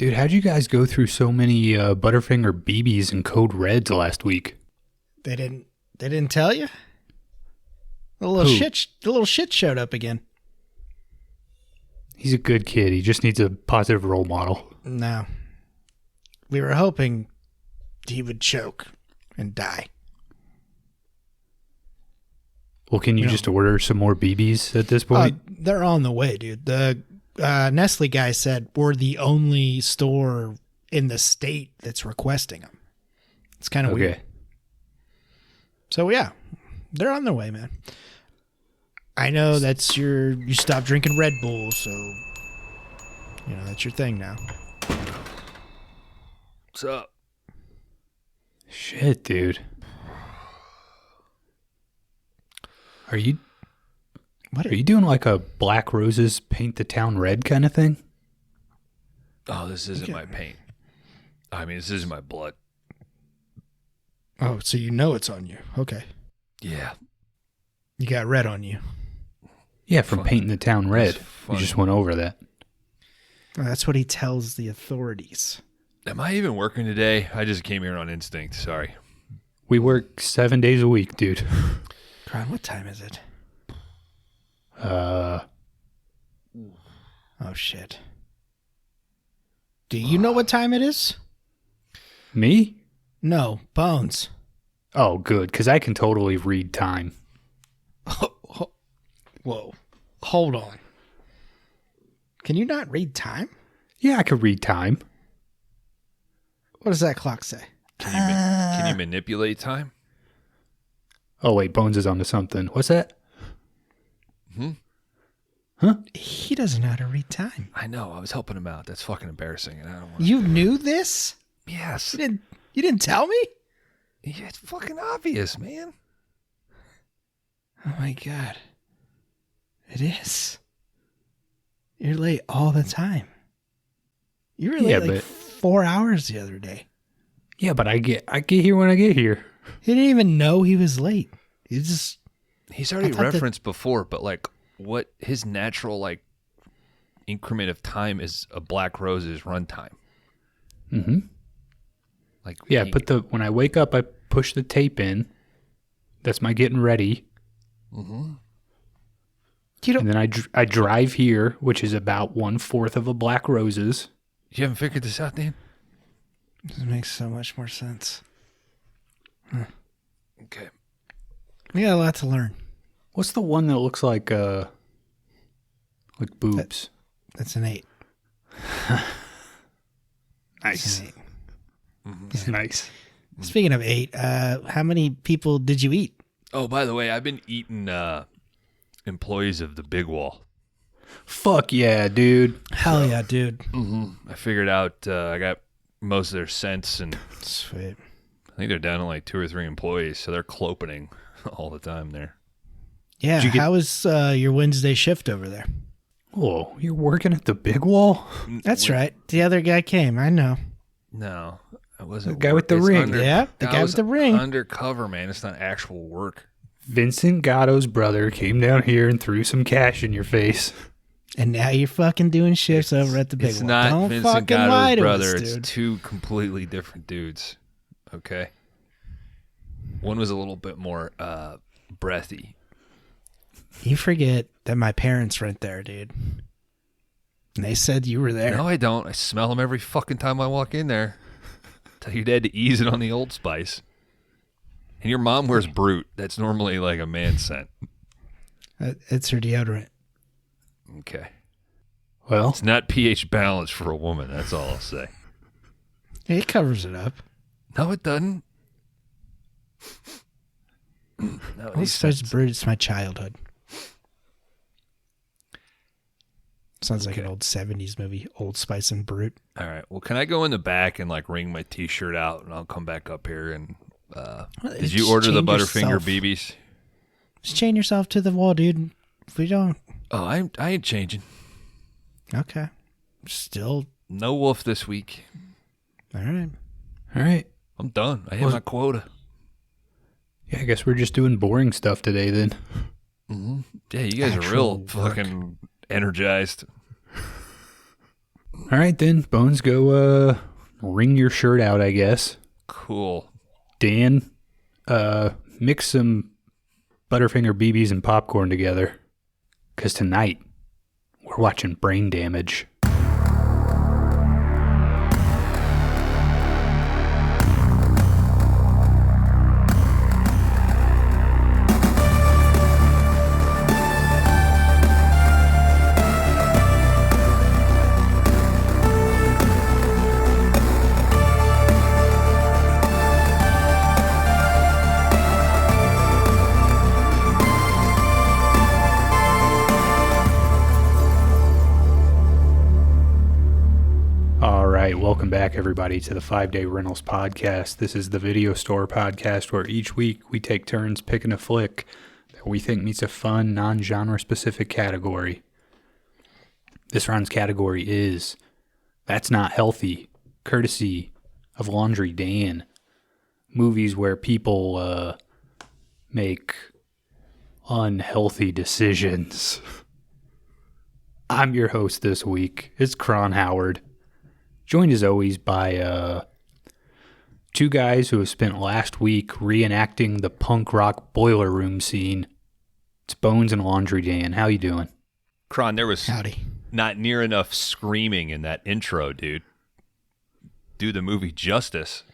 Dude, how'd you guys go through so many Butterfinger BBs and Code Reds last week? They didn't tell you? The little shit showed up again. He's a good kid. He just needs a positive role model. No. We were hoping he would choke and die. Well, can you just order some more BBs at this point? They're on the way, dude. The Nestle guy said we're the only store in the state that's requesting them. It's kind of weird. So, yeah, they're on their way, man. I know you stopped drinking Red Bull, so, that's your thing now. What's up? Shit, dude. Are you doing like a Black Roses paint the town red kind of thing? Oh, this isn't my paint. I mean, this isn't my blood. Oh, so it's on you. Okay. Yeah. You got red on you. Yeah, from painting the town red. You just went over that. Oh, that's what he tells the authorities. Am I even working today? I just came here on instinct. Sorry. We work 7 days a week, dude. Ron, what time is it? Oh, shit. Do you know what time it is? Me? No, Bones. Oh, good, because I can totally read time. Whoa. Hold on. Can you not read time? Yeah, I can read time. What does that clock say? Can you manipulate time? Oh, wait, Bones is onto something. What's that? Huh? He doesn't know how to read time. I know. I was helping him out. That's fucking embarrassing. And I don't want. You knew this? Yes. You didn't tell me? Yeah, it's fucking obvious, man. Oh my God. It is. You're late all the time. You were late 4 hours the other day. Yeah, but I get here when I get here. He didn't even know he was late. He's already referenced before, but like what his natural like increment of time is a Black Rose's runtime. Mm-hmm. Like when I wake up, I push the tape in. That's my getting ready. Mm-hmm. And then I drive here, which is about 1/4 of a Black Roses. You haven't figured this out, Dan? This makes so much more sense. Huh. Okay. We got a lot to learn. What's the one that looks like boobs? That's an 8. Nice. Mm-hmm. Nice. Speaking of 8, how many people did you eat? Oh, by the way, I've been eating employees of the Big Wall. Fuck yeah, dude. Hell yeah, dude. Mm-hmm. I figured out I got most of their scents, and sweet. I think they're down to like 2 or 3 employees, so they're clopening all the time there. Yeah, how was your Wednesday shift over there? Oh, you're working at the Big Wall? That's right. The other guy came, I know. No, I wasn't. The guy with the ring. The guy with the ring. Undercover, man. It's not actual work. Vincent Gatto's brother came down here and threw some cash in your face. And now you're fucking doing shifts over at the Big Wall. It's not Don't Vincent fucking lie Gatto's to brother. us, dude. It's 2 completely different dudes. Okay. One was a little bit more breathy. You forget that my parents rent there, dude. And they said you were there. No, I don't. I smell them every fucking time I walk in there. Tell your dad to ease it on the Old Spice. And your mom wears Brute. That's normally like a man scent. It's her deodorant. Okay. Well, it's not pH balanced for a woman. That's all I'll say. It covers it up. No, it doesn't. Old Spice Brute, it's my childhood. Sounds like an old 70s movie, Old Spice and Brute. All right. Well, can I go in the back and like wring my T-shirt out, and I'll come back up here and did you order the Butterfinger BBs? Just chain yourself to the wall, dude. If we don't. Oh, I ain't changing. Okay. Still. No wolf this week. All right. All right. I'm done. I hit my quota. Yeah, I guess we're just doing boring stuff today then. Mm-hmm. Yeah, you guys are real fucking energized. All right, then. Bones, go wring your shirt out, I guess. Cool. Dan, mix some Butterfinger BBs and popcorn together. Because tonight, we're watching Brain Damage. Welcome back, everybody, to the 5-Day Rentals Podcast. This is the video store podcast where each week we take turns picking a flick that we think meets a fun, non-genre specific category. This round's category is That's Not Healthy, courtesy of Laundry Dan. Movies where people make unhealthy decisions. I'm your host this week. It's Cron Howard. Joined as always by two guys who have spent last week reenacting the punk rock boiler room scene. It's Bones and Laundry Dan. How you doing? Cron, there was Howdy. not near enough screaming in that intro, dude. Do the movie justice.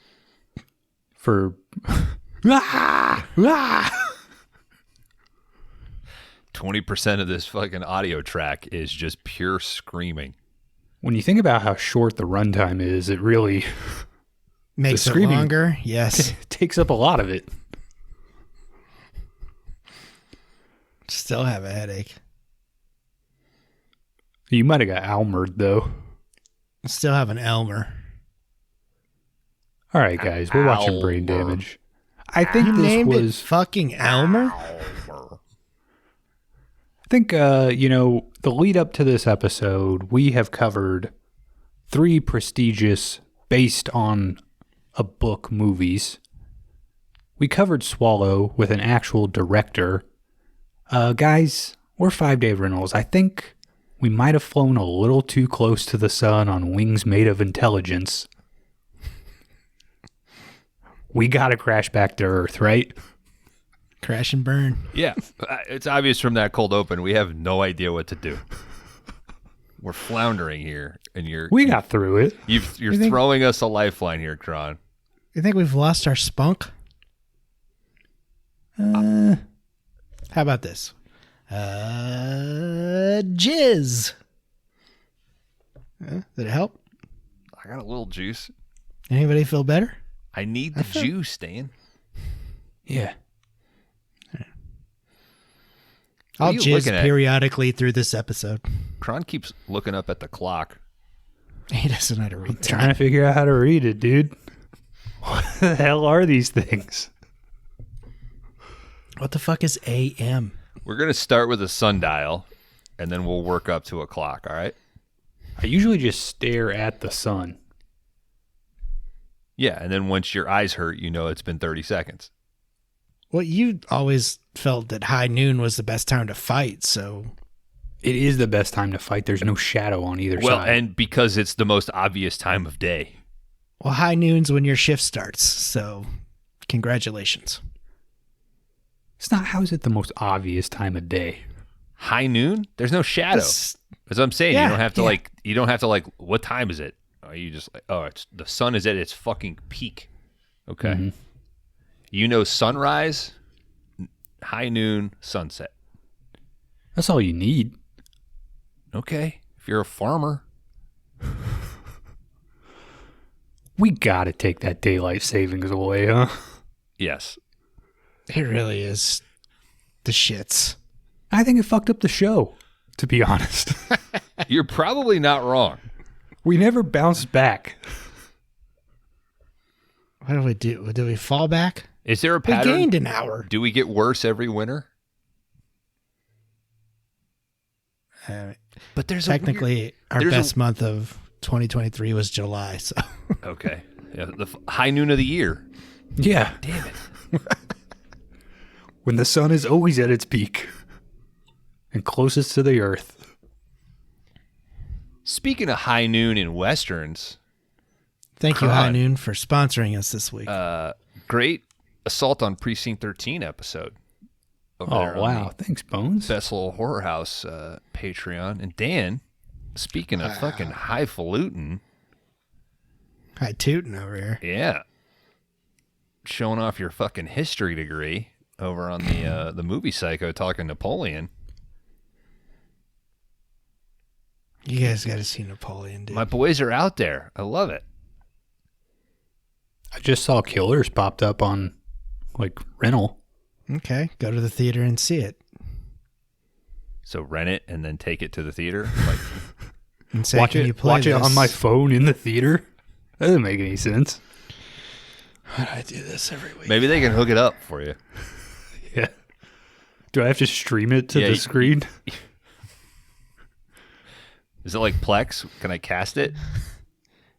For 20% of this fucking audio track is just pure screaming. When you think about how short the runtime is, it really Makes it longer. Yes. takes up a lot of it. Still have a headache. You might have got Almered, though. Still have an Elmer. All right, guys, we're watching Brain Damage. I think You this named it was... fucking Elmer? I think, the lead up to this episode, we have covered 3 prestigious, based on a book, movies. We covered Swallow with an actual director. Guys, we're 5-Day Rentals. I think we might have flown a little too close to the sun on wings made of intelligence. We gotta crash back to Earth, right? Crash and burn. Yeah, it's obvious from that cold open. We have no idea what to do. We're floundering here, and We got through it. You're throwing us a lifeline here, Cron. You think we've lost our spunk? How about this? Jizz. Did it help? I got a little juice. Anybody feel better? I need the juice, Dan. Yeah. I'll What are you jizz looking at? periodically through this episode. Cron keeps looking up at the clock. He doesn't know how to read Trying time. to figure out how to read it, dude. What the hell are these things? What the fuck is AM? We're going to start with a sundial, and then we'll work up to a clock, all right? I usually just stare at the sun. Yeah, and then once your eyes hurt, you know it's been 30 seconds. Well, you always felt that high noon was the best time to fight, so... It is the best time to fight. There's no shadow on either Well, side. and because it's the most obvious time of day. Well, high noon's when your shift starts, so congratulations. It's not, how is it the most obvious time of day? High noon? There's no shadow. This- As I'm saying, Yeah, you don't have to yeah. what time is it? Are you just like, it's the sun is at its fucking peak. Okay. Mhm. You know sunrise, high noon, sunset. That's all you need. Okay. If you're a farmer. We gotta take that daylight savings away, huh? Yes. It really is the shits. I think it fucked up the show, to be honest. You're probably not wrong. We never bounced back. What do we do? Do we fall back? Is there a We pattern? gained an hour. Do we get worse every winter? But there's Technically, our there's a- best month of 2023 was July, so... Okay. Yeah, the high noon of the year. Yeah. Damn it. When the sun is always at its peak and closest to the earth. Speaking of high noon in westerns, Thank you, High Noon, for sponsoring us this week. great Assault on Precinct 13 episode. Oh, wow. Thanks, Bones. Best Little Horror House Patreon. And Dan, speaking of fucking highfalutin. High tootin' over here. Yeah. Showing off your fucking history degree over on the movie Psycho talking Napoleon. You guys got to see Napoleon, dude. My boys are out there. I love it. I just saw Killers popped up on, like, rental. Okay, go to the theater and see it. So rent it and then take it to the theater? Like, And say, Watch it on my phone in the theater? That doesn't make any sense. Why do I do this every week? maybe they can hook it up for you. Yeah. Do I have to stream it to the screen? Is it like Plex? Can I cast it?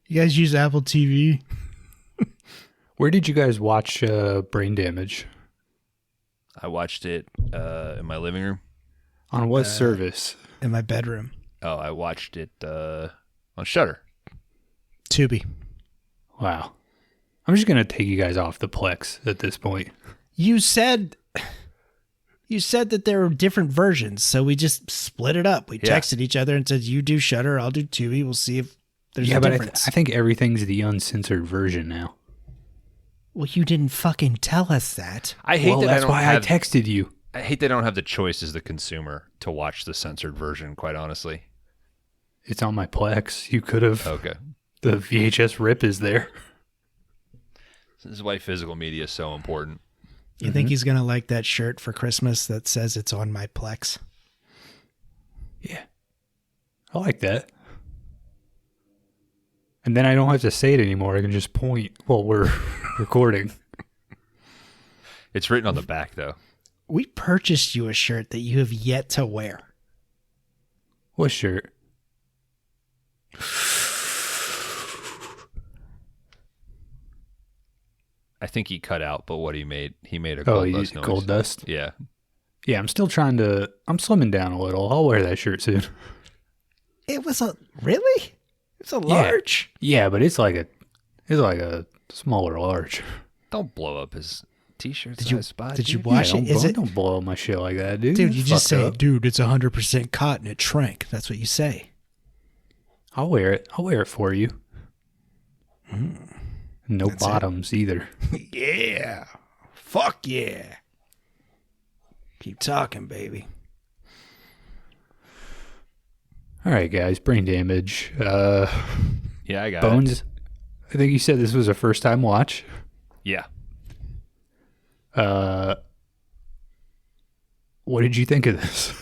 You guys use Apple TV? Where did you guys watch Brain Damage? I watched it in my living room. On what service? In my bedroom. Oh, I watched it on Shudder. Tubi. Wow. I'm just going to take you guys off the Plex at this point. You said that there were different versions, so we just split it up. We texted each other and said, you do Shudder, I'll do Tubi. We'll see if there's a difference. I think everything's the uncensored version now. Well, you didn't fucking tell us that. I hate that that's why I texted you. I hate they don't have the choice as the consumer to watch the censored version, quite honestly. It's on my Plex. You could have. Okay. The VHS rip is there. This is why physical media is so important. You think he's going to like that shirt for Christmas that says it's on my Plex? Yeah. I like that. And then I don't have to say it anymore. I can just point while we're recording. It's written on the back, though. We purchased you a shirt that you have yet to wear. What shirt? I think he cut out, but what he made a gold dust noise. Gold dust? Yeah. Yeah, I'm still I'm slimming down a little. I'll wear that shirt soon. It was really? It's a large. Yeah, but it's like a smaller large. Don't blow up his t-shirt Did you spot. did you dude. wash it? Don't blow up my shit like that, dude. Dude, you That's just fucked say, up. dude, it's 100% cotton. It shrank. That's what you say. I'll wear it. I'll wear it for you. No That's bottoms either. Yeah. Fuck yeah. Keep talking, baby. All right, guys. Brain Damage. Yeah, I got Bones. it. I think you said this was a first time watch. Yeah. What did you think of this?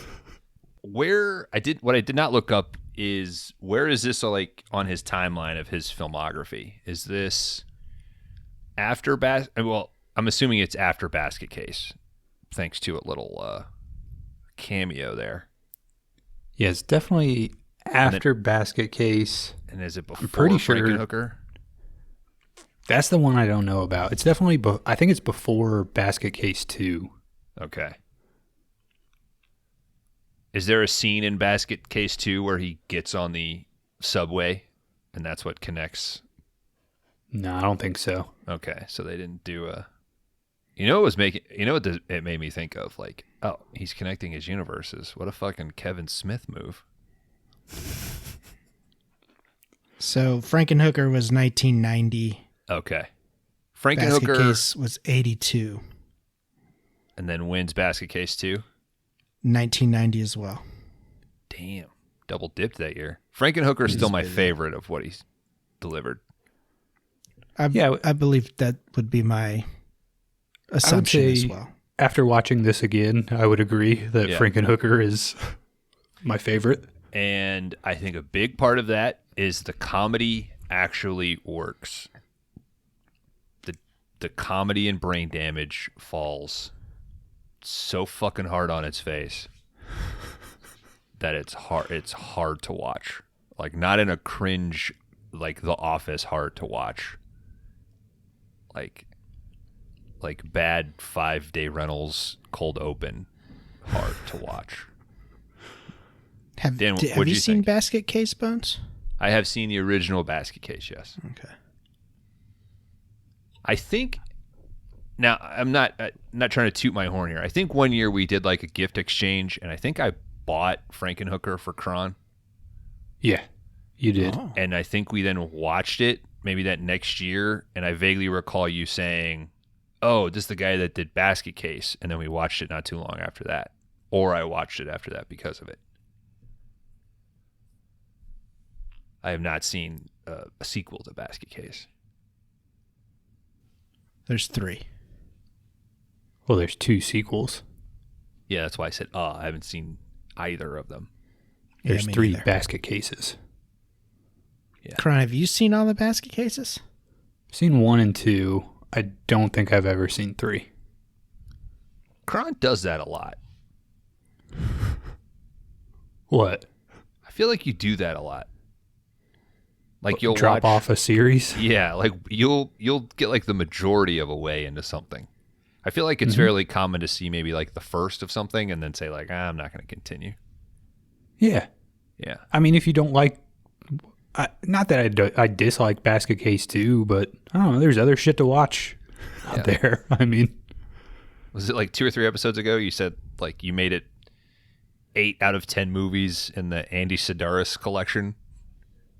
What I did not look up is where is this like on his timeline of his filmography? Is this after well, I'm assuming it's after Basket Case, thanks to a little cameo there. Yeah, it's definitely after Basket Case. And is it before I'm pretty sure Frankenhooker? That's the one I don't know about. It's definitely, I think it's before Basket Case 2. Okay. Is there a scene in Basket Case 2 where he gets on the subway and that's what connects? No, I don't think so. Okay, so they didn't do a... it made me think of? Like, oh, he's connecting his universes. What a fucking Kevin Smith move. So Frankenhooker was 1990. Okay. Basket Frankenhooker... Case was 82. And then wins Basket Case 2? 1990 as well. Damn. Double dipped that year. Frankenhooker is still my favorite of what he's delivered. I believe that would be my assumption as well. After watching this again, I would agree that Frankenhooker is my favorite. And I think a big part of that is the comedy actually works. The comedy in Brain Damage falls so fucking hard on its face that it's hard to watch. Like, not in a cringe, like The Office hard to watch. Like bad 5-day rentals cold open hard to watch. Have Dan, you what'd you seen think? Basket Case, Bones? I have seen the original Basket Case, yes. Okay. I think now I'm not trying to toot my horn here. I think one year we did like a gift exchange, and I think I bought Frankenhooker for Kron, Yeah, you did. Oh. and I think we then watched it maybe that next year, and I vaguely recall you saying, "Oh, this is the guy that did Basket Case," and then we watched it not too long after that, or I watched it after that because of it. I have not seen a sequel to Basket Case. There's 3. Well, there's 2 sequels. Yeah, that's why I said, I haven't seen either of them. There's me 3 neither. basket cases. Yeah. Kron, have you seen all the Basket Cases? Seen 1 and 2. I don't think I've ever seen 3. Kron does that a lot. What? I feel like you do that a lot. Like you'll drop watch, off a series? Yeah, like you'll get like the majority of a way into something. I feel like it's fairly common to see maybe like the first of something and then say like, I'm not going to continue. Yeah. Yeah. I mean, if you don't like, not that I dislike Basket Case 2, but I don't know, there's other shit to watch out there. I mean, Was it like 2 or 3 episodes ago you said like you made it 8 out of 10 movies in the Andy Sedaris collection?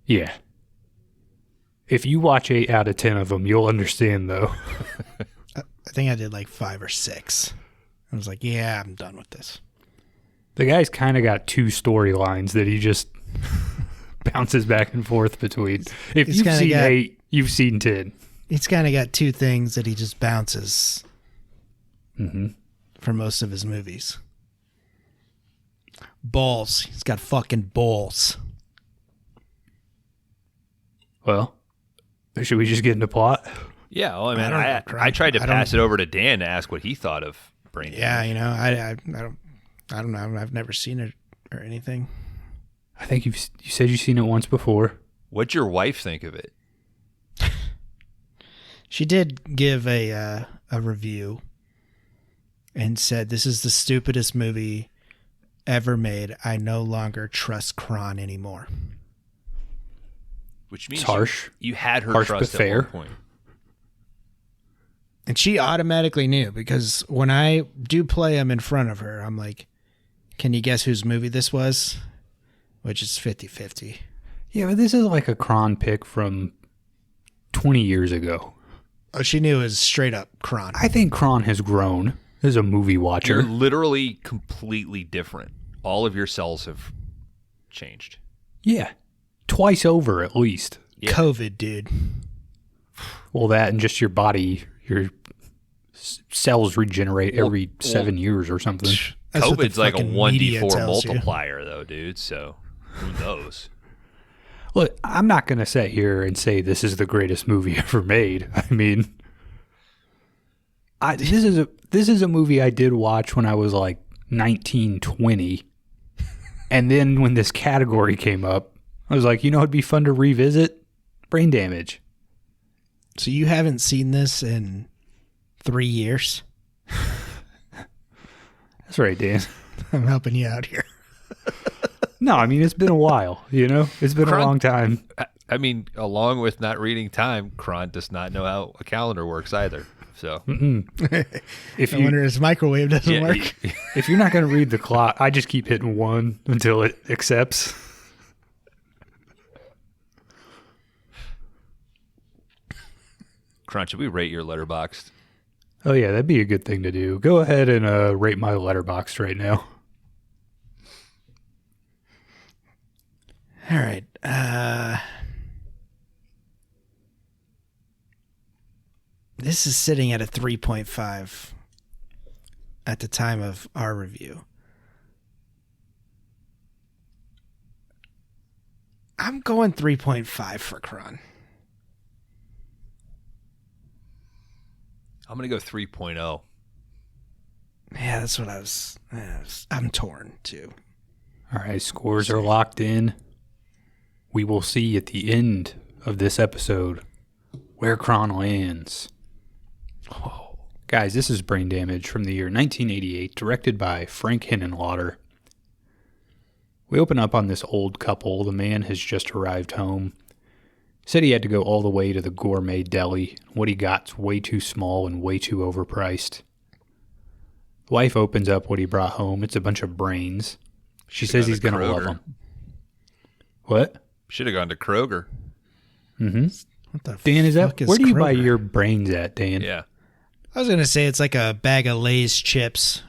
yeah. If you watch 8 out of 10 of them, you'll understand, though. I think I did like 5 or 6. I was like, yeah, I'm done with this. The guy's kind of got 2 storylines that he just bounces back and forth between. If He's you've kinda seen got- 8, you've seen 10. He's kind of got 2 things that he just bounces for most of his movies. Balls. He's got fucking balls. Well, should we just get into plot? Yeah, well, I mean, don't know, Kron. I tried to I don't- pass it over to Dan to ask what he thought of Brain Yeah, Damage. you know, I don't know. I've never seen it or anything. I think you said you've seen it once before. What'd your wife think of it? She did give a review and said, "This is the stupidest movie ever made. I no longer trust Kron anymore." Which means It's harsh. You had her Harsh trust but at fair. one point. And she automatically knew because when I do play them in front of her, I'm like, "Can you guess whose movie this was?" Which is 50-50. Yeah, but this is like a Kron pick from 20 years ago. Oh, she knew it was straight up Kron. I think Kron has grown as a movie watcher. You're literally completely different. All of your cells have changed. Yeah. Twice over, at least. Yeah. COVID, dude. Well, that and just your body, your cells regenerate every 7 years or something. That's what the COVID's like a fucking media 1d4 tells you. multiplier, though, dude. So who knows? Look, I'm not going to sit here and say this is the greatest movie ever made. I mean, this is a movie I did watch when I was like 19, 20. And then when this category came up, I was like, you know, it'd be fun to revisit Brain Damage. So you haven't seen this in 3 years? That's right, Dan. I'm helping you out here. No, I mean, it's been a while, you know? It's been a Kron- long time. I mean, along with not reading time, Kron does not know how a calendar works either. So If I you wonder if his microwave doesn't yeah, work. if you're not going to read the clock, I just keep hitting 1 until it accepts. Kron, should we rate your Letterboxd? Oh yeah, that'd be a good thing to do. Go ahead and rate my letterbox right now. All right. This is sitting at a 3.5 at the time of our review. I'm going 3.5 for Kron. I'm going to go 3.0. Yeah, that's what I'm torn too. All right, scores are locked in. We will see at the end of this episode where Kron lands. Oh. Guys, this is Brain Damage from the year 1988, directed by Frank Henenlotter. We open up on this old couple. The man has just arrived home. Said he had to go all the way to the gourmet deli. What he got's way too small and way too overpriced. The wife opens up what he brought home. It's a bunch of brains. She says he's going to love them. What? Should have gone to Kroger. Mm-hmm. What the Dan, is that fuck where do you buy Kroger? your brains at, Dan? Yeah. I was going to say it's like a bag of Lay's chips.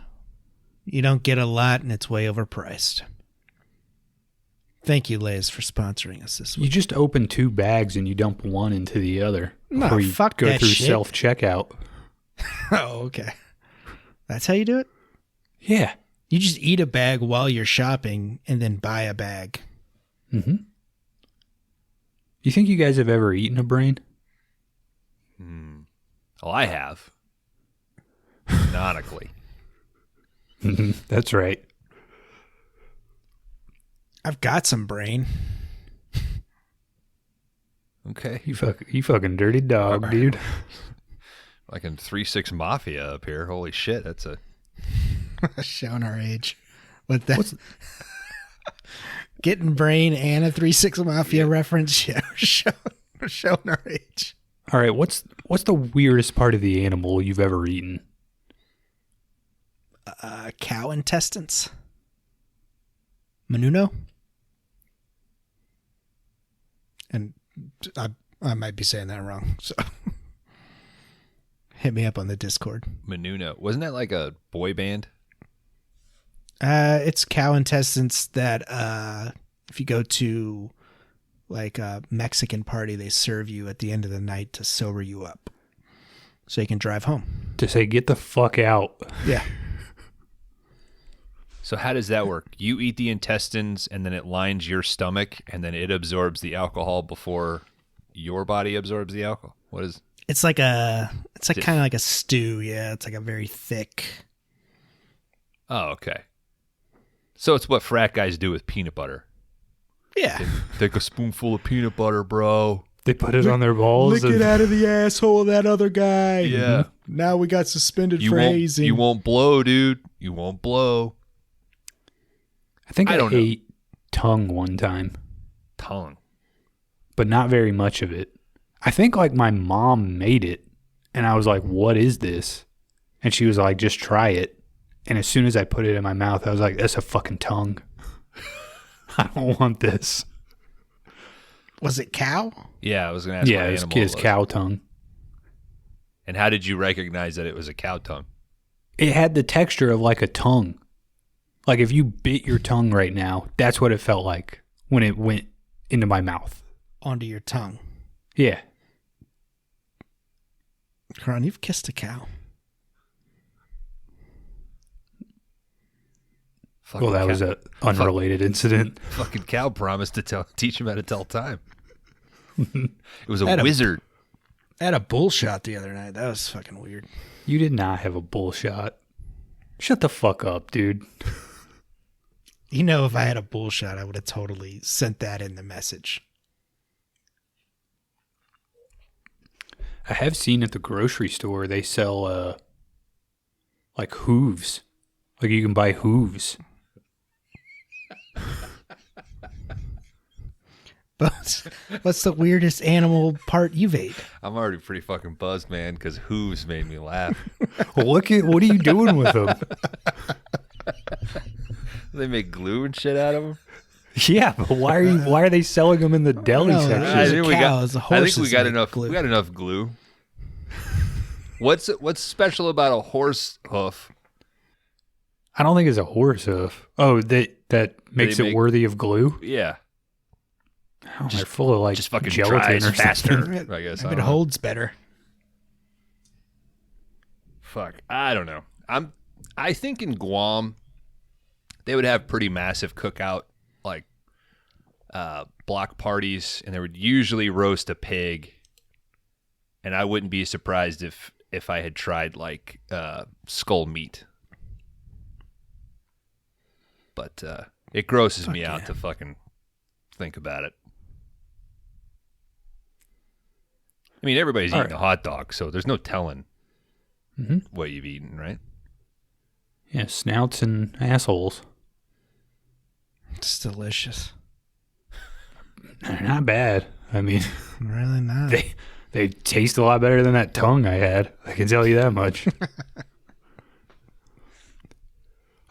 You don't get a lot, and it's way overpriced. Thank you, Lay's, for sponsoring us this You week. just open 2 bags and you dump one into the other No, before you fuck go that through shit. self-checkout. Oh, okay. That's how you do it? Yeah. You just eat a bag while you're shopping and then buy a bag. Mm-hmm. You think you guys have ever eaten a brain? Well, I have. Canonically. That's right. I've got some brain. Okay. You fucking dirty dog, dude. Like in 3-6 Mafia up here. Holy shit, that's a... Showing our age. What that? Getting brain and a 3-6 Mafia reference. Yeah, we're showing our age. All right, what's the weirdest part of the animal you've ever eaten? Cow intestines. Menuno. And I might be saying that wrong, so hit me up on the Discord. Menuno. Wasn't that like a boy band? It's cow intestines that if you go to like a Mexican party, they serve you at the end of the night to sober you up so you can drive home. To say, get the fuck out. Yeah. So how does that work? You eat the intestines and then it lines your stomach and then it absorbs the alcohol before your body absorbs the alcohol? What is... It's like kind of like a stew. Yeah. It's like a very thick. Oh, okay. So it's what frat guys do with peanut butter. Yeah. Take a spoonful of peanut butter, bro. They put it on their balls. Lick it out of the asshole of that other guy. Yeah. Now we got suspended You for won't, hazing. you won't blow, dude. You won't blow. I think I I don't know. ate tongue one time, Tongue. but not very much of it. I think like my mom made it, and I was like, what is this? And she was like, just try it. And as soon as I put it in my mouth, I was like, that's a fucking tongue. I don't want this. Was it cow? Yeah, I was going to ask Yeah, what it's animal it was. cow tongue. And how did you recognize that it was a cow tongue? It had the texture of like a tongue. Like if you bit your tongue right now, that's what it felt like when it went into my mouth. Onto your tongue. Yeah. Karan, you've kissed a cow. Fucking Well, that cow. was an unrelated incident. Fucking cow promised to teach him how to tell time. It was a Had a- wizard. I had a bull shot the other night. That was fucking weird. You did not have a bull shot. Shut the fuck up, dude. You know, if I had a bull shot, I would have totally sent that in the message. I have seen at the grocery store they sell like hooves. Like you can buy hooves. But what's the weirdest animal part you've ate? I'm already pretty fucking buzzed, man, because hooves made me laugh. Well, what are you doing with them? They make glue and shit out of them. Yeah, but why are they selling them in the deli No, section? There's a cow, there's a I think horses we got make enough. glue. We got enough glue. What's special about a horse hoof? I don't think it's a horse hoof. Oh, that makes it make- worthy of glue? Yeah, Oh, they're full of like just fucking gelatin dries or faster. something. I guess. I If don't it know. holds better. Fuck, I don't know. I think in Guam they would have pretty massive cookout, like block parties, and they would usually roast a pig. And I wouldn't be surprised if I had tried like skull meat. But it grosses me out to fucking think about it. I mean, everybody's All eating a hot dog, so there's no telling what you've eaten, right? Yeah, snouts and assholes. It's delicious. They're not bad. I mean, Really not. they taste a lot better than that tongue I had. I can tell you that much.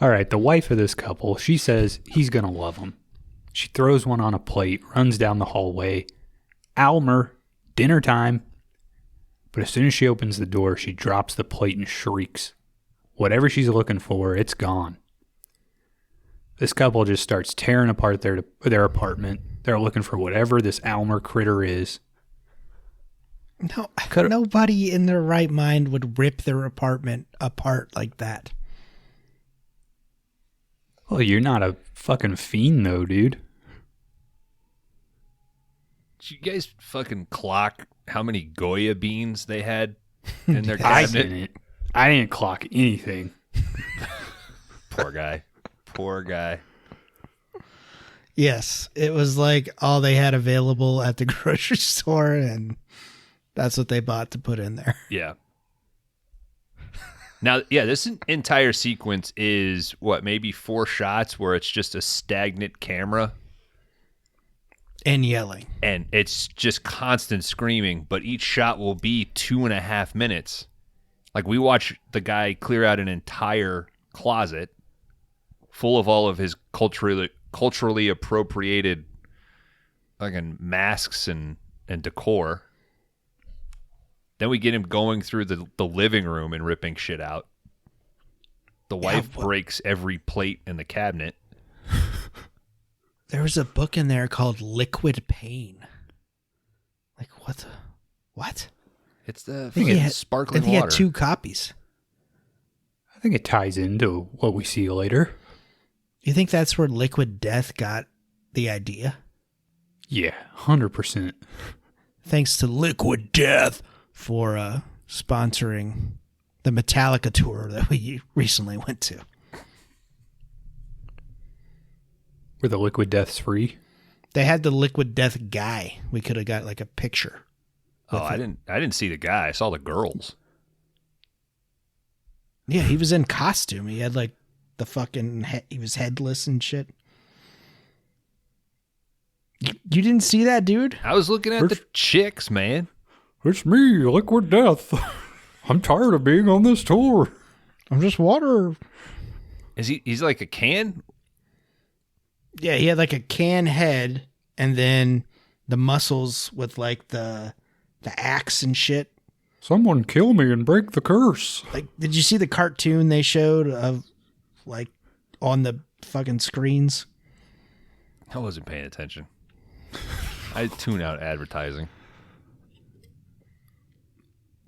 All right, the wife of this couple, she says he's going to love him. She throws one on a plate, runs down the hallway. Almer, dinner time. But as soon as she opens the door, she drops the plate and shrieks. Whatever she's looking for, it's gone. This couple just starts tearing apart their apartment. They're looking for whatever this Almer critter is. No, nobody in their right mind would rip their apartment apart like that. Well, you're not a fucking fiend, though, dude. Did you guys fucking clock how many Goya beans they had in their cabinet? I didn't clock anything. Poor guy. Poor guy. Yes, it was like all they had available at the grocery store, and that's what they bought to put in there. Yeah. Now, yeah, this entire sequence is, maybe 4 shots where it's just a stagnant camera. And yelling. And it's just constant screaming, but each shot will be 2.5 minutes. Like, we watch the guy clear out an entire closet full of all of his culturally appropriated fucking masks and decor. Then we get him going through the living room and ripping shit out. The wife breaks every plate in the cabinet. There was a book in there called Liquid Pain. Like, what? It's the I sparkling think he water. had 2 copies. I think it ties into what we see later. You think that's where Liquid Death got the idea? Yeah, 100%. Thanks to Liquid Death for sponsoring the Metallica tour that we recently went to. Were the Liquid Deaths free? They had the Liquid Death guy. We could have got like a picture. Oh, I didn't see the guy. I saw the girls. Yeah, he was in costume. He had like the fucking he was headless and shit. You didn't see that, dude? I was looking at the chicks, man. It's me, Liquid Death. I'm tired of being on this tour. I'm just water. He's like a can? Yeah, he had like a can head and then the muscles with like the axe and shit. Someone kill me and break the curse. Like, did you see the cartoon they showed of like on the fucking screens? I wasn't paying attention. I tune out advertising.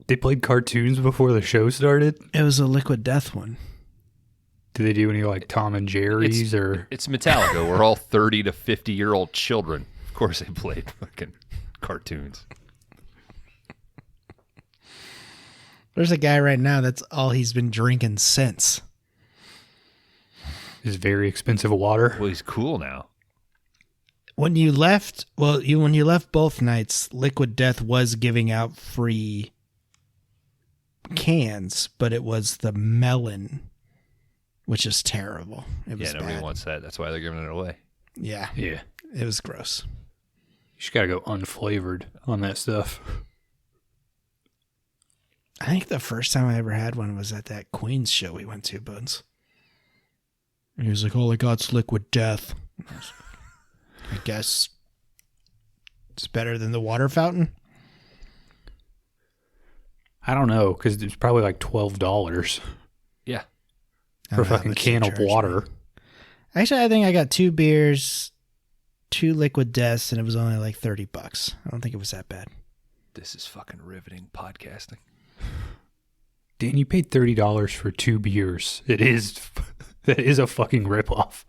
They played cartoons before the show started? It was a Liquid Death one. Do they do any like Tom and Jerry's or? It's Metallica. We're all 30 to 50-year-old children. Of course they played fucking cartoons. There's a guy right now that's all he's been drinking since. Is very expensive water. Well, he's cool now. When you left, when you left both nights, Liquid Death was giving out free cans, but it was the melon, which is terrible. It was nobody bad. wants that. That's why they're giving it away. Yeah. Yeah. It was gross. You just gotta go unflavored on that stuff. I think the first time I ever had one was at that Queen's show we went to, Buns. And he was like, all I got's Liquid Death. I guess it's better than the water fountain. I don't know, because it's probably like $12 Yeah. for a fucking can of water. Actually, I think I got 2 beers, 2 Liquid Deaths, and it was only like $30. I don't think it was that bad. This is fucking riveting podcasting. Dan, you paid $30 for 2 beers. That is a fucking ripoff.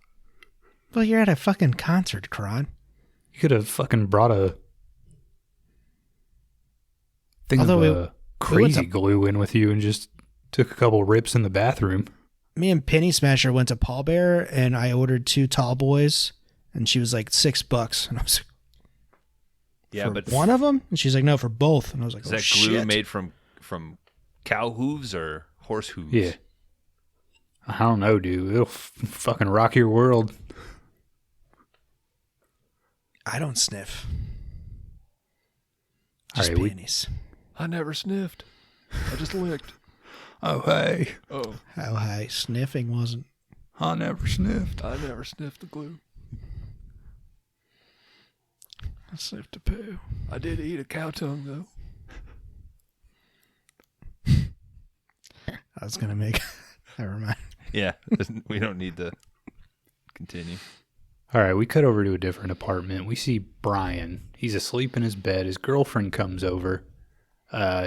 Well, you're at a fucking concert, Kron. You could have fucking brought a thing of crazy glue in with you and just took a couple rips in the bathroom. Me and Penny Smasher went to Paul Bear, and I ordered 2 tall boys, and she was like $6, and I was like, yeah, but one of them, and she's like, no, for both, and I was like, is that glue made from cow hooves or horse hooves? Yeah, I don't know, dude. It'll fucking rock your world. I don't sniff. All Just right, panties. I never sniffed. I just licked. Oh, hey. Oh, How high sniffing wasn't. I never sniffed. I never sniffed the glue. I sniffed a poo. I did eat a cow tongue, though. I was going to make... Never mind. Yeah, we don't need to continue. All right, we cut over to a different apartment. We see Brian. He's asleep in his bed. His girlfriend comes over.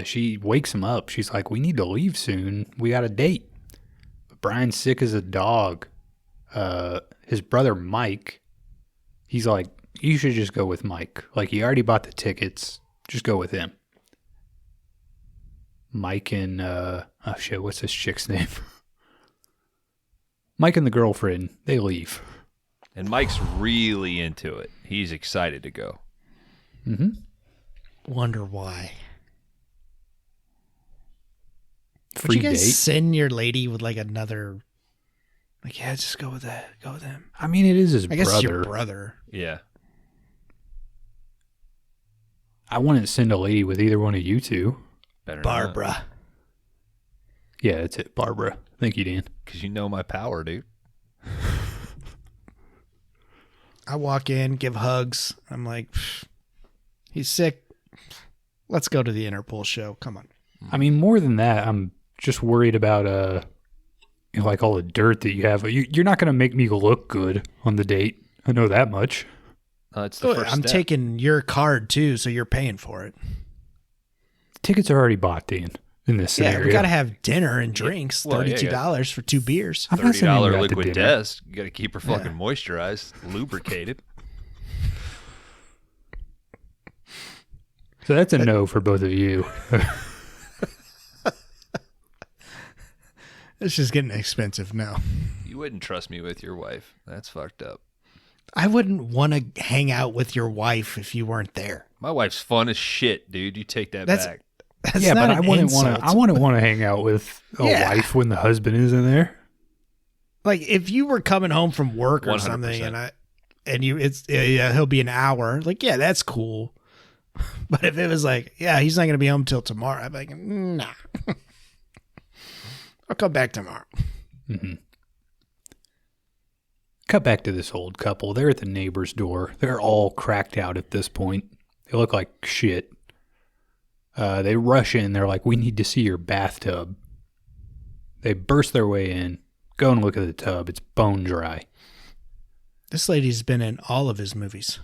She wakes him up. She's like, we need to leave soon. We got a date. But Brian's sick as a dog. His brother Mike, he's like, you should just go with Mike. Like, he already bought the tickets. Just go with him. Mike and, oh shit, what's this chick's name? Mike and the girlfriend, they leave. And Mike's really into it. He's excited to go. Mm-hmm. Wonder why. Free Would you guys date. send your lady with like another... Like, yeah, just go with that. Go with him. I mean, it is his I guess brother. it's your brother. Yeah. I wouldn't send a lady with either one of you two. Better Barbara. Yeah, that's it. Barbara. Thank you, Dan. Because you know my power, dude. I walk in, give hugs. I'm like, he's sick. Let's go to the Interpol show. Come on. I mean, more than that, I'm just worried about like all the dirt that you have. You're not going to make me look good on the date. I know that much. It's the first I'm step. taking your card too, so you're paying for it. Tickets are already bought, Dan, in this scenario. Yeah, we got to have dinner and drinks. Well, yeah, $32 for 2 beers. I'm not sending you $30 out to liquid dinner. desk. You got to keep her fucking moisturized, lubricated. So that's a no for both of you. It's just getting expensive now. You wouldn't trust me with your wife. That's fucked up. I wouldn't want to hang out with your wife if you weren't there. My wife's fun as shit, dude. You take that That's- back. That's Yeah, not but I an wouldn't want to. insult. I wouldn't want to hang out with a Yeah. wife when the husband is in there. Like if you were coming home from work or 100%. something, and he'll be an hour. Like, yeah, that's cool. But if it was like, yeah, he's not going to be home till tomorrow, I'm like, nah. I'll come back tomorrow. Mm-hmm. Cut back to this old couple. They're at the neighbor's door. They're all cracked out at this point. They look like shit. They rush in. They're like, we need to see your bathtub. They burst their way in. Go and look at the tub. It's bone dry. This lady's been in all of his movies.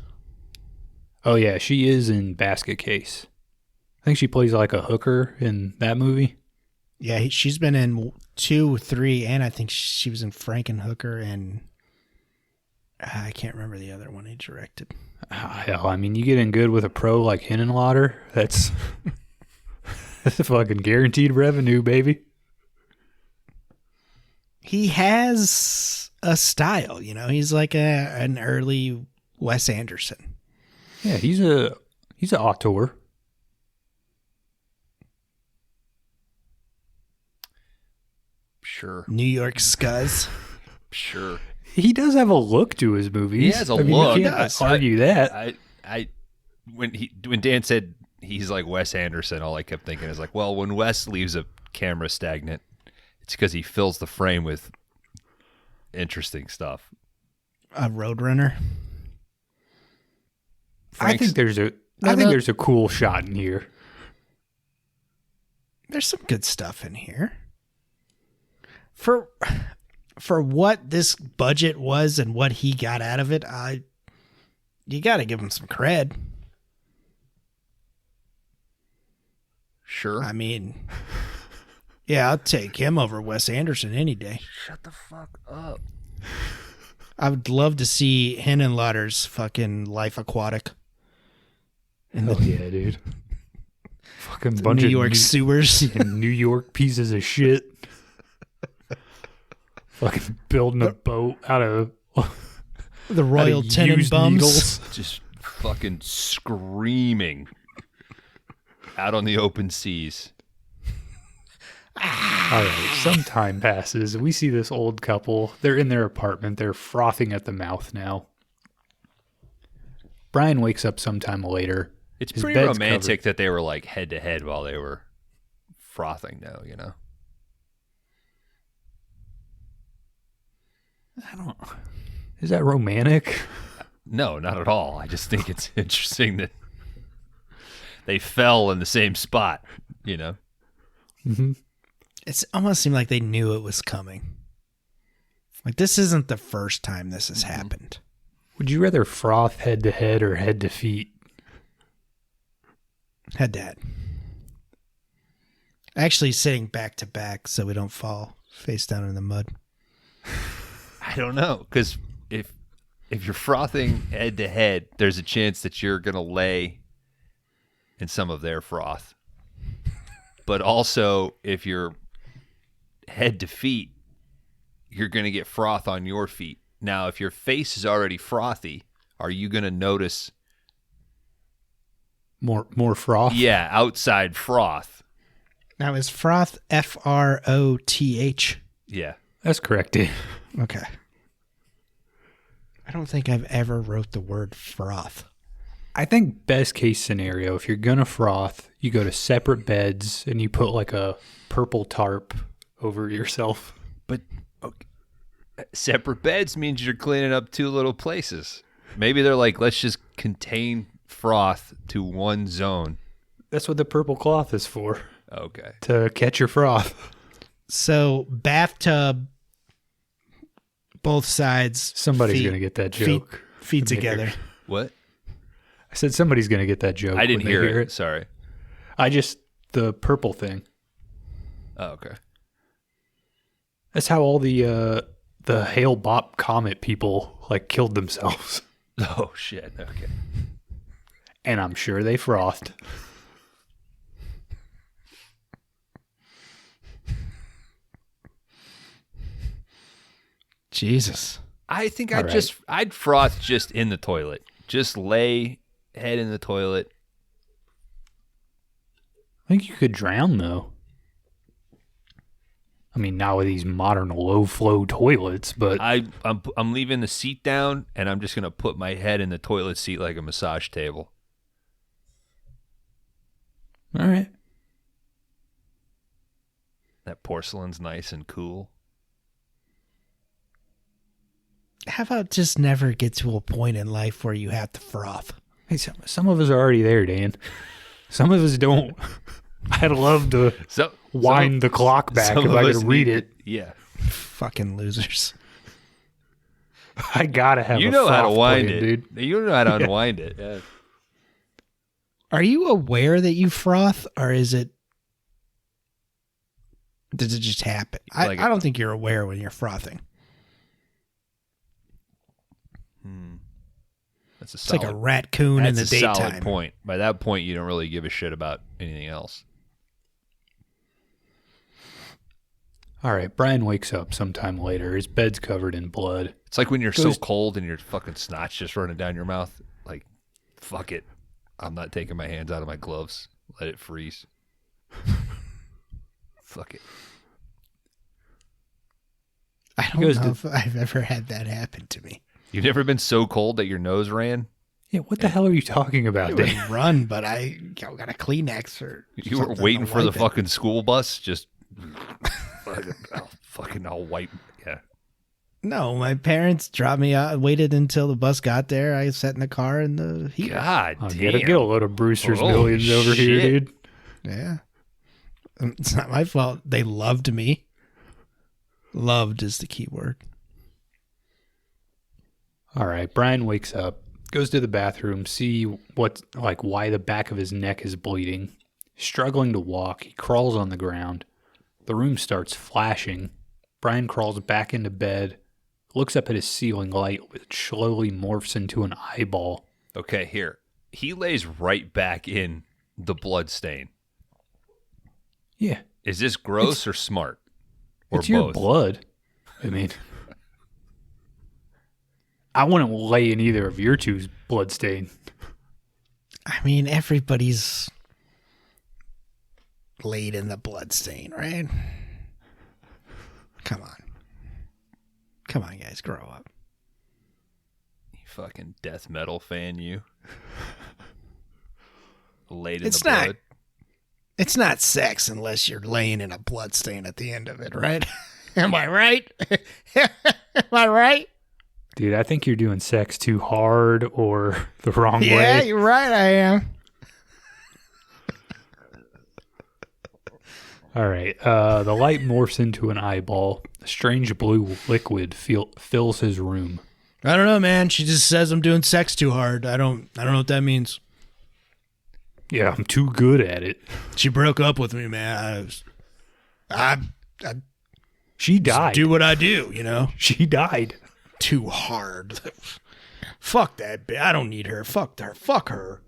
Oh, yeah. She is in Basket Case. I think she plays like a hooker in that movie. Yeah, she's been in 2, 3, and I think she was in Frankenhooker, and I can't remember the other one he directed. Hell, I mean, you get in good with a pro like Henenlotter, that's a fucking guaranteed revenue, baby. He has a style, you know. He's like an early Wes Anderson. Yeah, he's an auteur. Sure. New York Scuzz. Sure. He does have a look to his movies. He has a You look. can't argue that. When Dan said he's like Wes Anderson, all I kept thinking is like, well, when Wes leaves a camera stagnant, it's because he fills the frame with interesting stuff. A Roadrunner. I think there's a cool shot in here. There's some good stuff in here. For what this budget was and what he got out of it, you got to give him some cred. Sure. I mean, yeah, I'll take him over Wes Anderson any day. Shut the fuck up. I would love to see Henenlotter's fucking Life Aquatic. Hell yeah, dude. Fucking bunch New of York sewers. New York pieces of shit. Fucking building a boat out of The Royal Tenenbaums. needles. Just fucking screaming out on the open seas. All right, some time passes. We see this old couple. They're in their apartment. They're frothing at the mouth now. Brian wakes up sometime later. It's His pretty bed's romantic covered. that they were like head to head while they were frothing, though, you know? I don't. Is that romantic? No, not at all. I just think it's interesting that they fell in the same spot, you know? Mm-hmm. It almost seemed like they knew it was coming. Like, this isn't the first time this has happened. Would you rather froth head to head or head to feet? Head to head. Actually sitting back to back so we don't fall face down in the mud. I don't know, because if you're frothing head to head, there's a chance that you're going to lay in some of their froth. But also, if you're head to feet, you're going to get froth on your feet. Now, if your face is already frothy, are you going to notice More froth? Yeah, outside froth. Now, is froth F-R-O-T-H? Yeah. That's correct, Dave. Okay. I don't think I've ever wrote the word froth. I think best case scenario, if you're going to froth, you go to separate beds and you put like a purple tarp over yourself. But okay, separate beds means you're cleaning up two little places. Maybe they're like, let's just contain froth to one zone. That's what the purple cloth is for. Okay. To catch your froth. So, bathtub, both sides. Somebody's going to get that joke. Feet together. What? I said somebody's going to get that joke. I didn't when they hear it. Sorry. The purple thing. Oh, okay. That's how all the Hale-Bopp comet people like killed themselves. Oh, shit. Okay. And I'm sure they frothed. Jesus. I think All I'd froth just in the toilet. Just lay head in the toilet. I think you could drown, though. I mean, not with these modern low-flow toilets, but... I'm leaving the seat down, and I'm just going to put my head in the toilet seat like a massage table. All right. That porcelain's nice and cool. How about just never get to a point in life where you have to froth? Hey, some of us are already there, Dan. Some of us don't. I'd love to wind the clock back if I could read it. Yeah. Fucking losers. I gotta have You a know how to froth wind plan, it. dude. You know how to unwind it. Yeah. Are you aware that you froth, or does it just happen? I don't think you're aware when you're frothing. That's It's like a raccoon in the That's a solid daytime. point. By that point, you don't really give a shit about anything else. All right, Brian wakes up sometime later. His bed's covered in blood. It's like when you're so cold and your fucking snot's just running down your mouth. Like, fuck it. I'm not taking my hands out of my gloves. Let it freeze. Fuck it. I don't know if I've ever had that happen to me. You've never been so cold that your nose ran? Yeah, what the hell are you talking about, I Dan? wouldn't run, but I got a Kleenex or You were something waiting to for the wipe it. fucking school bus? Just I'll wipe. Yeah. No, my parents dropped me out, waited until the bus got there. I sat in the car in the heat. God I'll damn. get a load of Brewster's Holy Millions over here, shit. dude. Yeah. It's not my fault. They loved me. Loved is the key word. All right, Brian wakes up, goes to the bathroom, see why the back of his neck is bleeding. Struggling to walk, he crawls on the ground. The room starts flashing. Brian crawls back into bed, looks up at his ceiling light, which slowly morphs into an eyeball. Okay, here. He lays right back in the blood stain. Yeah. Is this gross or smart? Or It's your both? blood. I mean, I wouldn't lay in either of your two's blood stain. I mean, everybody's laid in the blood stain, right? Come on. Come on, guys, grow up. You fucking death metal fan, you. Laid in the blood. It's not sex unless you're laying in a blood stain at the end of it, right? Am I right? Am I right? Dude, I think you're doing sex too hard or the wrong way. Yeah, you're right, I am. All right. The light morphs into an eyeball. A strange blue liquid fills his room. I don't know, man. She just says I'm doing sex too hard. I don't know what that means. Yeah, I'm too good at it. She broke up with me, man. I She died. do what I do, you know? She died. Too hard. Fuck that bitch. I don't need her. Fuck her. Fuck her.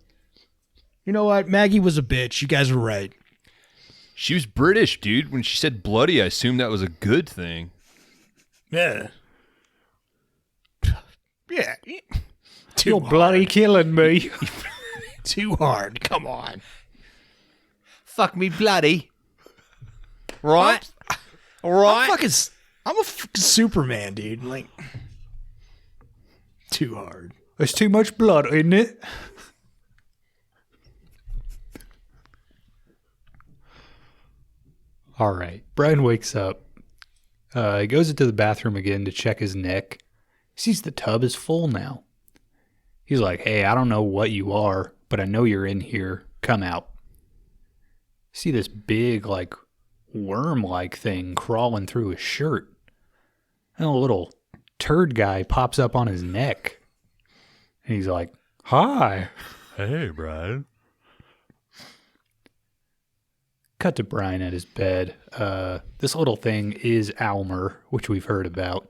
You know what? Maggie was a bitch. You guys were right. She was British, dude. When she said bloody, I assumed that was a good thing. Yeah. Yeah. You're bloody killing me. Too hard. Come on. Fuck me bloody. Right? All right. I'm a fucking Superman, dude. Like, too hard. There's too much blood, isn't it? All right. Brian wakes up. He goes into the bathroom again to check his neck. He sees the tub is full now. He's like, hey, I don't know what you are, but I know you're in here. Come out. See this big, like, worm-like thing crawling through his shirt. And a little turd guy pops up on his neck. And he's like, hi. Hey, Brian. Cut to Brian at his bed. This little thing is Almer, which we've heard about.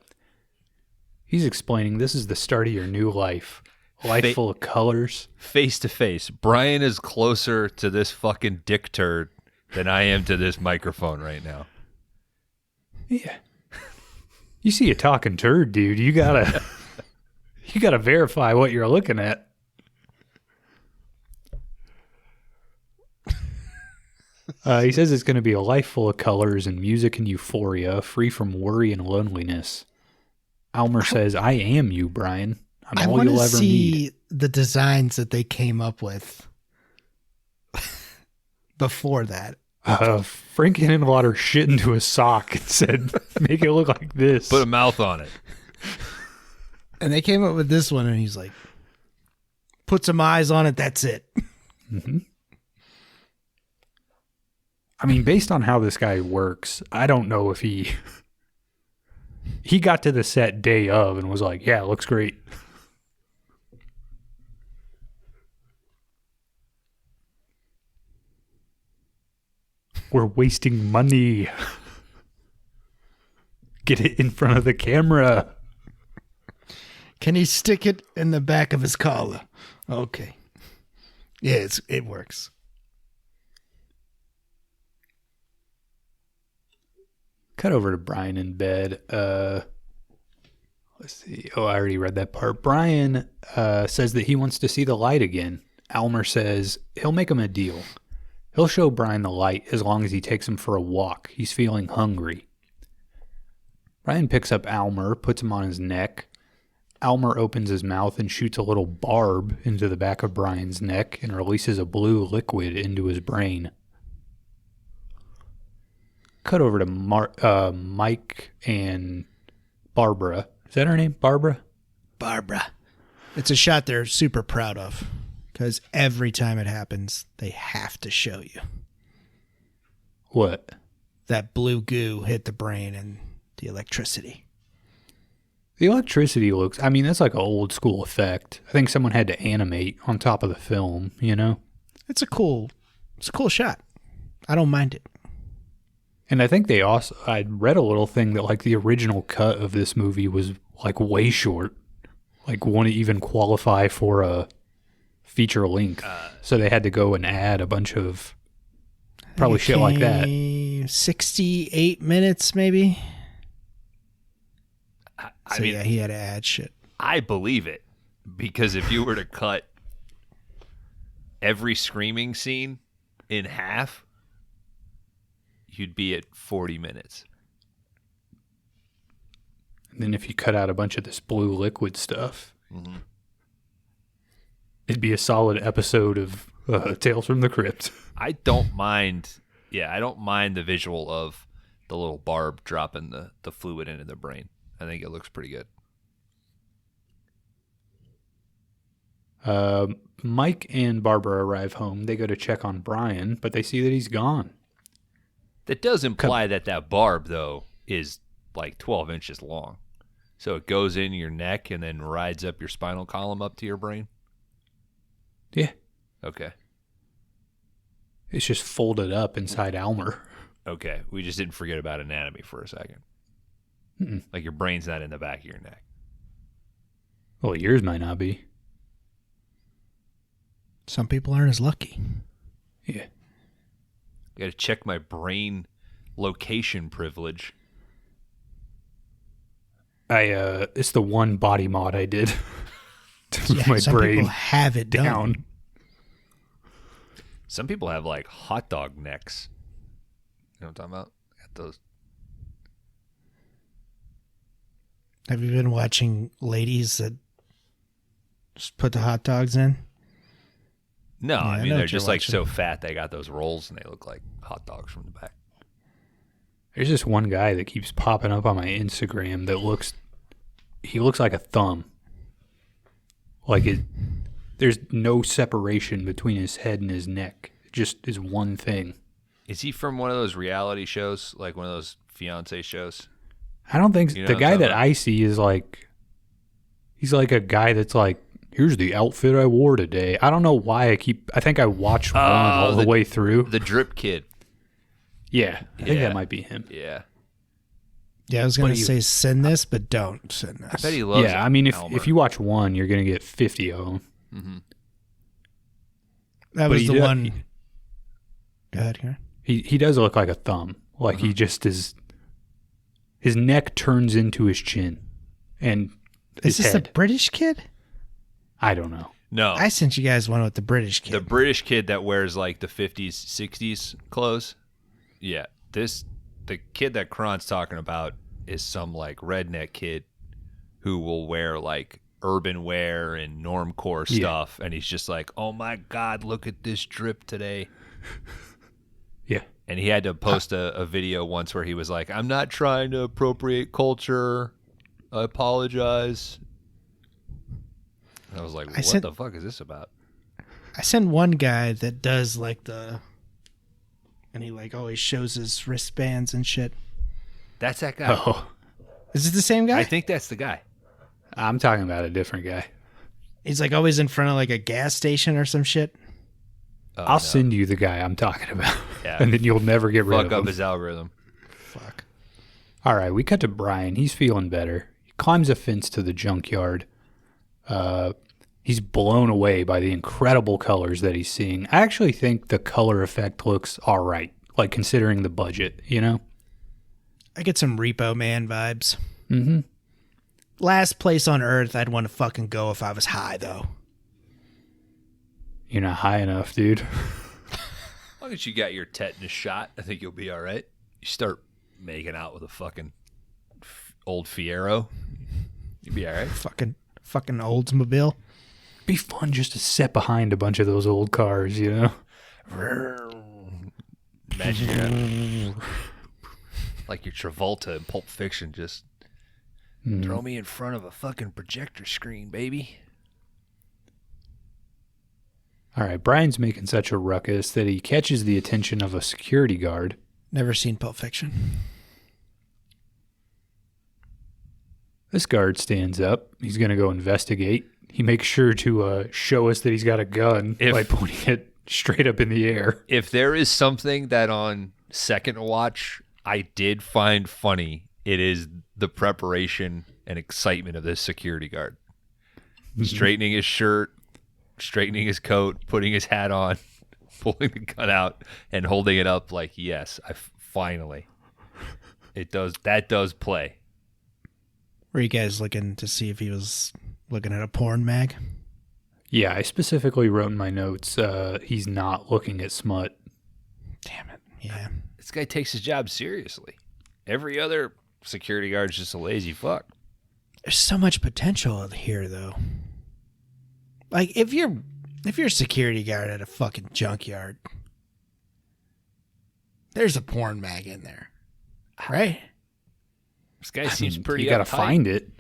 He's explaining this is the start of your new life. Life full of colors. Face to face. Brian is closer to this fucking dick turd than I am to this microphone right now. Yeah. You see a talking turd, dude. You gotta verify what you're looking at. He says it's going to be a life full of colors and music and euphoria, free from worry and loneliness. Almer says, I am you, Brian. I'm all you'll ever need. I want to see the designs that they came up with before that. Frank Henenlotter shit into a sock and said, make it look like this. Put a mouth on it. And they came up with this one, and he's like, put some eyes on it, that's it. Mm-hmm. I mean, based on how this guy works, I don't know if he got to the set day of and was like, yeah, it looks great. We're wasting money. Get it in front of the camera. Can he stick it in the back of his collar? Okay. Yeah, it works. Cut over to Brian in bed. Let's see. Oh, I already read that part. Brian says that he wants to see the light again. Almer says he'll make him a deal. He'll show Brian the light as long as he takes him for a walk. He's feeling hungry. Brian picks up Almer, puts him on his neck. Almer opens his mouth and shoots a little barb into the back of Brian's neck and releases a blue liquid into his brain. Cut over to Mike and Barbara. Is that her name? Barbara? Barbara. It's a shot they're super proud of because every time it happens, they have to show you. What? That blue goo hit the brain and the electricity. The electricity looks, I mean, that's like an old school effect. I think someone had to animate on top of the film, you know? It's a cool shot. I don't mind it. And I think they also, I read a little thing that like the original cut of this movie was like way short. Like wouldn't even qualify for a feature length. So they had to go and add a bunch of probably shit like that. 68 minutes maybe. I mean, yeah, he had to add shit. I believe it. Because if you were to cut every screaming scene in half, you'd be at 40 minutes. And then if you cut out a bunch of this blue liquid stuff, It'd be a solid episode of Tales from the Crypt. I don't mind. Yeah, I don't mind the visual of the little barb dropping the fluid into the brain. I think it looks pretty good. Mike and Barbara arrive home. They go to check on Brian, but they see that he's gone. That does imply that barb, though, is like 12 inches long. So it goes in your neck and then rides up your spinal column up to your brain? Yeah. Okay. It's just folded up inside Almer. Okay. We just didn't forget about anatomy for a second. Mm-mm. Like your brain's not in the back of your neck. Well, yours might not be. Some people aren't as lucky. Yeah. Got to check my brain location privilege. It's the one body mod I did. To Yeah, my some brain people have it down. done. Some people have like hot dog necks. You know what I'm talking about? Got those. Have you been watching ladies that just put the hot dogs in? No, Yeah, I I mean know they're what you're just like watching. so fat they got those rolls and they look like hot dogs from the back. There's this one guy that keeps popping up on my Instagram that looks like a thumb. Like there's no separation between his head and his neck. It just is one thing. Is he from one of those reality shows, like one of those fiance shows? I don't think You know the what guy I'm that talking I see is like, he's like a guy that's like, here's the outfit I wore today. I don't know why I think I watched one all the way through. The drip kid. Yeah, I think Yeah. that might be him. Yeah. Yeah, I was going What to do you- say send this, but don't send this. I bet he loves Yeah, I mean, Elmer. if you watch one, you're going to get 50 of them. Mm-hmm. That but was he the does- one. Go ahead, Karen. He does look like a thumb. Like he just is. His neck turns into his chin, and Is his this head. the British kid? I don't know. No. I sent you guys one with the British kid. The British kid that wears like the 50s, 60s clothes. Yeah. The kid that Kron's talking about is some like redneck kid who will wear like urban wear and normcore Yeah. stuff. And he's just like, oh my God, look at this drip today. Yeah. And he had to post a video once where he was like, I'm not trying to appropriate culture. I apologize. And I was like, what the fuck is this about? I sent one guy that does like and he like always shows his wristbands and shit. That's that guy. Oh, Is it the same guy? I think that's the guy. I'm talking about a different guy. He's like always in front of like a gas station or some shit. Oh, I'll no. send you the guy I'm talking about, Yeah. and then you'll never get rid Fuck of up him. his algorithm. Fuck. All right, we cut to Brian. He's feeling better. He climbs a fence to the junkyard. He's blown away by the incredible colors that he's seeing. I actually think the color effect looks all right, like considering the budget, you know? I get some Repo Man vibes. Mm-hmm. Last place on Earth I'd want to fucking go if I was high, though. You're not high enough, dude. As long as you got your tetanus shot, I think you'll be all right. You start making out with a fucking old Fiero, you'll be all right. Fucking Oldsmobile. Be fun just to sit behind a bunch of those old cars, you know? Imagine you're like your Travolta in Pulp Fiction, just throw me in front of a fucking projector screen, baby. All right, Brian's making such a ruckus that he catches the attention of a security guard. Never seen Pulp Fiction. This guard stands up. He's going to go investigate. He makes sure to show us that he's got a gun by pointing it straight up in the air. If there is something that on second watch I did find funny, it is the preparation and excitement of this security guard. Straightening his shirt, straightening his coat, putting his hat on, pulling the gun out, and holding it up like, yes, finally. That does play. Were you guys looking to see if he was looking at a porn mag? Yeah, I specifically wrote in my notes, he's not looking at smut. Damn it. Yeah. This guy takes his job seriously. Every other security guard is just a lazy fuck. There's so much potential here, though. Like, if you're If you're a security guard at a fucking junkyard, there's a porn mag in there, right? This guy seems pretty. You gotta find it.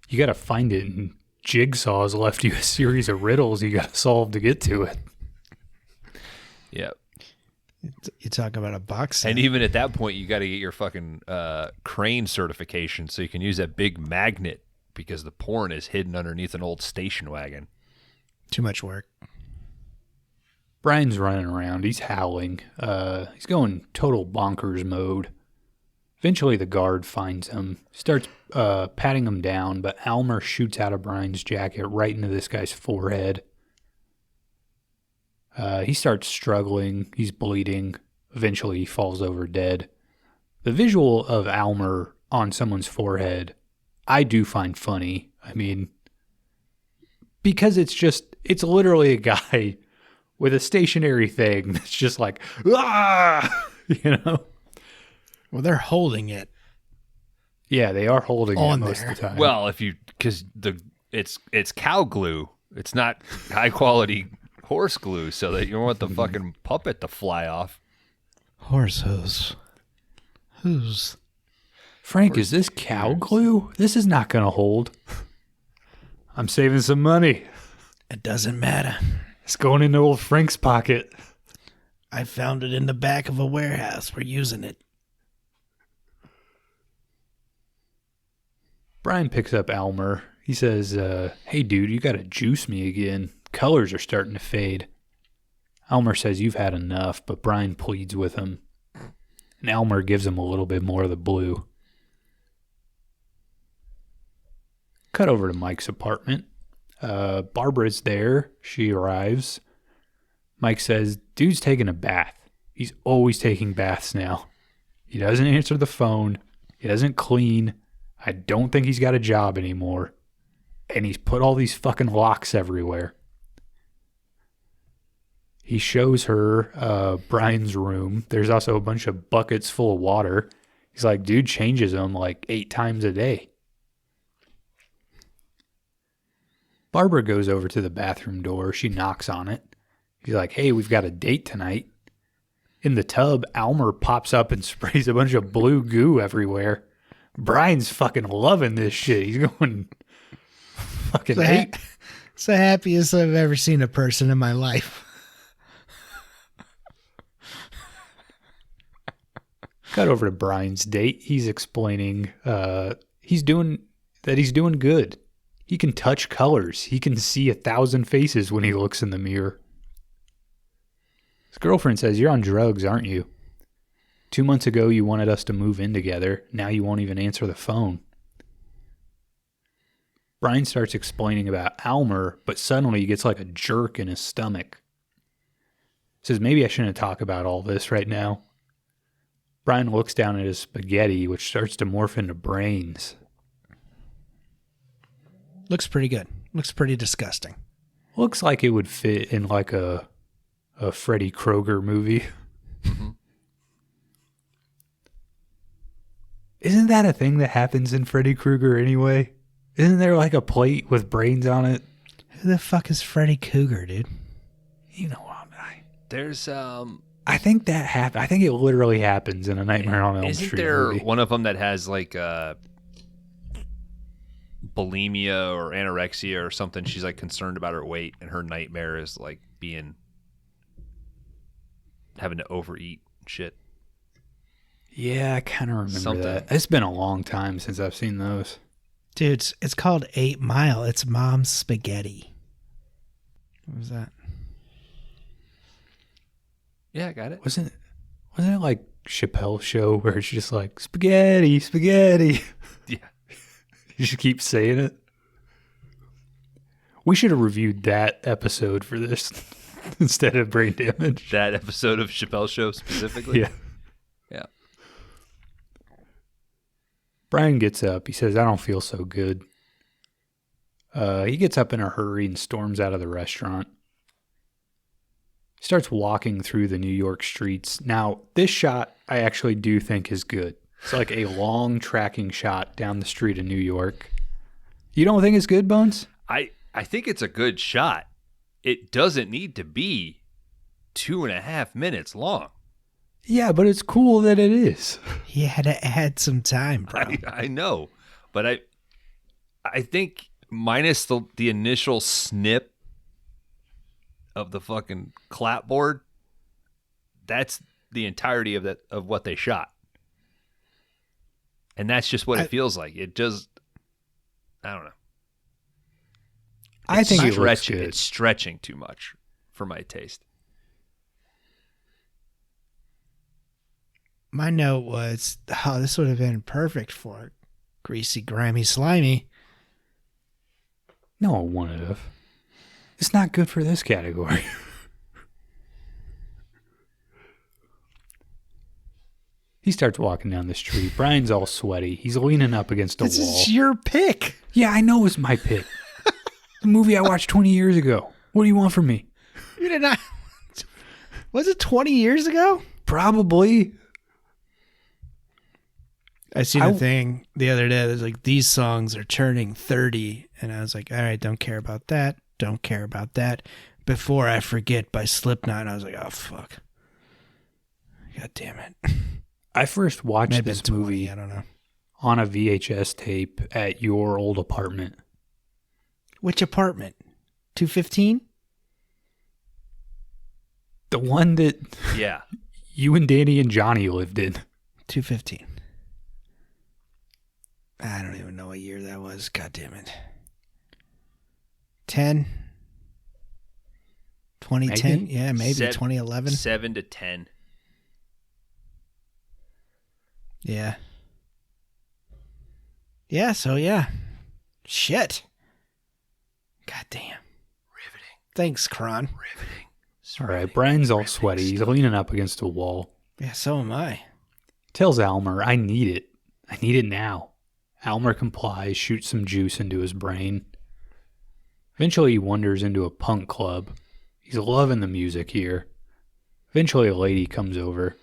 You gotta find it, and Jigsaw's left you a series of riddles you gotta solve to get to it. Yep. You talk about a box set. And even at that point, you got to get your fucking crane certification so you can use that big magnet because the porn is hidden underneath an old station wagon. Too much work. Brian's running around. He's howling. He's going total bonkers mode. Eventually, the guard finds him, starts patting him down, but Almer shoots out of Brian's jacket right into this guy's forehead. He starts struggling. He's bleeding. Eventually, he falls over dead. The visual of Almer on someone's forehead, I do find funny. I mean, because it's literally a guy with a stationary thing that's just like, ah, you know? Well, they're holding it. Yeah, they are holding on it most there. of the time. Well, because it's cow glue. It's not high quality horse glue, so that you don't want the fucking puppet to fly off. Horse hooves. Hooves. Frank, is this cow glue? This is not going to hold. I'm saving some money. It doesn't matter. It's going into old Frank's pocket. I found it in the back of a warehouse. We're using it. Brian picks up Almer. He says, hey, dude, you got to juice me again. Colors are starting to fade. Almer says, you've had enough, but Brian pleads with him. And Almer gives him a little bit more of the blue. Cut over to Mike's apartment. Barbara's there. She arrives. Mike says, dude's taking a bath. He's always taking baths now. He doesn't answer the phone. He doesn't clean. I don't think he's got a job anymore. And he's put all these fucking locks everywhere. He shows her Brian's room. There's also a bunch of buckets full of water. He's like, dude changes them like 8 times a day. Barbara goes over to the bathroom door. She knocks on it. He's like, hey, we've got a date tonight. In the tub, Almer pops up and sprays a bunch of blue goo everywhere. Brian's fucking loving this shit. He's going fucking ape. It's the happiest I've ever seen a person in my life. Cut over to Brian's date. He's explaining he's doing good. He can touch colors. He can see 1,000 faces when he looks in the mirror. His girlfriend says, you're on drugs, aren't you? 2 months ago, you wanted us to move in together. Now you won't even answer the phone. Brian starts explaining about Almer, but suddenly he gets like a jerk in his stomach. Says, maybe I shouldn't talk about all this right now. Brian looks down at his spaghetti, which starts to morph into brains. Looks pretty good. Looks pretty disgusting. Looks like it would fit in like a Freddy Krueger movie. Mm-hmm. Isn't that a thing that happens in Freddy Krueger anyway? Isn't there like a plate with brains on it? Who the fuck is Freddy Krueger, dude? You know what I... There's I think that happened. I think it literally happens in a Nightmare on Elm Street Isn't there movie. one of them that has like bulimia or anorexia or something? She's like concerned about her weight, and her nightmare is like having to overeat and shit. Yeah, I kind of remember Something. that. It's been a long time since I've seen those. Dude, it's called 8 Mile. It's Mom's Spaghetti. What was that? Yeah, I got it. Wasn't it like Chappelle's show where it's just like spaghetti, spaghetti? Yeah. You should keep saying it. We should have reviewed that episode for this instead of Brain Damage. That episode of Chappelle's Show specifically? Yeah. Yeah. Brian gets up. He says, I don't feel so good. He gets up in a hurry and storms out of the restaurant. He starts walking through the New York streets. Now, this shot I actually do think is good. It's like a long tracking shot down the street in New York. You don't think it's good, Bones? I think it's a good shot. It doesn't need to be 2.5 minutes long. Yeah, but it's cool that it is. He had to add some time, bro. I know, but I think minus the initial snip of the fucking clapboard, that's the entirety of what they shot. And that's just what it feels like. It just, I don't know. I think it looks good. It's stretching too much for my taste. My note was, oh, this would have been perfect for Greasy, Grimy, Slimy. No, it wouldn't have. It's not good for this category. He starts walking down the street. Brian's all sweaty. He's leaning up against a wall. This is your pick. Yeah, I know it's my pick. The movie I watched 20 years ago. What do you want from me? You did not. Was it 20 years ago? Probably. I seen a thing the other day that was like, these songs are turning 30. And I was like, all right, don't care about that. Don't care about that. Before I Forget by Slipknot. And I was like, oh, fuck. God damn it. I first watched this movie I don't know. on a VHS tape at your old apartment. Which apartment? 215? The one that you and Danny and Johnny lived in. 215. I don't even know what year that was. God damn it. 10? 2010? Maybe. Yeah, maybe 2011. 7 to 10. Yeah. Yeah, so yeah. Shit. God damn. Riveting. Thanks, Kron. Riveting. All right, Brian's all sweaty. He's leaning up against a wall. Yeah, so am I. Tells Almer, I need it. I need it now. Almer complies, shoots some juice into his brain. Eventually he wanders into a punk club. He's loving the music here. Eventually a lady comes over.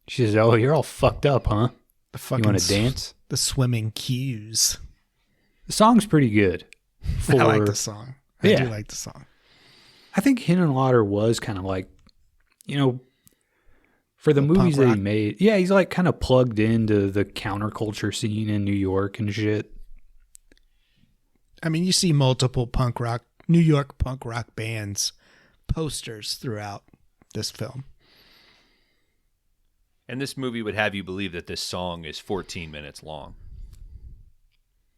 She says, oh, you're all fucked up, huh? You want to dance? The swimming cues. The song's pretty good. I like the song. I do like the song. I think Hinenlotter was kind of like, you know, for the movies that he made. Yeah, he's like kind of plugged into the counterculture scene in New York and shit. I mean, you see multiple New York punk rock bands posters throughout this film. And this movie would have you believe that this song is 14 minutes long.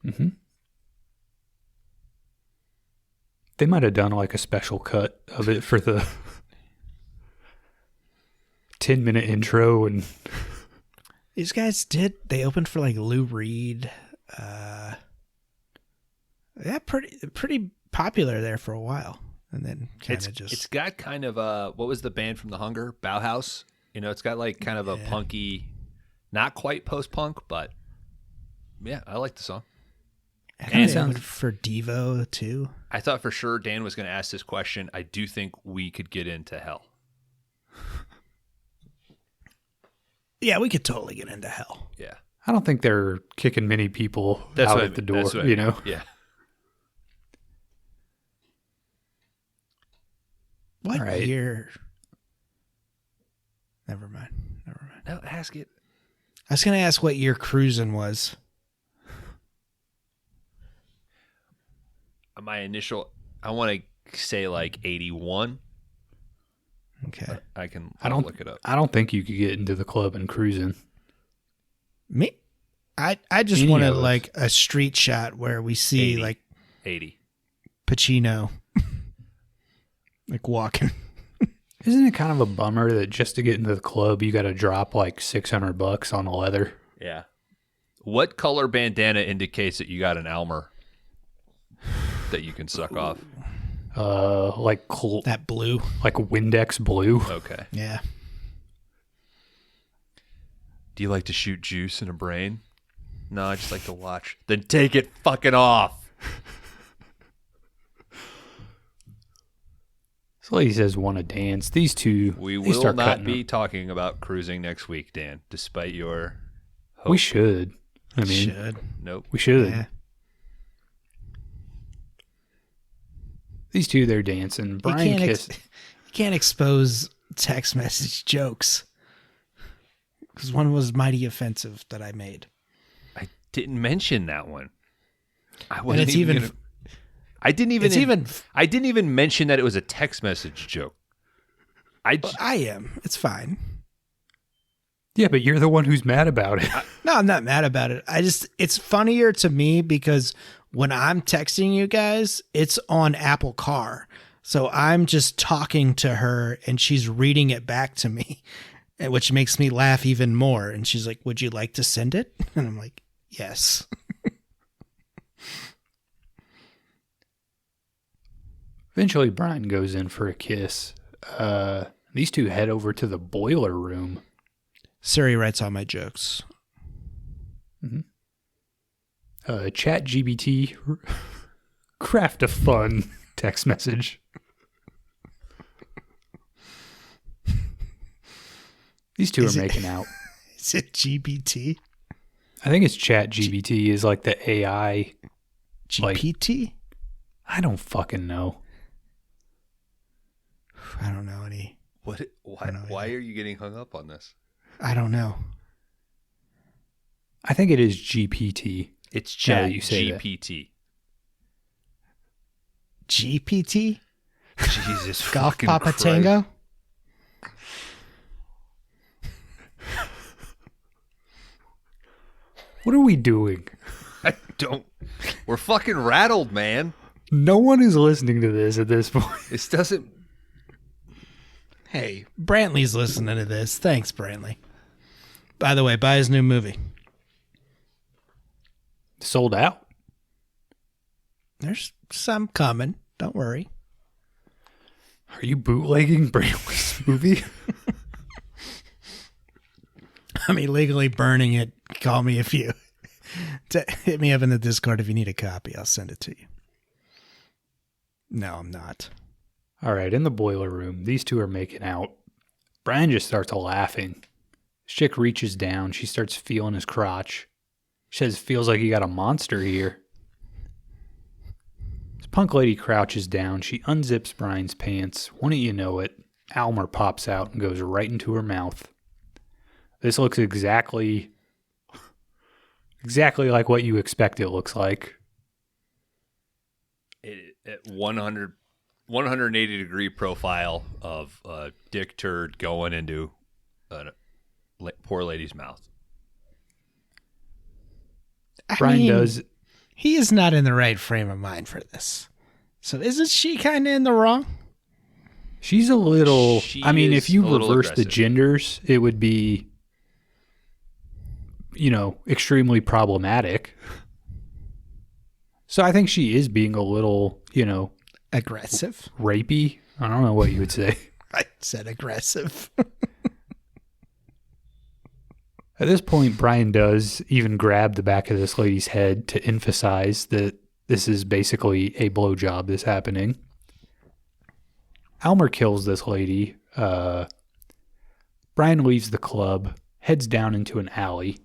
Mm-hmm. They might have done like a special cut of it for the 10-minute intro. And these guys they opened for like Lou Reed. Yeah, pretty popular there for a while. And then it's got kind of what was the band from The Hunger? Bauhaus? You know, it's got like kind of a punky, not quite post-punk, but yeah, I like the song. And it sounds for Devo too. I thought for sure Dan was going to ask this question. I do think we could get into Hell. Yeah, we could totally get into Hell. Yeah. I don't think they're kicking many people out at the door, you know? Yeah. What year? Never mind. No, ask it. I was going to ask what year Cruisin' was. My initial, I want to say like 81. Okay. I don't look it up. I don't think you could get into the club and cruising. Me? I just wanted like a street shot where we see 80. like 80. Pacino like walking. Isn't it kind of a bummer that just to get into the club, you got to drop like $600 on leather? Yeah. What color bandana indicates that you got an Almer that you can suck off? Like that blue, like Windex blue. Okay. Yeah. Do you like to shoot juice in a brain? No, I just like to watch. Then take it fucking off. So he says, want to dance. These two, we will not be talking about cruising next week, Dan, despite your hope. We should. I mean, should. Nope. We should. Yeah. These two, they're dancing. Brian You can't expose text message jokes. Because one was mighty offensive that I made. I didn't mention that one. I didn't even mention that it was a text message joke. I am. It's fine. Yeah, but you're the one who's mad about it. No, I'm not mad about it. It's funnier to me because when I'm texting you guys, it's on Apple Car. So I'm just talking to her and she's reading it back to me, which makes me laugh even more. And she's like, "Would you like to send it?" And I'm like, "Yes." Eventually, Brian goes in for a kiss. These two head over to the boiler room. Siri writes all my jokes. ChatGPT, craft a fun text message. These two are making out. Is it GPT? I think it's ChatGPT is like the AI. GPT? I don't fucking know. I don't know any. Why are you getting hung up on this? I don't know. I think it is GPT. It's ChatGPT. GPT? Jesus Golf fucking Papa Christ. Tango? What are we doing? I don't. We're fucking rattled, man. No one is listening to this at this point. This doesn't. Hey, Brantley's listening to this. Thanks, Brantley. By the way, buy his new movie. Sold out. There's some coming. Don't worry. Are you bootlegging Brantley's movie? I'm illegally burning it. Call me if you hit me up in the Discord if you need a copy. I'll send it to you. No, I'm not. All right, in the boiler room, these two are making out. Brian just starts laughing. This chick reaches down. She starts feeling his crotch. She says, "Feels like you got a monster here." This punk lady crouches down. She unzips Brian's pants. Wouldn't you know it, Almer pops out and goes right into her mouth. This looks exactly like what you expect it looks like. At 180 degree profile of a dick turd going into a poor lady's mouth. Brian does. He is not in the right frame of mind for this. So isn't she kind of in the wrong? She's a little. If you reverse the aggressive. genders, it would be, extremely problematic. So I think she is being a little, Aggressive? rapey. I don't know what you would say. I said aggressive. At this point, Brian does even grab the back of this lady's head to emphasize that this is basically a blowjob that's happening. Almer kills this lady. Brian leaves the club, heads down into an alley,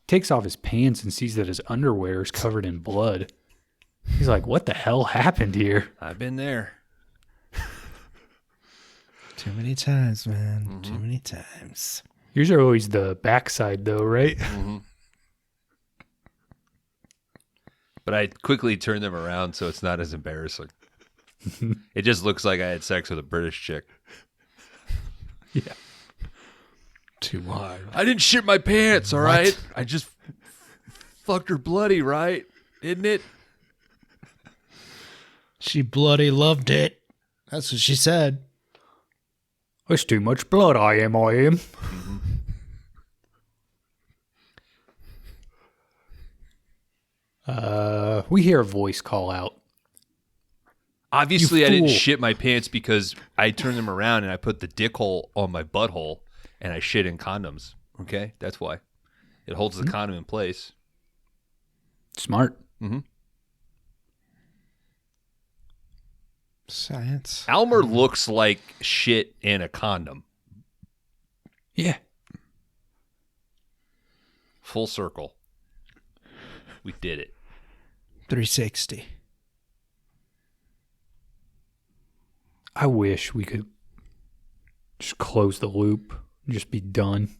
takes off his pants and sees that his underwear is covered in blood. He's like, "What the hell happened here?" I've been there. Too many times, man. Mm-hmm. Too many times. Yours are always the backside, though, right? Mm-hmm. But I quickly turned them around so it's not as embarrassing. It just looks like I had sex with a British chick. Yeah. Too hard. I didn't shit my pants, all right? I just fucked her bloody, right? Isn't it? She bloody loved it. That's what she said. There's too much blood, I am. Mm-hmm. We hear a voice call out. Obviously, You I didn't fool. shit my pants because I turned them around and I put the dick hole on my butthole and I shit in condoms. Okay? That's why. It holds the condom in place. Smart. Mm-hmm. Science. Almer looks like shit in a condom. Yeah. Full circle. We did it. 360. I wish we could just close the loop and just be done.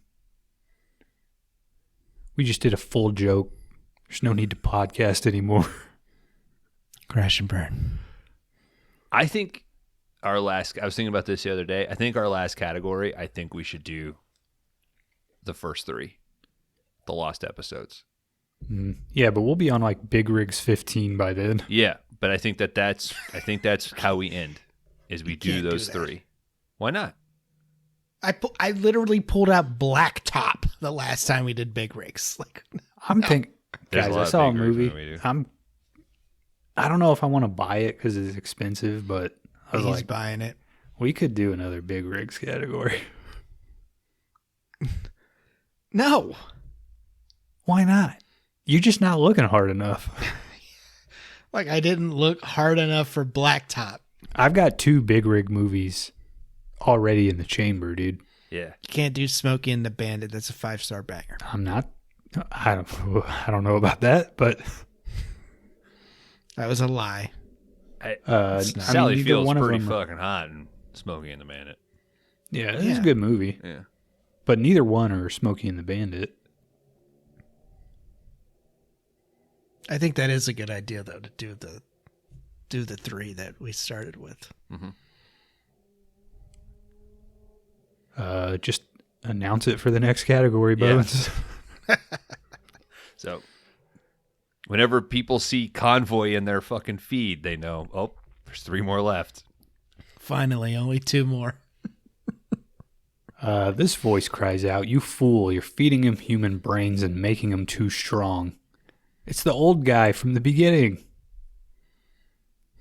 We just did a full joke. There's no need to podcast anymore. Crash and burn. I think I was thinking about this the other day. I think our last category, I think we should do the first 3, the lost episodes. Yeah, but we'll be on like Big Rigs 15 by then. Yeah, but I think that's how we end, is we do those 3. Why not? I literally pulled out Blacktop the last time we did Big Rigs. Like, I'm thinking, There's guys, a lot I of saw a Big Rigs movie. when we do. I don't know if I want to buy it because it's expensive, but I was he's like, buying it. we could do another Big Rigs category. No. Why not? You're just not looking hard enough. Like, I didn't look hard enough for Blacktop. I've got 2 Big Rig movies already in the chamber, dude. Yeah. You can't do Smokey and the Bandit. That's a 5-star banger. I'm not. I don't know about that, but That was a lie. Sally Field's one of pretty them fucking hot in Smokey and the Bandit. Yeah, it's a good movie. Yeah. But neither one are Smokey and the Bandit. I think that is a good idea, though, to do the 3 that we started with. Mm-hmm. Just announce it for the next category, Bones. Yeah. So, whenever people see Convoy in their fucking feed, they know, oh, there's 3 more left. Finally, only 2 more. This voice cries out, "You fool, you're feeding him human brains and making him too strong." It's the old guy from the beginning.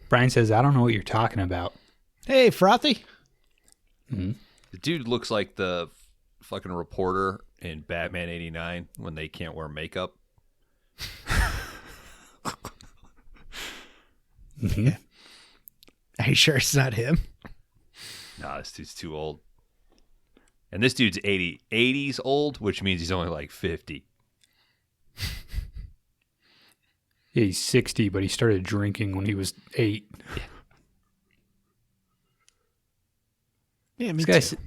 Brian says, "I don't know what you're talking about." Hey, Frothy. Mm-hmm. The dude looks like the fucking reporter in Batman 89 when they can't wear makeup. Mm-hmm. Are you sure it's not him? Nah, this dude's too old. And this dude's 80s old, which means he's only like 50. Yeah, he's 60, but he started drinking when he was 8. Yeah, me This too.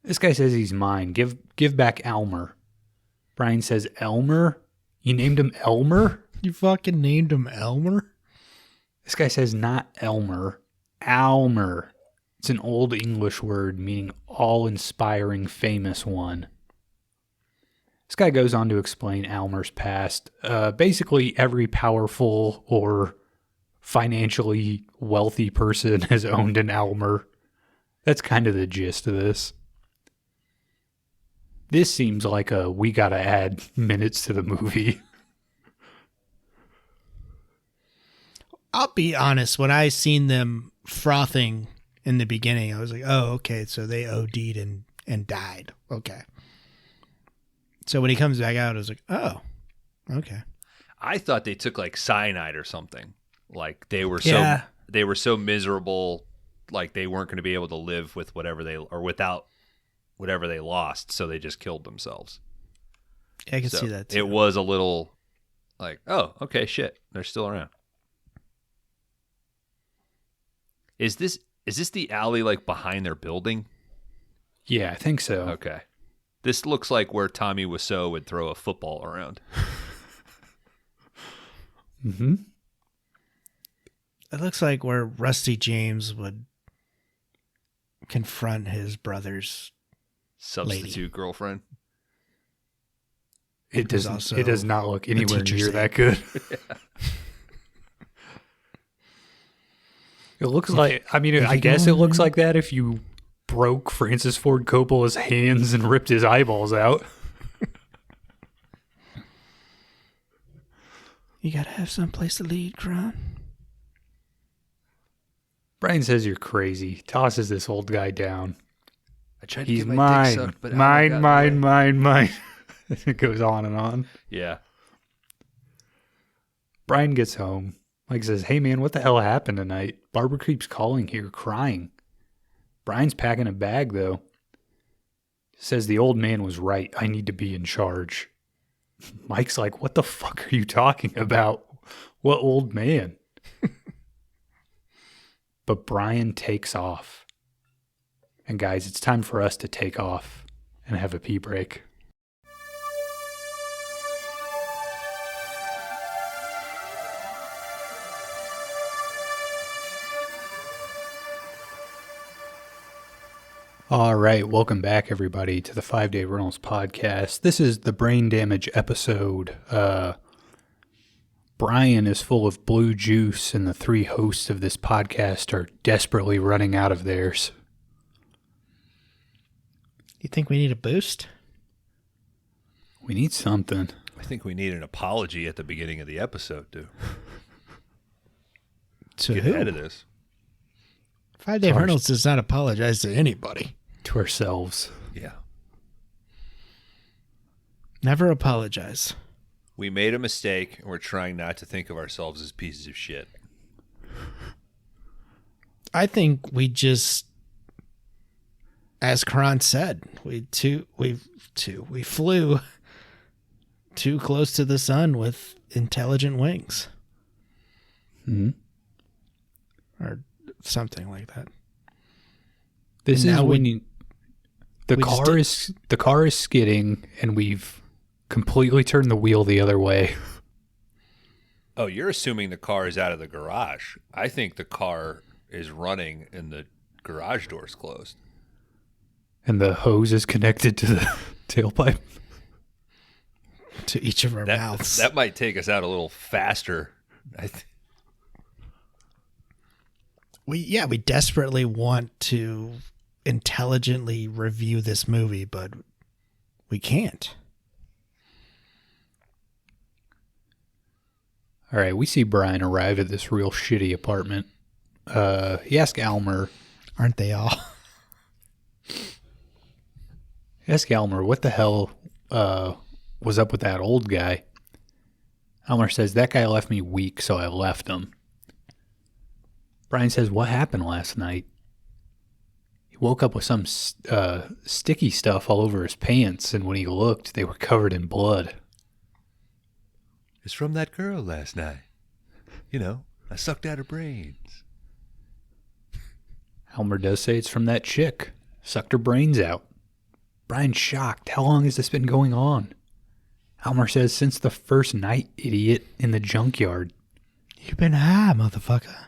This guy says he's mine. Give back Elmer. Brian says, Elmer? You named him Elmer? You fucking named him Elmer? This guy says not Elmer, Almer. It's an old English word meaning all-inspiring famous one. This guy goes on to explain Almer's past. Basically, every powerful or financially wealthy person has owned an Almer. That's kind of the gist of this. This seems like we gotta add minutes to the movie. I'll be honest, when I seen them frothing in the beginning, I was like, oh, okay, so they OD'd and died. Okay. So when he comes back out, I was like, oh, okay. I thought they took like cyanide or something. Like they were so miserable, like they weren't going to be able to live with without whatever they lost, so they just killed themselves. Yeah, I can see that too. It was a little like, oh, okay, shit, they're still around. Is this the alley like behind their building? Yeah, I think so. Okay. This looks like where Tommy Wiseau would throw a football around. Mm-hmm. It looks like where Rusty James would confront his brother's Substitute girlfriend. It was does. also It does not look anywhere teacher's near aide. that good. It looks like. I mean, I guess it looks like that if you broke Francis Ford Coppola's hands and ripped his eyeballs out. You gotta have someplace to lead, Kron. Brian says you're crazy. Tosses this old guy down. I tried to He's get my dick mine, sucked, but Alma got mine, in the mine, way. mine. It goes on and on. Yeah. Brian gets home. Mike says, "Hey man, what the hell happened tonight? Barbara keeps calling here, crying." Brian's packing a bag though. Says the old man was right. I need to be in charge. Mike's like, "What the fuck are you talking about? What old man?" but Brian takes off. And guys, it's time for us to take off and have a pee break. All right, welcome back, everybody, to the 5-Day Rentals podcast. This is the brain damage episode. Brian is full of blue juice, and the three hosts of this podcast are desperately running out of theirs. You think we need a boost? We need something. I think we need an apology at the beginning of the episode, too. To Get who? ahead of this. 5-Day Rentals does not apologize to anybody. To ourselves. Yeah. Never apologize. We made a mistake, and we're trying not to think of ourselves as pieces of shit. I think we just, as Karan said, we flew too close to the sun with intelligent wings. Mm-hmm. Or something like that. This And is now when the car is skidding, and we've completely turned the wheel the other way. Oh, you're assuming the car is out of the garage. I think the car is running and the garage door's closed. And the hose is connected to the tailpipe. To each of our mouths. That might take us out a little faster. We desperately want to intelligently review this movie, but we can't. All right, we see Brian arrive at this real shitty apartment. He asks Almer. Aren't they all? Ask Almer, what the hell was up with that old guy? Almer says, that guy left me weak, so I left him. Brian says, what happened last night? He woke up with some sticky stuff all over his pants, and when he looked, they were covered in blood. It's from that girl last night. You know, I sucked out her brains. Almer does say it's from that chick. Sucked her brains out. Brian's shocked. How long has this been going on? Almer says, since the first night, idiot, in the junkyard. You've been high, motherfucker.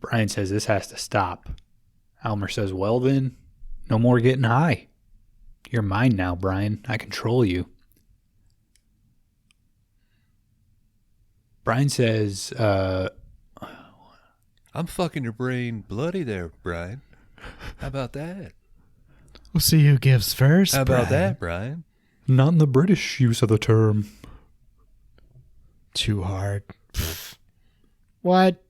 Brian says this has to stop. Almer says, well then, no more getting high. You're mine now, Brian. I control you. Brian says, I'm fucking your brain bloody there, Brian. How about that? We'll see who gives first. How about Brian. that, Brian? not in the British use of the term. Too hard. What?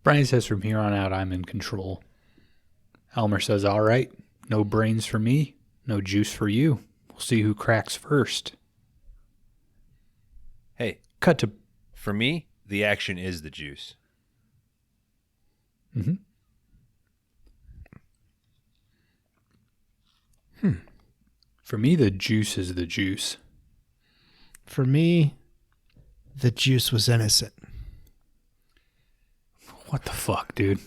Brian says from here on out, I'm in control. Elmer says, all right, no brains for me, no juice for you. We'll see who cracks first. Hey, Cut to... for me, the action is the juice. Mm-hmm. For me, the juice is the juice. For me, the juice was innocent. What the fuck, dude?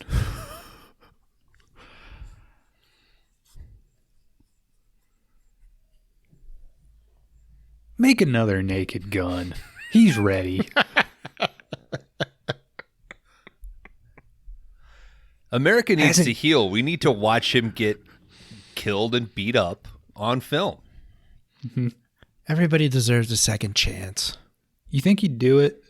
Make another Naked Gun. He's ready. America needs to heal. We need to watch him get killed and beat up on film. Mm-hmm. Everybody deserves a second chance. You think he'd do it?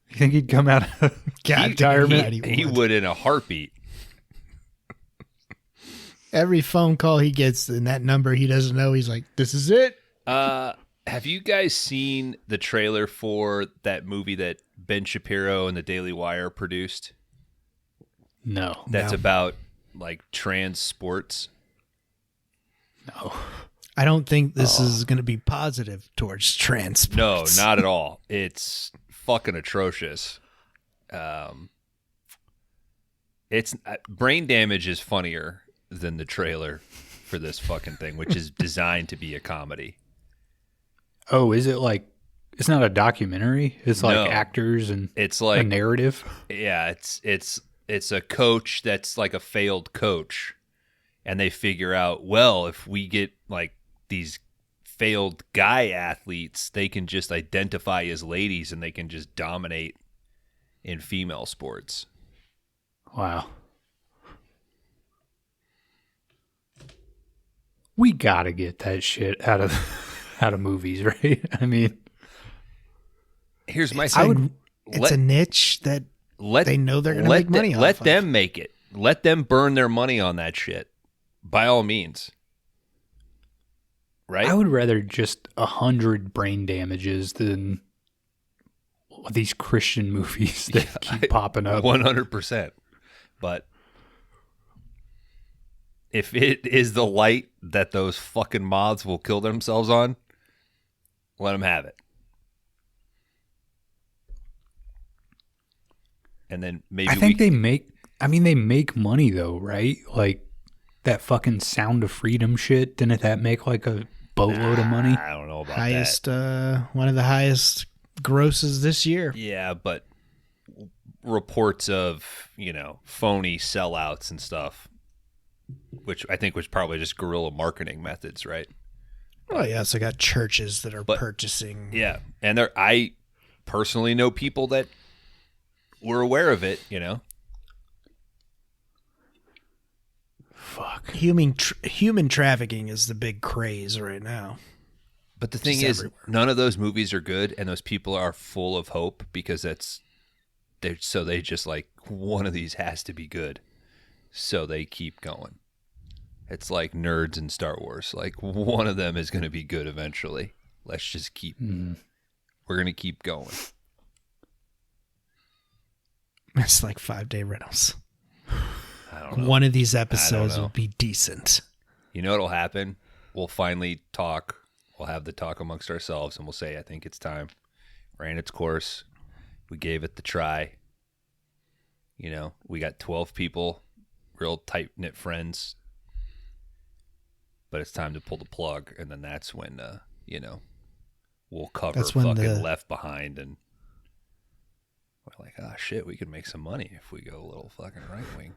You think he'd come out of retirement? He would in a heartbeat. Every phone call he gets and that number he doesn't know, he's like, this is it. Have you guys seen the trailer for that movie that Ben Shapiro and the Daily Wire produced? No. That's about like trans sports. No. I don't think this is going to be positive towards trans No, sports. not at all. It's fucking atrocious. It's Brain Damage is funnier than the trailer for this fucking thing, which is designed to be a comedy. Oh, is it like It's not a documentary. It's like No. actors and It's a like narrative. yeah, it's a coach that's like a failed coach, and they figure out, well, if we get like these failed guy athletes, they can just identify as ladies and they can just dominate in female sports. Wow. We gotta get that shit out of movies, right? I mean, Here's my It's, thing. it's a niche that they know they're going to make money off Let of. them make it. Let them burn their money on that shit. By all means. Right? I would rather just 100 brain damages than these Christian movies that keep popping up. 100%. But if it is the light that those fucking moths will kill themselves on, let them have it. And then maybe I think they make money though, right? Like that fucking Sound of Freedom shit. Didn't that make like a boatload of money? I don't know about highest, that. one of the highest grosses this year. Yeah, but reports of, phony sellouts and stuff, which I think was probably just guerrilla marketing methods, right? Oh yeah, so I got churches that are But- purchasing. Yeah. And I personally know people that were aware of it, Fuck. Human trafficking is the big craze right now. But the thing Just is, everywhere. none of those movies are good, and those people are full of hope because they just like, one of these has to be good, so they keep going. It's like nerds in Star Wars. Like, one of them is going to be good eventually. Let's just keep. We're going to keep going. It's like 5-day rentals. I don't know. One of these episodes know. will be decent. You know what'll happen? We'll finally talk. We'll have the talk amongst ourselves, and we'll say, I think it's time. Ran its course. We gave it the try. We got 12 people, real tight-knit friends. But it's time to pull the plug, and then that's when, we'll cover That's when fucking the- Left Behind, and we're like, oh, shit, we could make some money if we go a little fucking right-wing.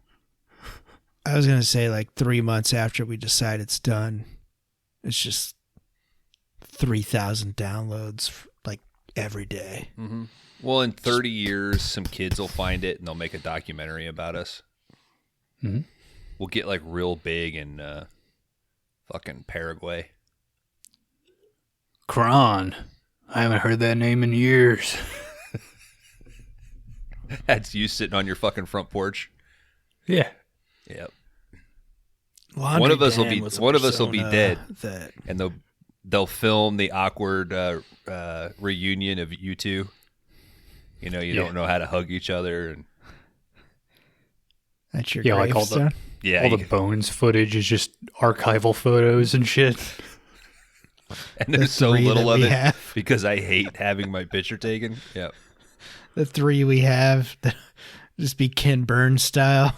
I was going to say like 3 months after we decide it's done, it's just 3,000 downloads like every day. Mm-hmm. Well, in 30 years, some kids will find it, and they'll make a documentary about us. Mm-hmm. We'll get like real big in fucking Paraguay. Kron. I haven't heard that name in years. That's you sitting on your fucking front porch. Yeah. Yep. Laundry One of us will Dan be- was a one of us will be persona dead. That And they'll film the awkward reunion of you two. You don't know how to hug each other, and that's your Yeah, like all gravestone. yeah, All the Bones footage is just archival photos and shit. and there's so three little that of we it have. because I hate having my picture taken. Yep. The 3 we have, just be Ken Burns style.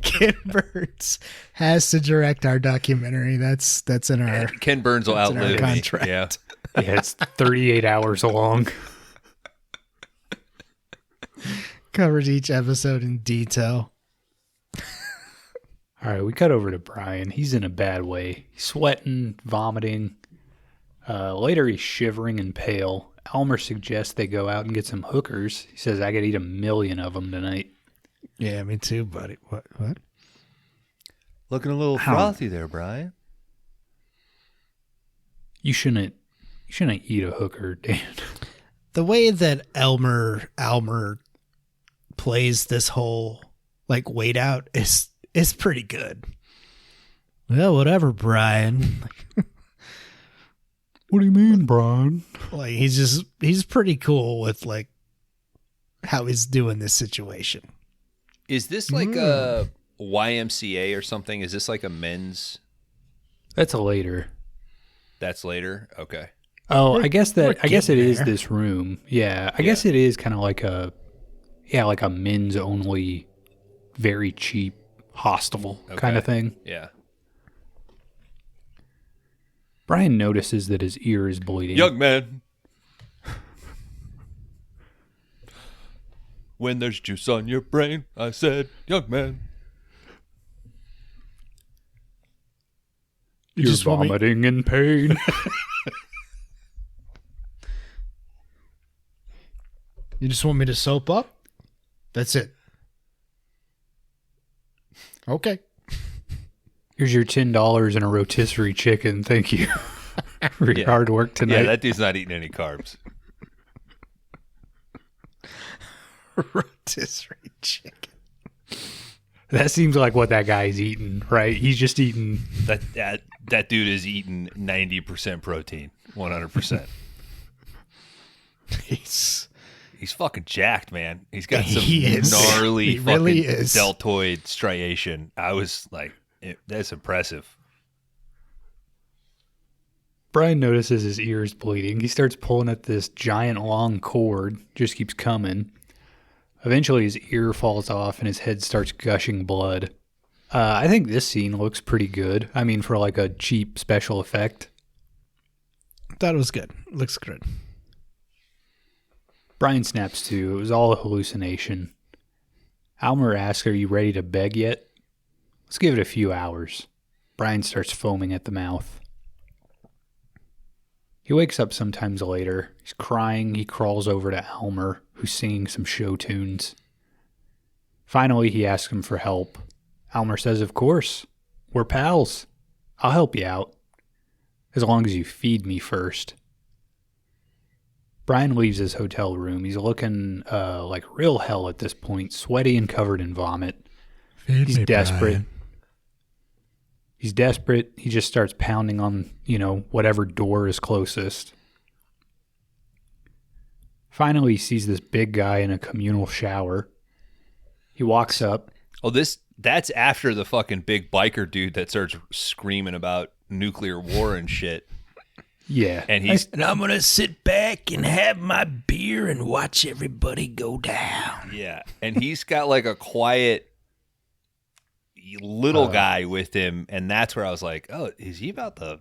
Ken Burns has to direct our documentary. That's in our. Ken Burns will That's in our outlive me. contract. Yeah. Yeah, it's 38 hours long. Covers each episode in detail. All right, we cut over to Brian. He's in a bad way. He's sweating, vomiting. Later, he's shivering and pale. Elmer suggests they go out and get some hookers. He says, I could eat 1,000,000 of them tonight. Yeah, me too, buddy. What? Looking a little frothy there, Brian. You shouldn't eat a hooker, Dan. The way that Elmer plays this whole like wait out is pretty good. Well, whatever, Brian. What do you mean, Brian? Like he's pretty cool with like how he's doing this situation. Is this like a YMCA or something? Is this like a men's? That's a later. That's later. Okay. Oh, I guess it getting is there. this room. Yeah, I guess it is kind of like a men's only, very cheap hostile kind of thing. Yeah. Brian notices that his ear is bleeding. Young man. When there's juice on your brain, I said, young man. You're vomiting in pain. You just want me to soap up? That's it. Okay. Here's your $10 and a rotisserie chicken. Thank you for your hard work tonight. Yeah, that dude's not eating any carbs. Rotisserie chicken. That seems like what that guy's eating, right? He's just eating. That dude is eating 90% protein, 100%. He's fucking jacked, man. He's got some gnarly fucking really deltoid striation. I was like, that's impressive. Brian notices his ear is bleeding. He starts pulling at this giant long cord, just keeps coming. Eventually his ear falls off and his head starts gushing blood. I think this scene looks pretty good. I mean, for like a cheap special effect. Thought it was good. Looks good. Brian snaps to. It was all a hallucination. Almer asks, "Are you ready to beg yet?" Let's give it a few hours. Brian starts foaming at the mouth. He wakes up sometimes later. He's crying. He crawls over to Almer, who's singing some show tunes. Finally, he asks him for help. Almer says, "Of course. We're pals. I'll help you out. As long as you feed me first." Brian leaves his hotel room. He's looking like real hell at this point, sweaty and covered in vomit. He's desperate. Brian. He's desperate. He just starts pounding on, whatever door is closest. Finally, he sees this big guy in a communal shower. He walks up. Oh, that's after the fucking big biker dude that starts screaming about nuclear war and shit. Yeah. And I'm going to sit back and have my beer and watch everybody go down. Yeah. And he's got like a quiet little guy with him. And that's where I was like, oh, is he about to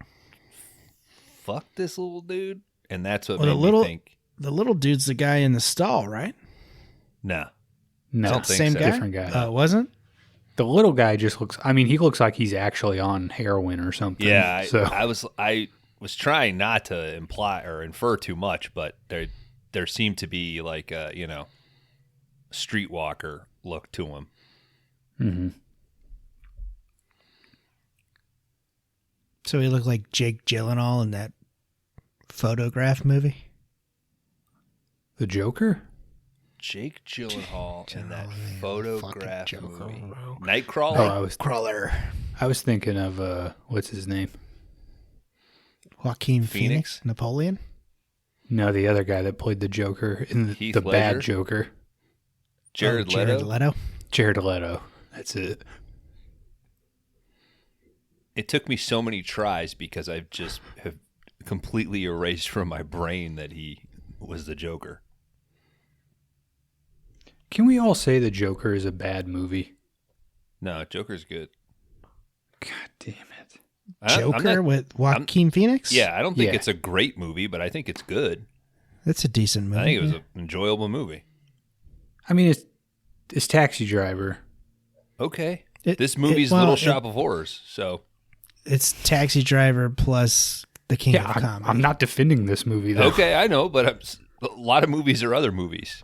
fuck this little dude? And that's what made me think. The little dude's the guy in the stall, right? No. No, I don't think same so. guy? Different guy. It wasn't? The little guy just looks, he looks like he's actually on heroin or something. Yeah. So. I was trying not to imply or infer too much, but there seemed to be like a, streetwalker look to him. Mm-hmm. So he looked like Jake Gyllenhaal in that Photograph movie? The Joker? Jake Gyllenhaal in that Photograph movie. Oh, Nightcrawler? Crawler. I was thinking of, what's his name? Joaquin Phoenix? Napoleon? No, the other guy that played the Joker in the bad Joker. Jared Leto? Jared Leto. That's it. It took me so many tries because I just have completely erased from my brain that he was the Joker. Can we all say the Joker is a bad movie? No, Joker's good. God damn it. Joker with Joaquin Phoenix? Yeah, I don't think it's a great movie, but I think it's good. That's a decent movie. I think it was an enjoyable movie. I mean, it's Taxi Driver. Okay. This movie's Little Shop of Horrors, so... It's Taxi Driver plus the King of Comedy. I'm not defending this movie, though. Okay, I know, but a lot of movies are other movies.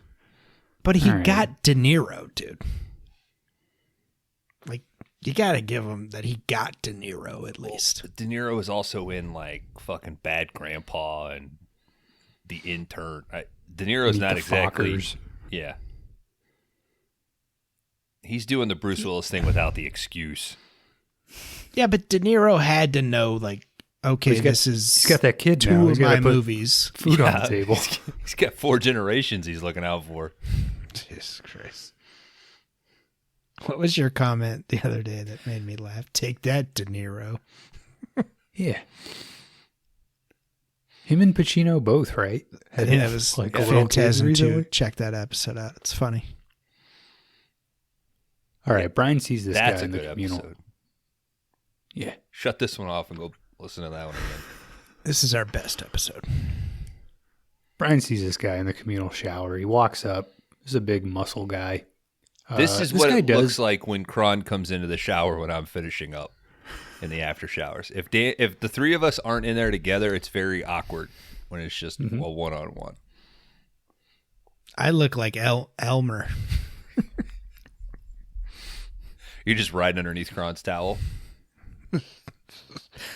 But he got De Niro, dude. Like, you got to give him that he got De Niro at least. De Niro is also in, like, fucking Bad Grandpa and The Intern. De Niro's not exactly... Fockers. Yeah. He's doing the Bruce Willis thing without the excuse. Yeah, but De Niro had to know, like, okay, he's got that kid two now. of my movies. Food on the table. He's got 4 generations he's looking out for. Jesus Christ. What was your comment the other day that made me laugh? Take that, De Niro. Yeah. Him and Pacino both, right? It was like a Phantasm 2. Check that episode out. It's funny. All right, Brian sees this That's guy a in the good communal. episode. Yeah. Shut this one off and go listen to that one again. This is our best episode. Brian sees this guy in the communal shower. He walks up. This is a big muscle guy. This is what it looks like when Kron comes into the shower when I'm finishing up in the after showers. If the three of us aren't in there together, it's very awkward when it's just a one-on-one. I look like Elmer. You're just riding underneath Kron's towel.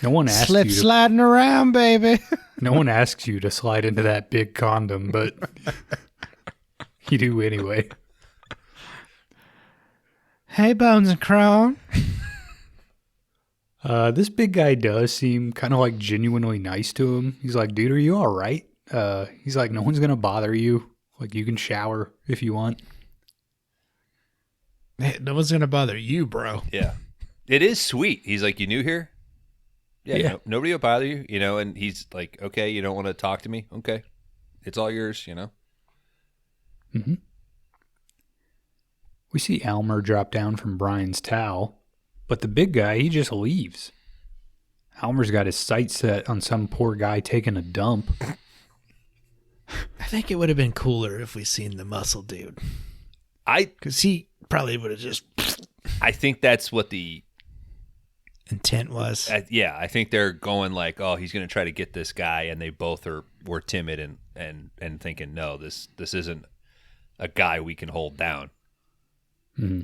No one asks Slip you. sliding around, baby. No one asks you to slide into that big condom, but you do anyway. Hey, Bones and Crown. This big guy does seem kind of like genuinely nice to him. He's like, dude, are you all right? He's like, no one's going to bother you. Like, you can shower if you want. Hey, no one's going to bother you, bro. Yeah. It is sweet. He's like, you new here? Yeah. Nobody will bother you, and he's like, okay, you don't want to talk to me? Okay. It's all yours, Mm-hmm. We see Elmer drop down from Brian's towel, but the big guy, he just leaves. Elmer's got his sights set on some poor guy taking a dump. I think it would have been cooler if we seen the muscle dude. Because he probably would have just... I think that's what the intent was. I think they're going like, oh, he's going to try to get this guy, and they both were timid and thinking, no, this isn't a guy we can hold down. Mm-hmm.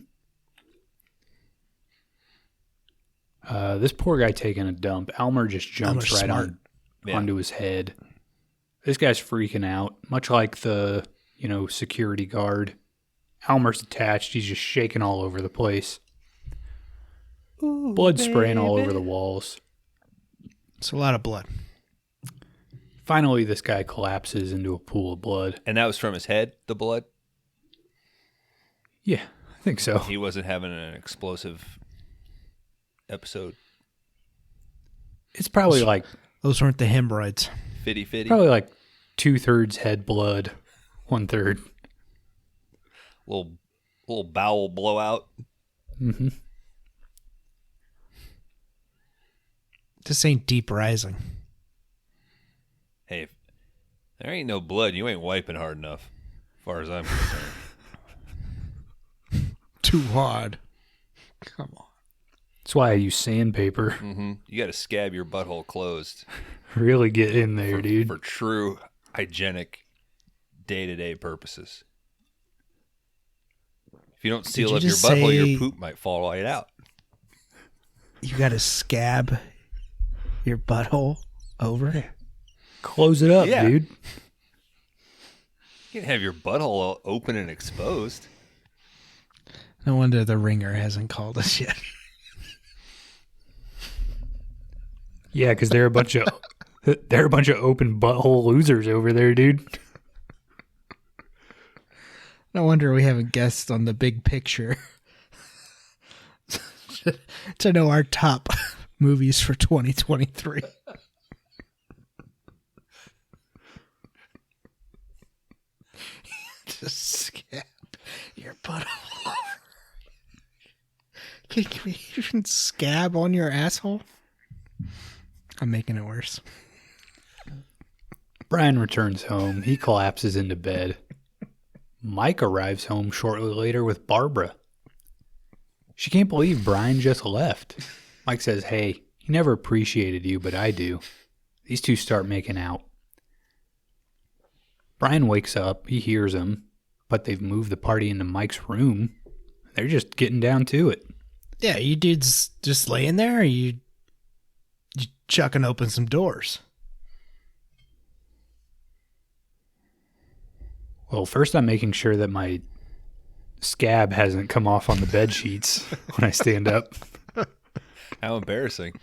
This poor guy taking a dump. Elmer just jumps right onto his head. This guy's freaking out, much like the security guard. Elmer's attached. He's just shaking all over the place. Ooh, blood spraying all over the walls. It's a lot of blood. Finally, this guy collapses into a pool of blood. And that was from his head, the blood? Yeah, I think so. He wasn't having an explosive episode. It's probably like... Those weren't the hemorrhoids. Fitty. Probably like 2/3 head blood, 1/3. Little bowel blowout. Mm-hmm. This ain't Deep Rising. Hey, if there ain't no blood, you ain't wiping hard enough, as far as I'm concerned. Too hard. Come on. That's why I use sandpaper. Mm-hmm. You got to scab your butthole closed. Really get in there, dude. For true hygienic day-to-day purposes. If you don't seal up your butthole, your poop might fall right out. You got to scab your butthole over? Close it up, Yeah. dude. You can't have your butthole open and exposed. No wonder the Ringer hasn't called us yet. Yeah, because they're a bunch of open butthole losers over there, dude. No wonder we haven't guessed on the big picture. To know our top movies for 2023. Just scab your butthole. Can we even scab on your asshole? I'm making it worse. Brian returns home. He collapses into bed. Mike arrives home shortly later with Barbara. She can't believe Brian just left. Mike says, hey, he never appreciated you, but I do. These two start making out. Brian wakes up. He hears him, but they've moved the party into Mike's room. They're just getting down to it. Yeah, you dudes just laying there, or you chucking open some doors? Well, first I'm making sure that my scab hasn't come off on the bed sheets when I stand up. How embarrassing.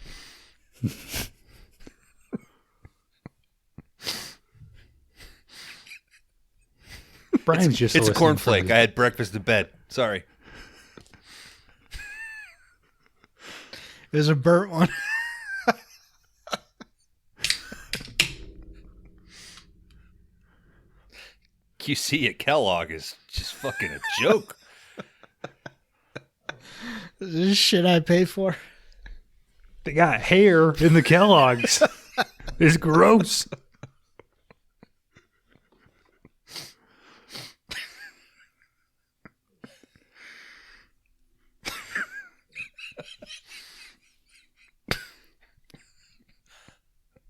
Brian's just It's a listening cornflake. I had breakfast in bed. Sorry. There's a burnt one. QC at Kellogg is just fucking a joke. This shit I pay for. They got hair in the Kellogg's. It's gross.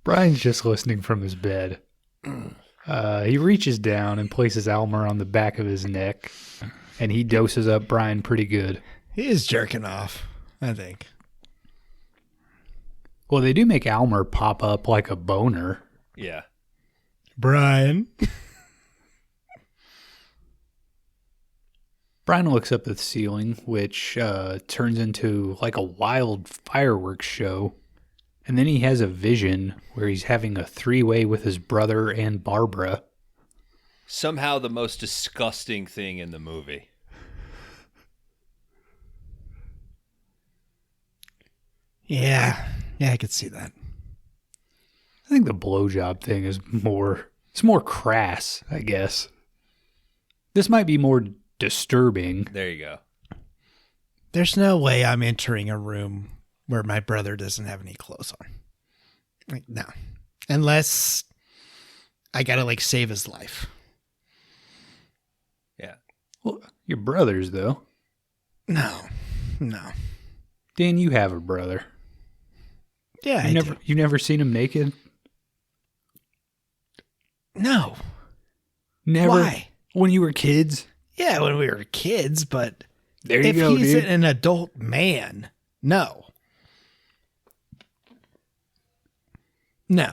Brian's just listening from his bed. He reaches down and places Elmer on the back of his neck, and he doses up Brian pretty good. He is jerking off, I think. Well, they do make Elmer pop up like a boner. Yeah. Brian. Brian looks up at the ceiling, which turns into like a wild fireworks show. And then he has a vision where he's having a three-way with his brother and Barbara. Somehow the most disgusting thing in the movie. Yeah, I could see that. I think the blowjob thing is more crass, I guess. This might be more disturbing. There you go. There's no way I'm entering a room where my brother doesn't have any clothes on. Like, no. Unless I gotta, like, save his life. Yeah. Well, your brother's, though. No. Dan, you have a brother. Yeah, You never seen him naked? No. Never? Why? When you were kids? Yeah, when we were kids, but There you go, if he's dude. an adult man, no. No.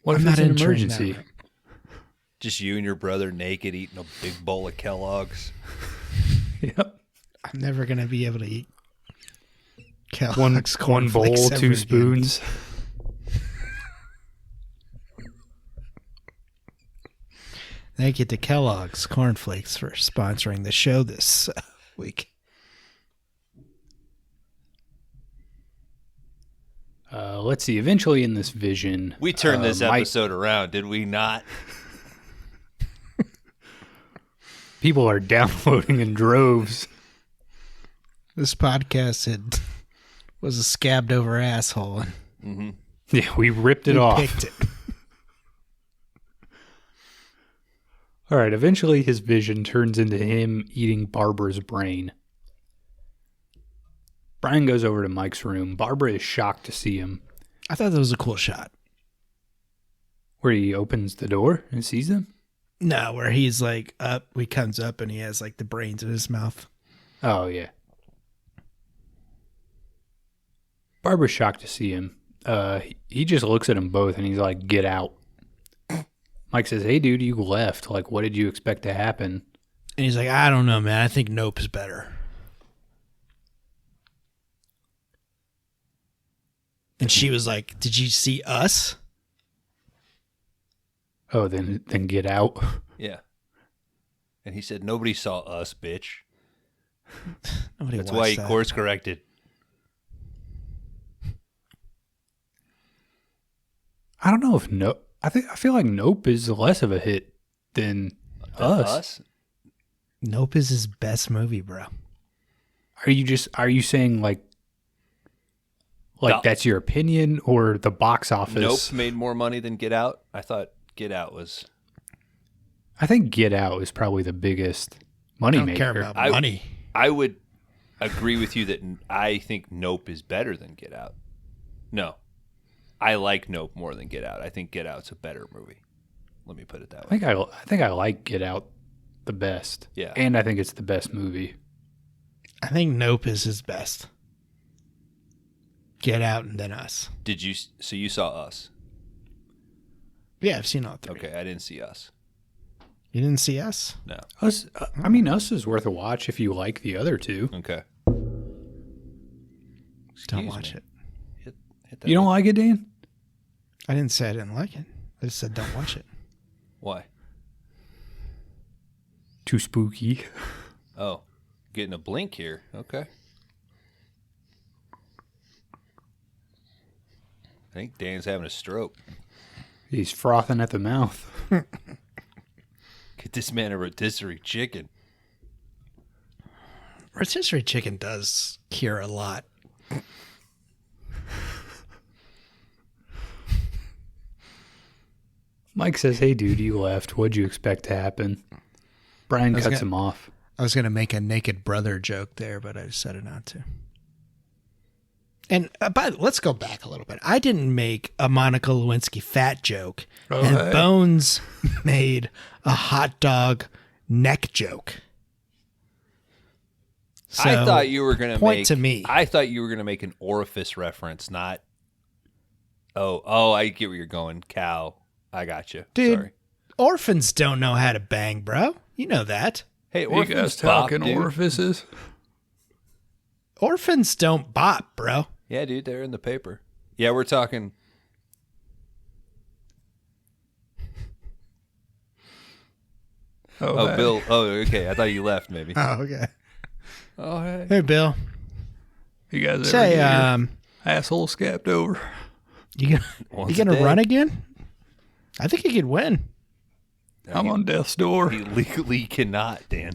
What if I'm it's not an entering that emergency? room. Just you and your brother naked eating a big bowl of Kellogg's. Yep. I'm never going to be able to eat One Kellogg's bowl, cornflakes ever 2 again. spoons. Thank you to Kellogg's Cornflakes for sponsoring the show this week. Let's see. Eventually in this vision... We turned this Mike- episode around, did we not? People are downloading in droves. This podcast was a scabbed over asshole. And Yeah, we ripped it we off. picked it. All right, eventually his vision turns into him eating Barbara's brain. Brian goes over to Mike's room. Barbara is shocked to see him, I thought that was a cool shot. where he opens the door and sees them. No, where he's like up, he comes up and he has like the brains in his mouth. Oh, yeah. Barbara's shocked to see him. He just looks at them both and he's like, get out. Mike says, hey, dude, you left. Like, what did you expect to happen? And he's like, I don't know, man. I think Nope is better. And she was like, did you see us? Oh, then get out. Yeah. And he said, nobody saw us, bitch. Nobody That's watched why he that. course corrected. I don't know if I feel like Nope is less of a hit than Us. Nope is his best movie, bro. Are you saying like No. that's your opinion or the box office? Nope made more money than Get Out. I thought Get Out was. I think Get Out is probably the biggest money I don't maker. care about money. I would agree with you that I think Nope is better than Get Out. No. I like Nope more than Get Out. I think Get Out's a better movie. Let me put it that way. I think I like Get Out the best. Yeah. And I think it's the best movie. I think Nope is his best. Get Out and then Us. So you saw Us? Yeah, I've seen all three. Okay, I didn't see Us. You didn't see Us? No. Us, I mean, Us is worth a watch if you like the other two. Okay. Don't watch it. Hit that You don't button. like it, Dan? I didn't say I didn't like it. I just said don't watch it. Why? Too spooky. Oh, getting a blink here. Okay. I think Dan's having a stroke. He's frothing at the mouth. Get this man a rotisserie chicken. Rotisserie chicken does cure a lot. Mike says, "Hey, dude, you left. What'd you expect to happen?" Brian cuts him off. I was going to make a naked brother joke there, but I decided not to. And let's go back a little bit. I didn't make a Monica Lewinsky fat joke, and Bones made a hot dog neck joke. So, I thought you were going to point to me. I thought you were going to make an orifice reference, not. Oh, I get where you're going. Cow. I got you. Dude, Sorry. Orphans don't know how to bang, bro. You know that. Hey, you guys talking orifices? Orphans don't bop, bro. Yeah, dude, they're in the paper. Yeah, we're talking. Oh, hey. Bill. Oh, okay. I thought you left, maybe. Oh, okay. Oh, hey. Hey, Bill. You guys say, ever get your asshole scabbed over? You gonna run again? I think he could win. I'm on death's door. He legally cannot, Dan.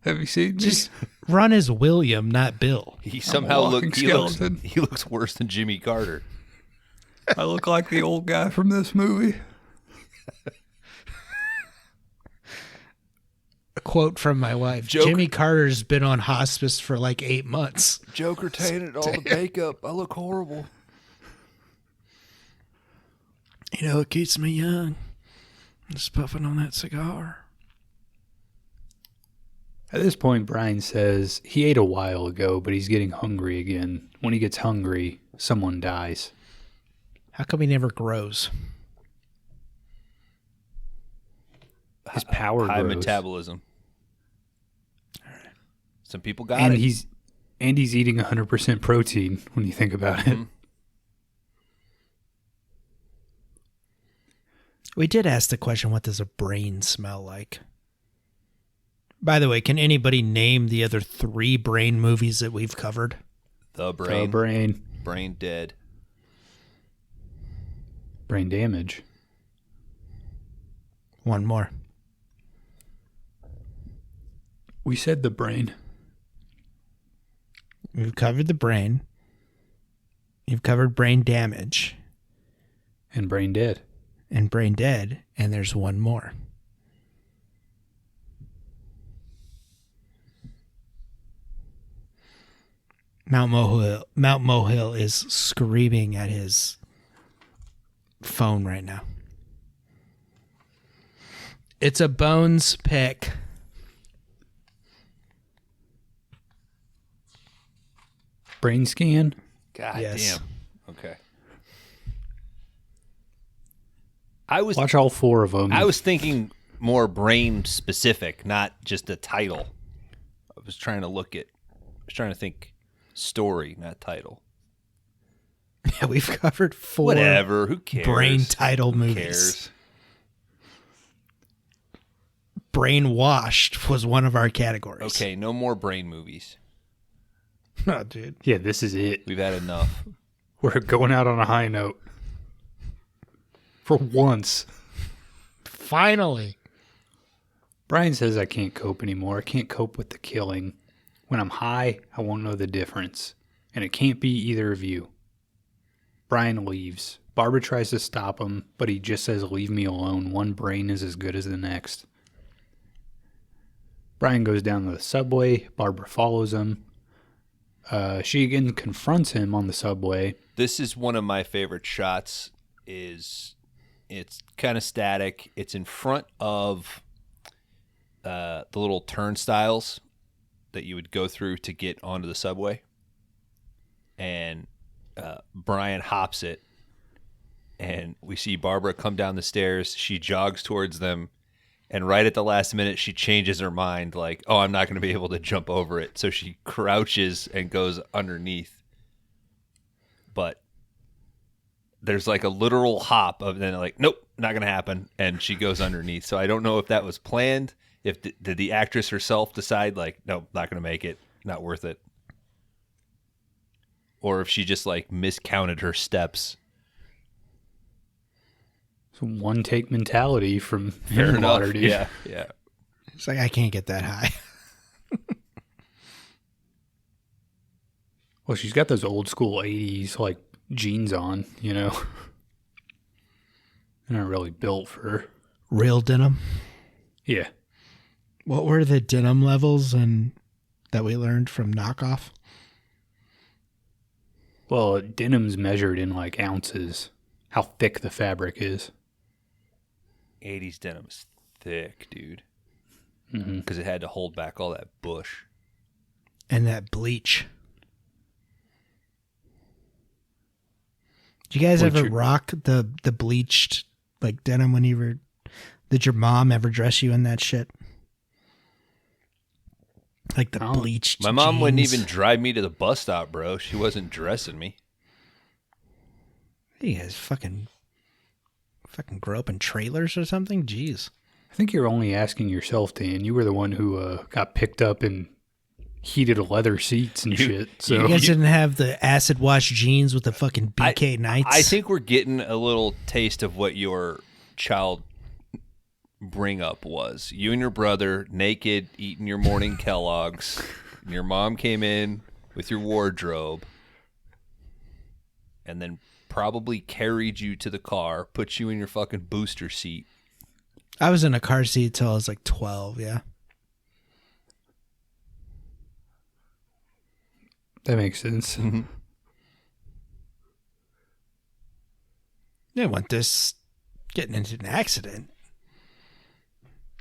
Have you seen me? Just run as William, not Bill. He somehow he looks worse than Jimmy Carter. I look like the old guy from this movie. A quote from my wife. Joker. Jimmy Carter's been on hospice for like 8 months. Joker tainted all the makeup. I look horrible. You know, it keeps me young. Just puffing on that cigar. At this point, Brian says he ate a while ago, but he's getting hungry again. When he gets hungry, someone dies. How come he never grows? His power high grows. metabolism. Some people got and it. he's eating 100% protein when you think about it. We did ask the question, what does a brain smell like? By the way, can anybody name the other 3 Brain movies that we've covered? The Brain. Brain Dead. Brain Damage. One more. We said The Brain. We've covered The Brain. You've covered Brain Damage. And Brain Dead. And Brain Dead. And there's one more. Mount Mohill is screaming at his phone right now. It's a Bones pick. Brain Scan. God Yes. damn. Okay. Watch all 4 of them. I was thinking more brain specific, not just a title. I was trying to think story, not title. Yeah, we've covered 4 Whatever. Who cares? brain title Who movies. cares? Brainwashed was one of our categories. Okay, no more brain movies. Oh, dude. Yeah, this is it. We've had enough. We're going out on a high note. For once. Finally. Brian says I can't cope anymore. I can't cope with the killing. When I'm high, I won't know the difference. And it can't be either of you. Brian leaves. Barbara tries to stop him, but he just says, leave me alone. One brain is as good as the next. Brian goes down to the subway. Barbara follows him. She again confronts him on the subway. This is one of my favorite shots. It's kind of static. It's in front of the little turnstiles that you would go through to get onto the subway. And Brian hops it. And we see Barbara come down the stairs. She jogs towards them. And right at the last minute, she changes her mind, like, oh, I'm not going to be able to jump over it. So she crouches and goes underneath. But there's like a literal hop of then like, nope, not going to happen. And she goes underneath. So I don't know if that was planned. Did the actress herself decide, like, nope, not going to make it, not worth it. Or if she just like miscounted her steps. So one take mentality from Fair enough. water, dude. Yeah, yeah. It's like, I can't get that high. Well, she's got those old school 80s like jeans on, you know. They're not really built for Real denim. Yeah. What were the denim levels and that we learned from knockoff? Well, denim's measured in like ounces, how thick the fabric is. 80s denim is thick, dude. Mm-hmm. Because it had to hold back all that bush. And that bleach. Did you guys ever rock the bleached like denim when you were? Did your mom ever dress you in that shit? Like the bleached. My mom jeans? wouldn't even drive me to the bus stop, bro. She wasn't dressing me. You guys fucking grow up in trailers or something? Jeez. I think you're only asking yourself, Dan. You were the one who got picked up in heated leather seats and shit. So You guys didn't have the acid wash jeans with the fucking BK Knights? I think we're getting a little taste of what your child bring up was. You and your brother naked eating your morning Kellogg's. And your mom came in with your wardrobe and then probably carried you to the car, put you in your fucking booster seat. I was in a car seat till I was like 12, yeah. that makes sense. Mm-hmm. Didn't want this getting into an accident.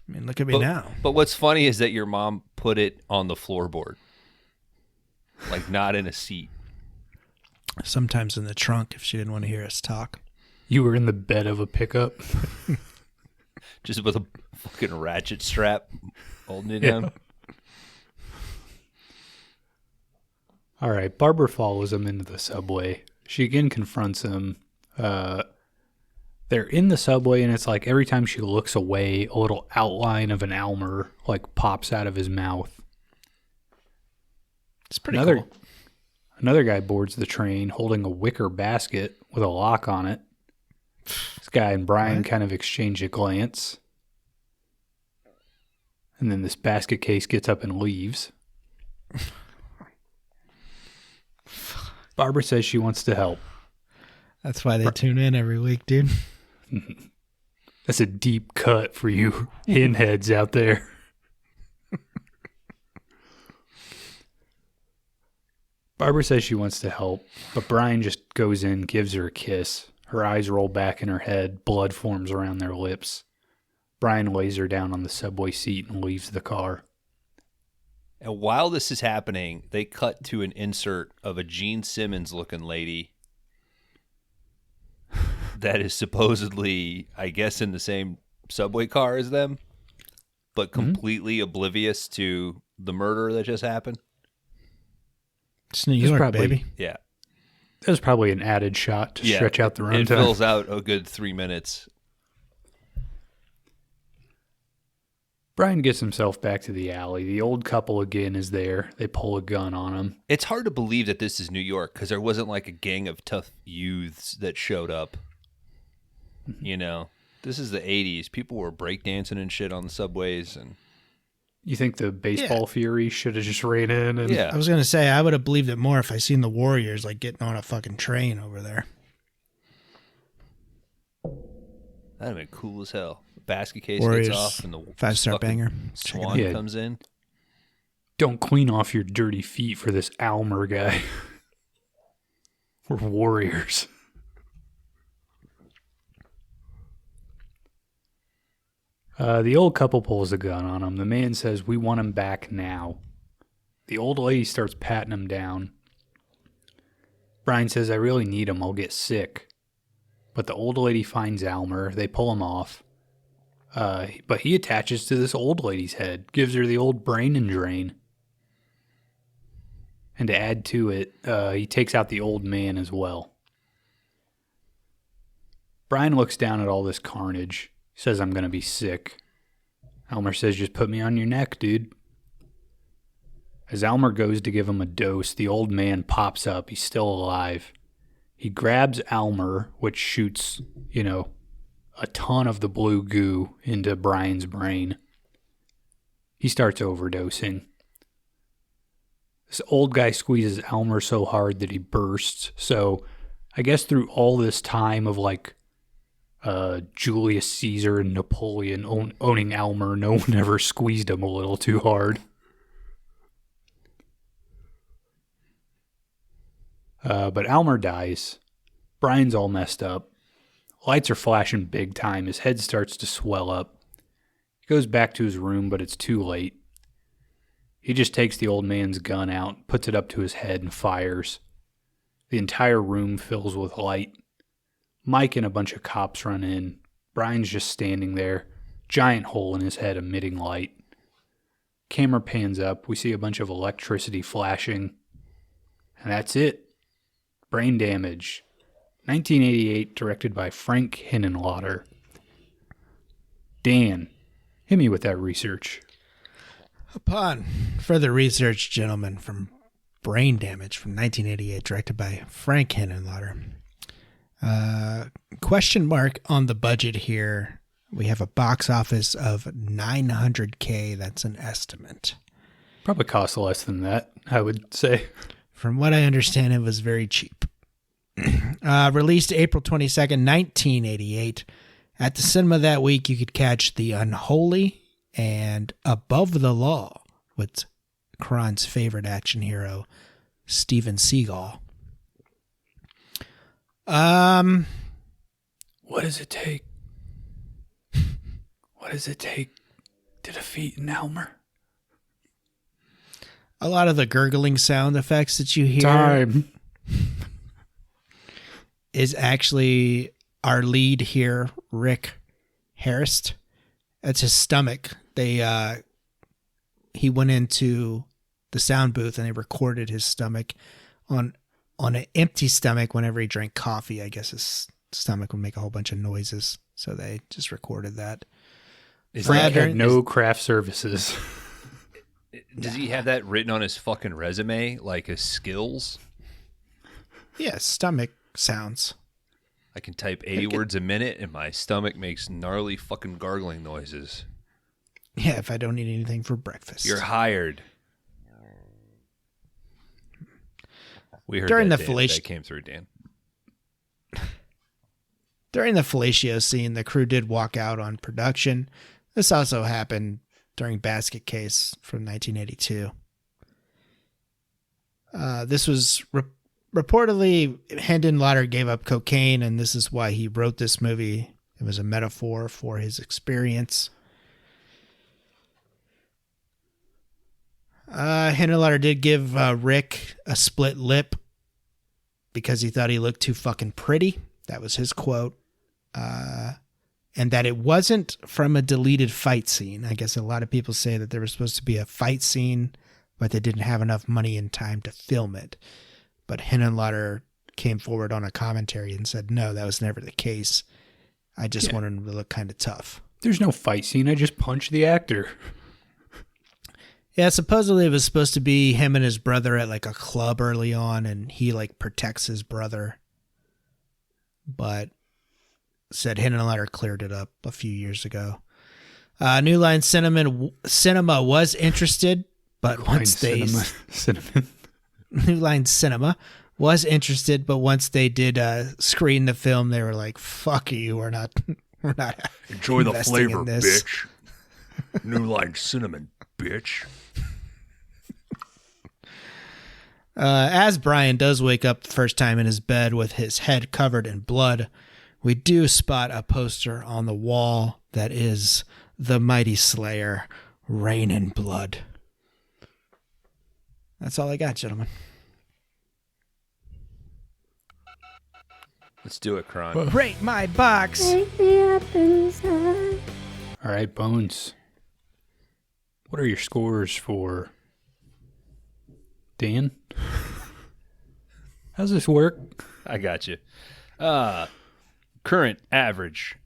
I mean, look at me now. But what's funny is that your mom put it on the floorboard. Like not in a seat. Sometimes in the trunk if she didn't want to hear us talk. You were in the bed of a pickup. Just with a fucking ratchet strap holding it down. All right, Barbara follows him into the subway. She again confronts him. They're in the subway, and it's like every time she looks away, a little outline of an Elmer like pops out of his mouth. It's pretty cool. Another guy boards the train holding a wicker basket with a lock on it. This guy and Brian kind of exchange a glance. And then this basket case gets up and leaves. Barbara says she wants to help. That's why they tune in every week, dude. That's a deep cut for you hen heads out there. Barbara says she wants to help, but Brian just goes in, gives her a kiss. Her eyes roll back in her head. Blood forms around their lips. Brian lays her down on the subway seat and leaves the car. And while this is happening, they cut to an insert of a Gene Simmons-looking lady that is supposedly, I guess, in the same subway car as them, but completely oblivious to the murder that just happened. It's New York, baby. Yeah. That was probably an added shot to stretch out the runtime. It fills out a good 3 minutes. Brian gets himself back to the alley. The old couple again is there. They pull a gun on him. It's hard to believe that this is New York because there wasn't like a gang of tough youths that showed up. You know, this is the 80s. People were breakdancing and shit on the subways. And you think the baseball fury should have just ran in? And I was going to say, I would have believed it more if I seen the Warriors like getting on a fucking train over there. That'd have been cool as hell. Basket case Warriors, gets off and the 5-star banger. Swan comes in. Don't clean off your dirty feet for this Almer guy. We're warriors. The old couple pulls a gun on him. The man says, "We want him back now." The old lady starts patting him down. Brian says, "I really need him. I'll get sick." But the old lady finds Almer. They pull him off. But he attaches to this old lady's head, gives her the old brain and drain. And to add to it, he takes out the old man as well. Brian looks down at all this carnage. He says, "I'm going to be sick." Almer says, "Just put me on your neck, dude." As Almer goes to give him a dose, the old man pops up. He's still alive. He grabs Almer, which shoots, a ton of the blue goo into Brian's brain. He starts overdosing. This old guy squeezes Elmer so hard that he bursts. So I guess through all this time of like Julius Caesar and Napoleon owning Elmer, no one ever squeezed him a little too hard. But Elmer dies. Brian's all messed up. Lights are flashing big time. His head starts to swell up. He goes back to his room, but it's too late. He just takes the old man's gun out, puts it up to his head, and fires. The entire room fills with light. Mike and a bunch of cops run in. Brian's just standing there, giant hole in his head emitting light. Camera pans up. We see a bunch of electricity flashing. And that's it. Brain Damage. 1988, directed by Frank Henenlotter. Dan, hit me with that research. Upon further research, gentlemen, from Brain Damage from 1988, directed by Frank Henenlotter. Question mark on the budget here. We have a box office of $900K. That's an estimate. Probably costs less than that, I would say. From what I understand, it was very cheap. Released April 22nd, 1988. At the cinema that week, you could catch The Unholy and Above the Law with Kron's favorite action hero, Steven Seagal. What does it take? What does it take to defeat an Elmer? A lot of the gurgling sound effects that you hear Time. is actually our lead here, Rick Harrist. That's his stomach. He went into the sound booth and they recorded his stomach on an empty stomach. Whenever he drank coffee, I guess his stomach would make a whole bunch of noises. So they just recorded that. Frank had no craft services. Does he have that written on his fucking resume, like his skills? Yeah, stomach sounds. I can type 80 words a minute and my stomach makes gnarly fucking gargling noises. Yeah, if I don't eat anything for breakfast. You're hired. We heard During that, the Dan. fellatio- That came through, Dan. During the fellatio scene, the crew did walk out on production. This also happened during Basket Case from 1982. This was reportedly Henenlotter gave up cocaine, and this is why he wrote this movie. It was a metaphor for his experience. Henenlotter did give Rick a split lip because he thought he looked too fucking pretty. That was his quote. And that it wasn't from a deleted fight scene. I guess a lot of people say that there was supposed to be a fight scene, but they didn't have enough money and time to film it. But Henenlotter came forward on a commentary and said, no, that was never the case. I just wanted him to look kind of tough. There's no fight scene. I just punched the actor. Yeah, supposedly it was supposed to be him and his brother at like a club early on, and he like protects his brother. But said Henenlotter cleared it up a few years ago. New Line Cinema was interested, but once they New Line Cinema was interested, but once they did screen the film, they were like, "Fuck you, we're not enjoy the flavor, in this. bitch." New Line Cinnamon, bitch. As Brian does wake up the first time in his bed with his head covered in blood, we do spot a poster on the wall that is the mighty Slayer, Rain in Blood. That's all I got, gentlemen. Let's do it, Kron. Rate my box. Take me up inside. All right, Bones. What are your scores for Dan? How's this work? I got you. Current average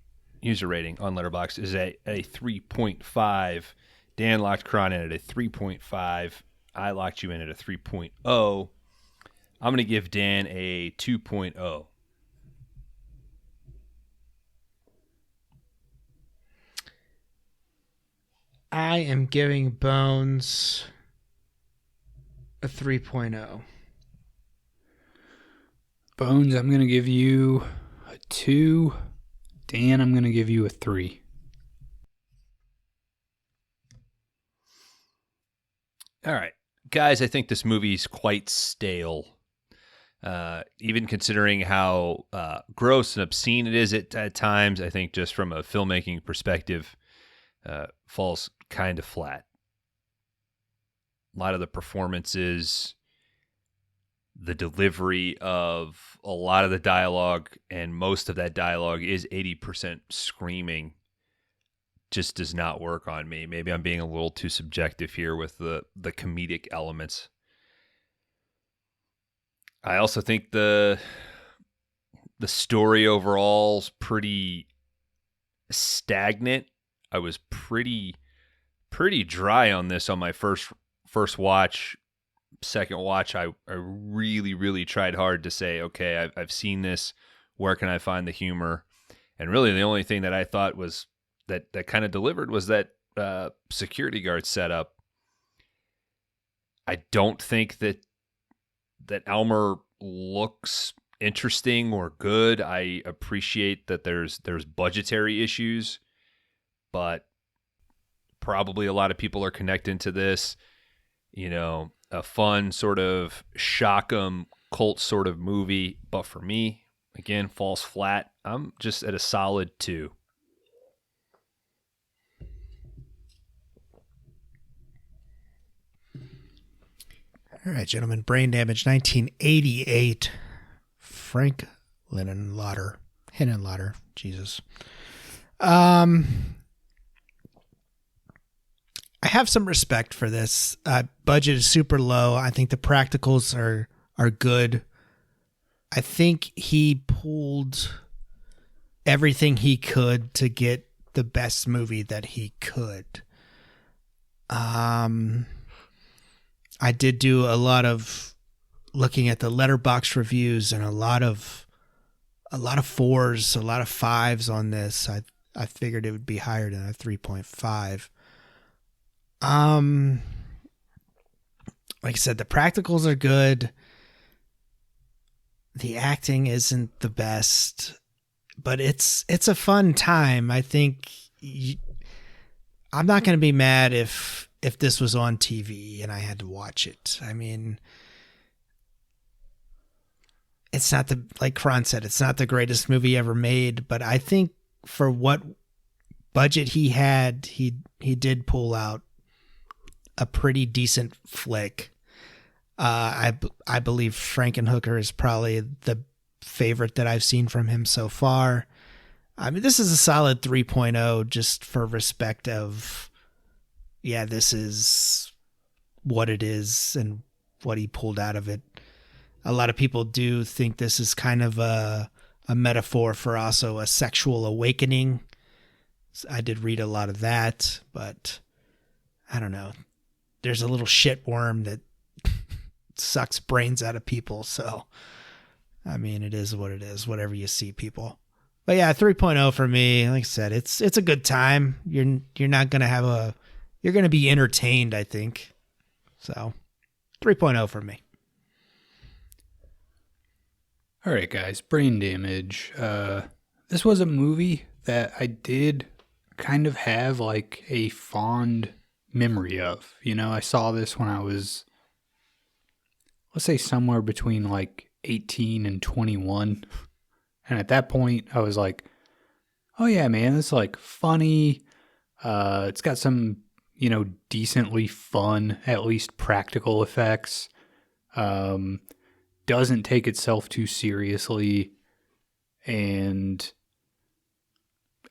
user rating on Letterboxd is a 3.5. Dan locked Kron in at a 3.5. I locked you in at a 3.0. I'm going to give Dan a 2.0. I am giving Bones a 3.0. Bones, I'm going to give you a 2. Dan, I'm going to give you a 3. All right. Guys, I think this movie's quite stale. Even considering how gross and obscene it is at times, I think just from a filmmaking perspective, falls kind of flat. A lot of the performances, the delivery of a lot of the dialogue, and most of that dialogue is 80% screaming, just does not work on me. Maybe I'm being a little too subjective here with the comedic elements. I also think the story overall is pretty stagnant. I was pretty dry on this on my first watch. Second watch, I really tried hard to say, okay, I've seen this. Where can I find the humor? And really, the only thing that I thought was that kind of delivered was that security guard setup. I don't think that Elmer looks interesting or good. I appreciate that there's budgetary issues, but probably a lot of people are connected to this. You know, a fun sort of shock 'em cult sort of movie, but for me, again, falls flat. I'm just at a solid 2. All right, gentlemen. Brain Damage, 1988. Frank Henenlotter. Jesus. I have some respect for this. Budget is super low. I think the practicals are good. I think he pulled everything he could to get the best movie that he could. I did do a lot of looking at the Letterboxd reviews and a lot of 4s, a lot of 5s on this. I figured it would be higher than a 3.5. Like I said, the practicals are good. The acting isn't the best, but it's a fun time. I think I'm not going to be mad if this was on TV and I had to watch it. I mean, it's not like Kron said, it's not the greatest movie ever made, but I think for what budget he had, he did pull out a pretty decent flick. I believe Frankenhooker is probably the favorite that I've seen from him so far. I mean, this is a solid 3.0 just for respect of, yeah, this is what it is and what he pulled out of it. A lot of people do think this is kind of a metaphor for also a sexual awakening. I did read a lot of that, but I don't know. There's a little shitworm that sucks brains out of people. So, I mean, it is what it is, whatever you see, people. But yeah, 3.0 for me. Like I said, it's a good time. You're not going to you're going to be entertained, I think. So 3.0 for me. All right, guys, Brain Damage. This was a movie that I did kind of have like a fond memory of. You know, I saw this when I was, let's say, somewhere between like 18 and 21. And at that point, I was like, oh yeah, man, this is like funny. It's got some, you know, decently fun, at least practical effects. Doesn't take itself too seriously and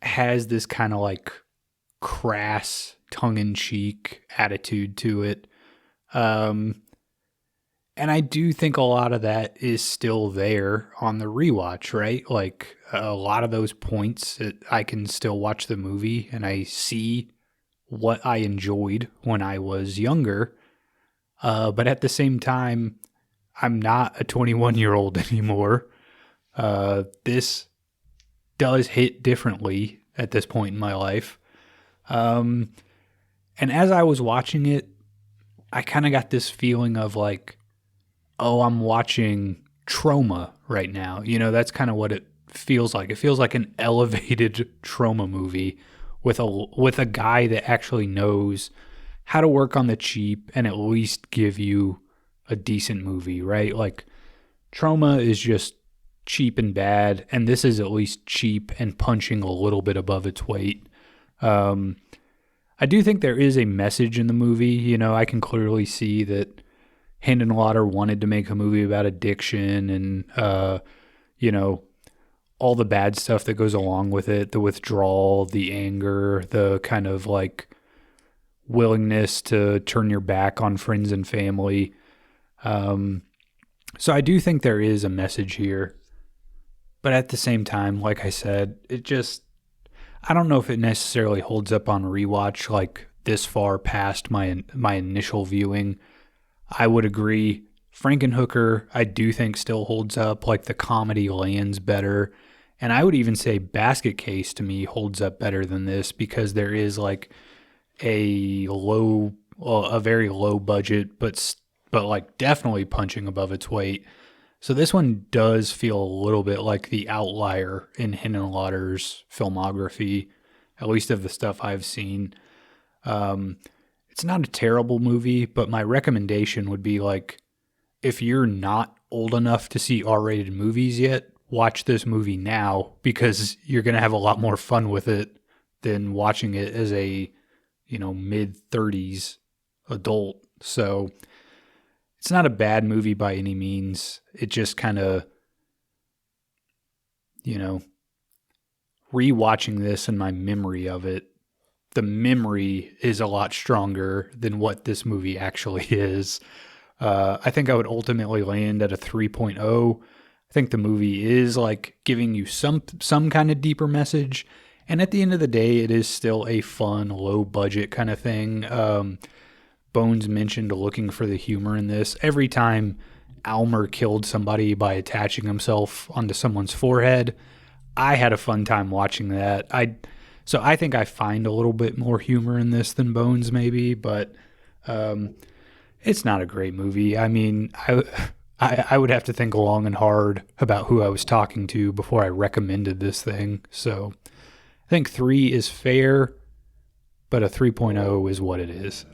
has this kind of like crass, tongue-in-cheek attitude to it. And I do think a lot of that is still there on the rewatch, right? Like a lot of those points, I can still watch the movie and I see what I enjoyed when I was younger. But at the same time, I'm not a 21-year-old anymore. This does hit differently at this point in my life. And And as I was watching it, I kind of got this feeling of like, oh, I'm watching Trauma right now. You know, that's kind of what it feels like. It feels like an elevated Trauma movie with a guy that actually knows how to work on the cheap and at least give you a decent movie, right? Like Trauma is just cheap and bad, and this is at least cheap and punching a little bit above its weight. I do think there is a message in the movie. You know, I can clearly see that Lauder wanted to make a movie about addiction and, you know, all the bad stuff that goes along with it, the withdrawal, the anger, the kind of like willingness to turn your back on friends and family. So I do think there is a message here. But at the same time, like I said, I don't know if it necessarily holds up on rewatch like this far past my initial viewing. I would agree. Frankenhooker, I do think still holds up. Like the comedy lands better. And I would even say Basket Case to me holds up better than this because there is like a very low budget, but like definitely punching above its weight. So this one does feel a little bit like the outlier in Lauder's filmography, at least of the stuff I've seen. It's not a terrible movie, but my recommendation would be like, if you're not old enough to see R-rated movies yet, watch this movie now because you're going to have a lot more fun with it than watching it as a, mid-30s adult. So it's not a bad movie by any means. It just kind of, rewatching this and my memory of it, the memory is a lot stronger than what this movie actually is. I think I would ultimately land at a 3.0. I think the movie is like giving you some kind of deeper message. And at the end of the day, it is still a fun, low budget kind of thing. Bones mentioned looking for the humor in this. Every time Almer killed somebody by attaching himself onto someone's forehead, I had a fun time watching that. So I think I find a little bit more humor in this than Bones maybe, but it's not a great movie. I mean, I would have to think long and hard about who I was talking to before I recommended this thing. So I think 3 is fair, but a 3.0 is what it is.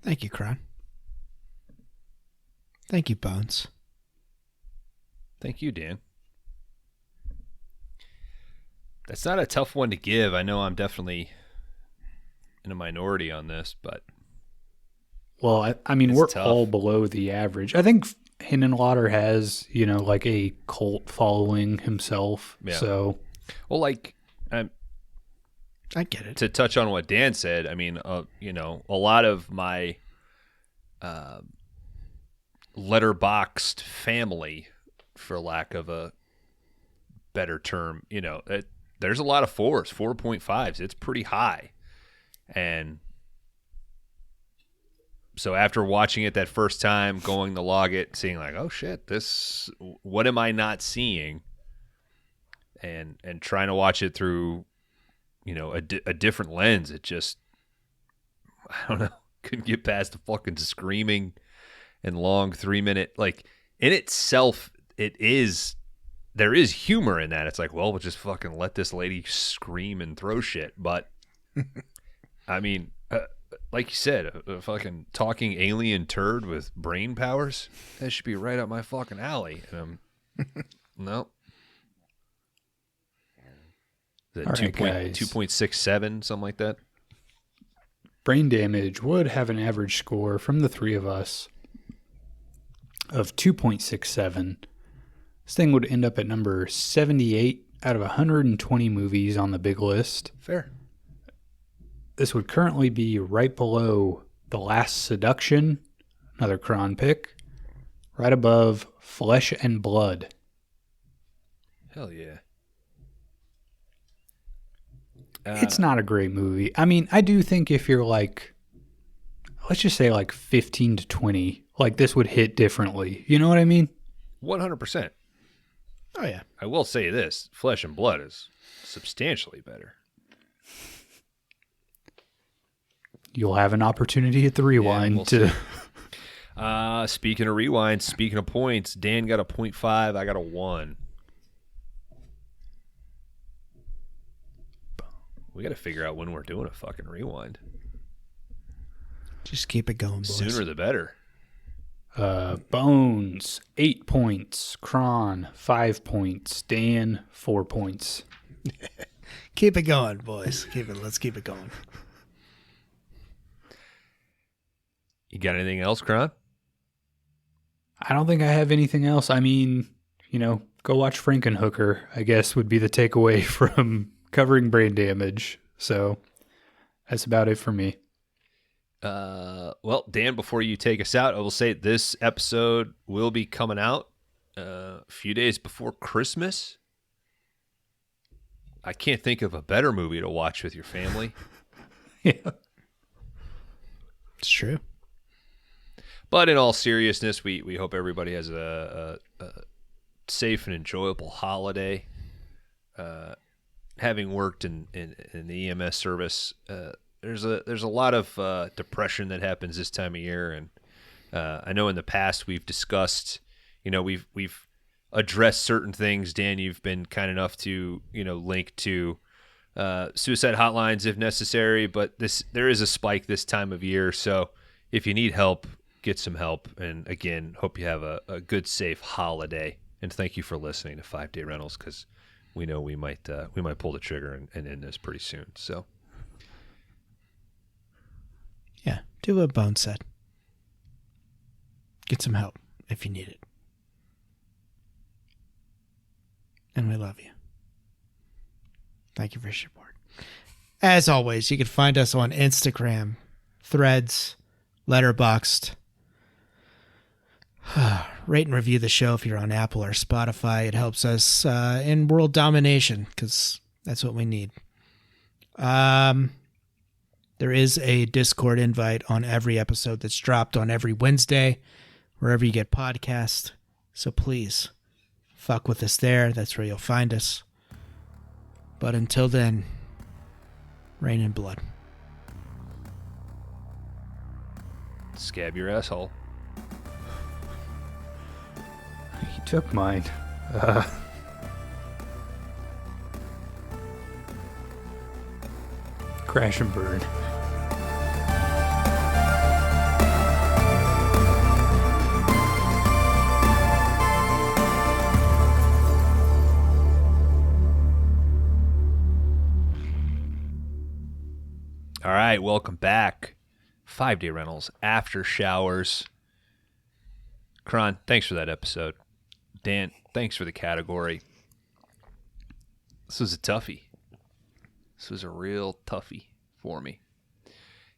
Thank you, Kron. Thank you, Bones. Thank you, Dan. That's not a tough one to give. I know I'm definitely in a minority on this, but... Well, I mean, we're tough. all below the average. I think Henenlotter has, like a cult following himself. Yeah. So... Well, like... I get it. To touch on what Dan said, I mean, a lot of my letterboxed family, for lack of a better term, there's a lot of 4s, 4.5s. It's pretty high. And so after watching it that first time, going to log it, seeing like, oh shit, what am I not seeing? And trying to watch it through a different lens. It just, I don't know, couldn't get past the fucking screaming and long 3-minute, like in itself, there is humor in that. It's like, well, we'll just fucking let this lady scream and throw shit. But I mean, like you said, a fucking talking alien turd with brain powers, that should be right up my fucking alley. No. Is that 2.67, something like that? Brain Damage would have an average score from the three of us of 2.67. This thing would end up at number 78 out of 120 movies on the big list. Fair. This would currently be right below The Last Seduction, another Kron pick, right above Flesh and Blood. Hell yeah. It's not a great movie. I mean, I do think if you're like, let's just say like 15 to 20, like this would hit differently. You know what I mean? 100%. Oh, yeah. I will say this, Flesh and Blood is substantially better. You'll have an opportunity at the rewind we'll to... see. Speaking of rewinds, speaking of points, Dan got a 0.5, I got a 1. We got to figure out when we're doing a fucking rewind. Just keep it going, boys. Sooner the better. Bones, 8 points. Kron, 5 points. Dan, 4 points. Keep it going, boys. Let's keep it going. You got anything else, Kron? I don't think I have anything else. I mean, go watch Frankenhooker, I guess, would be the takeaway from covering brain damage. So that's about it for me. Well, Dan, before you take us out, I will say this episode will be coming out a few days before Christmas. I can't think of a better movie to watch with your family. Yeah. It's true. But in all seriousness, we hope everybody has a safe and enjoyable holiday. Having worked in the EMS service, there's a lot of depression that happens this time of year, and I know in the past we've discussed, we've addressed certain things. Dan, you've been kind enough to link to suicide hotlines if necessary, but there is a spike this time of year, so if you need help, get some help. And again, hope you have a good, safe holiday. And thank you for listening to 5 Day Rentals, because we know we might pull the trigger and end this pretty soon. So, yeah, do what Bone said. Get some help if you need it. And we love you. Thank you for your support. As always, you can find us on Instagram, Threads, Letterboxd. Rate and review the show if you're on Apple or Spotify. It helps us in world domination, because that's what we need. There is a Discord invite on every episode that's dropped on every Wednesday, wherever you get podcasts. So please, fuck with us there. That's where you'll find us. But until then, rain and blood. scab your asshole. He took mine. Crash and burn. All right, welcome back. 5 Day Rentals After Showers. Kron, thanks for that episode. Dan, thanks for the category. This was a toughie. This was a real toughie for me.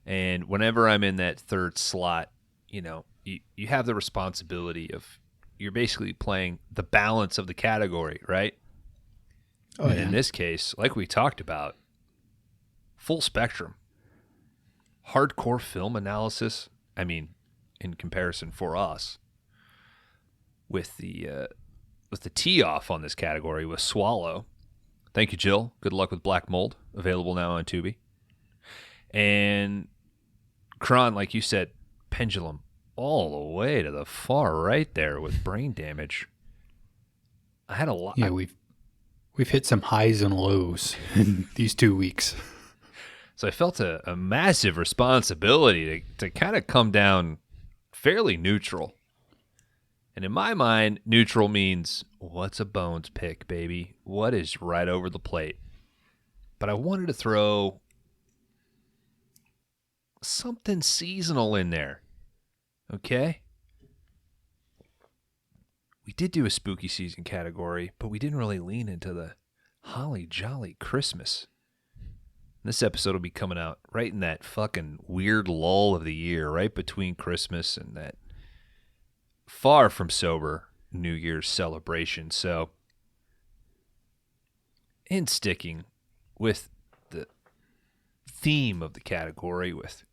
And whenever I'm in that third slot, you know, you have the responsibility of, you're basically playing the balance of the category, right? Oh, and yeah. in this case, like we talked about, full spectrum. Hardcore film analysis, I mean, in comparison for us, with the tee off on this category was Swallow. Thank you, Jill. Good luck with Black Mold. Available now on Tubi. And Kron, like you said, Pendulum all the way to the far right there with Brain Damage. I had a lot. Yeah, we've hit some highs and lows in these 2 weeks. So I felt a massive responsibility to kind of come down fairly neutral. And in my mind, neutral means, what's a Bones pick, baby? What is right over the plate? But I wanted to throw something seasonal in there. Okay? We did do a spooky season category, but we didn't really lean into the holly jolly Christmas. This episode will be coming out right in that fucking weird lull of the year, right between Christmas and that far from sober New Year's celebration. So, in sticking with the theme of the category with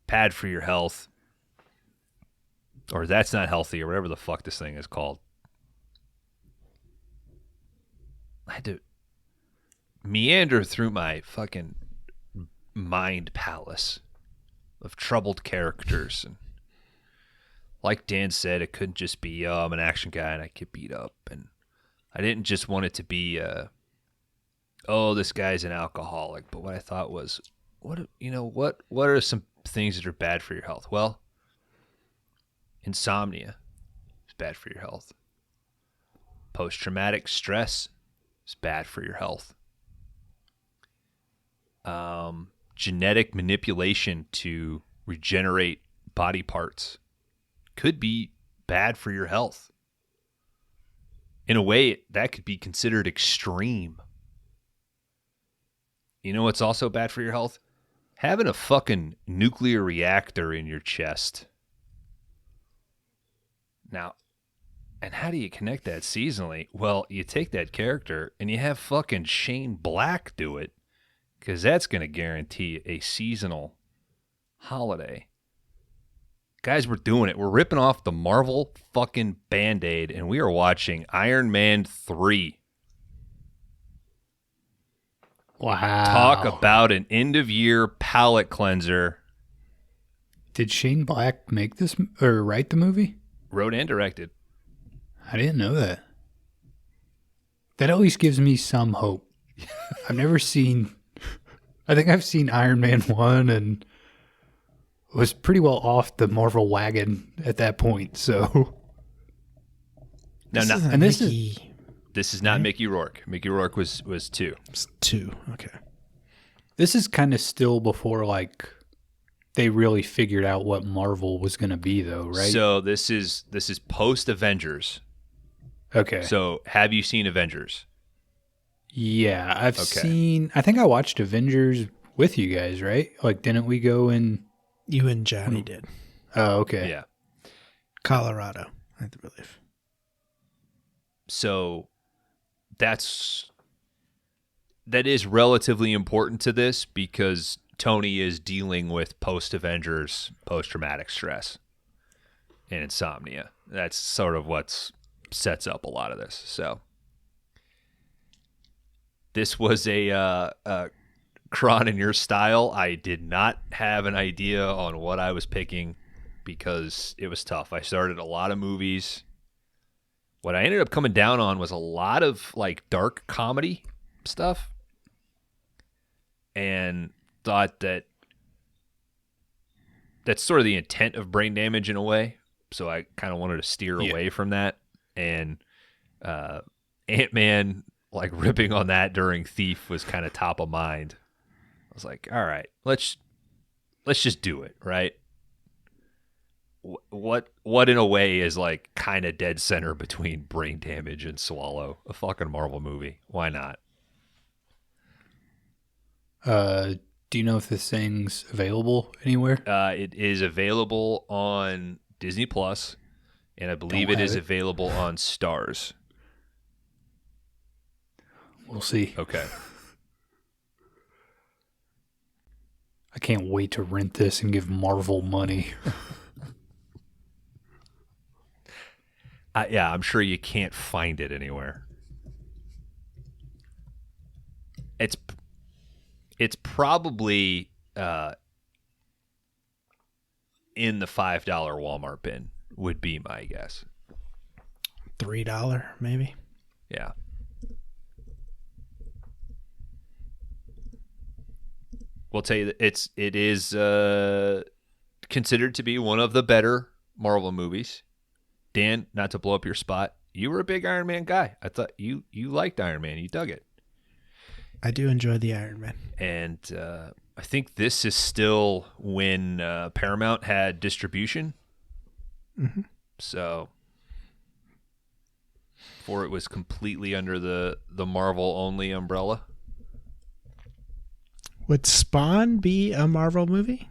Pad for Your Health, or That's Not Healthy, or whatever the fuck this thing is called, had to meander through my fucking mind palace of troubled characters. And like Dan said, it couldn't just be, I'm an action guy and I get beat up. And I didn't just want it to be, this guy's an alcoholic. But what I thought was, what are some things that are bad for your health? Well, insomnia is bad for your health. Post-traumatic stress is bad for your health. Genetic manipulation to regenerate body parts could be bad for your health. In a way, that could be considered extreme. You know what's also bad for your health? Having a fucking nuclear reactor in your chest. Now, and how do you connect that seasonally? Well, you take that character and you have fucking Shane Black do it, because that's going to guarantee a seasonal holiday. Guys, we're doing it. We're ripping off the Marvel fucking Band-Aid, and we are watching Iron Man 3. Wow. Talk about an end-of-year palate cleanser. Did Shane Black make this or write the movie? Wrote and directed. I didn't know that. That at least gives me some hope. I've never seen... I think I've seen Iron Man 1 and was pretty well off the Marvel wagon at that point, so... This is not Mickey Rourke. Mickey Rourke was 2. It's 2, okay. This is kind of still before, like, they really figured out what Marvel was going to be, though, right? So this is post-Avengers. Okay. So have you seen Avengers? Yeah, I've seen... I think I watched Avengers with you guys, right? Like, didn't we go in... You and Johnny did. Oh, okay. Yeah. Colorado, I believe. So that is relatively important to this because Tony is dealing with post-Avengers, post-traumatic stress and insomnia. That's sort of what sets up a lot of this. So this was a Kron in your style. I did not have an idea on what I was picking because it was tough. I started a lot of movies. What I ended up coming down on was a lot of like dark comedy stuff, and thought that that's sort of the intent of Brain Damage in a way. So I kind of wanted to steer away from that. And Ant-Man, like ripping on that during Thief was kind of top of mind. I was like, all right, let's just do it, right? What in a way is like kind of dead center between Brain Damage and Swallow, a fucking Marvel movie. Why not? Do you know if this thing's available anywhere? It is available on Disney Plus, and I believe it is available on Stars. We'll see. Okay. I can't wait to rent this and give Marvel money. Yeah, I'm sure you can't find it anywhere. It's probably in the $5 Walmart bin would be my guess. $3 maybe. Yeah. We'll tell you that it is considered to be one of the better Marvel movies. Dan, not to blow up your spot, you were a big Iron Man guy. I thought you liked Iron Man. You dug it. I do enjoy the Iron Man. And I think this is still when Paramount had distribution. Mm-hmm. So before it was completely under the Marvel-only umbrella. Would Spawn be a Marvel movie?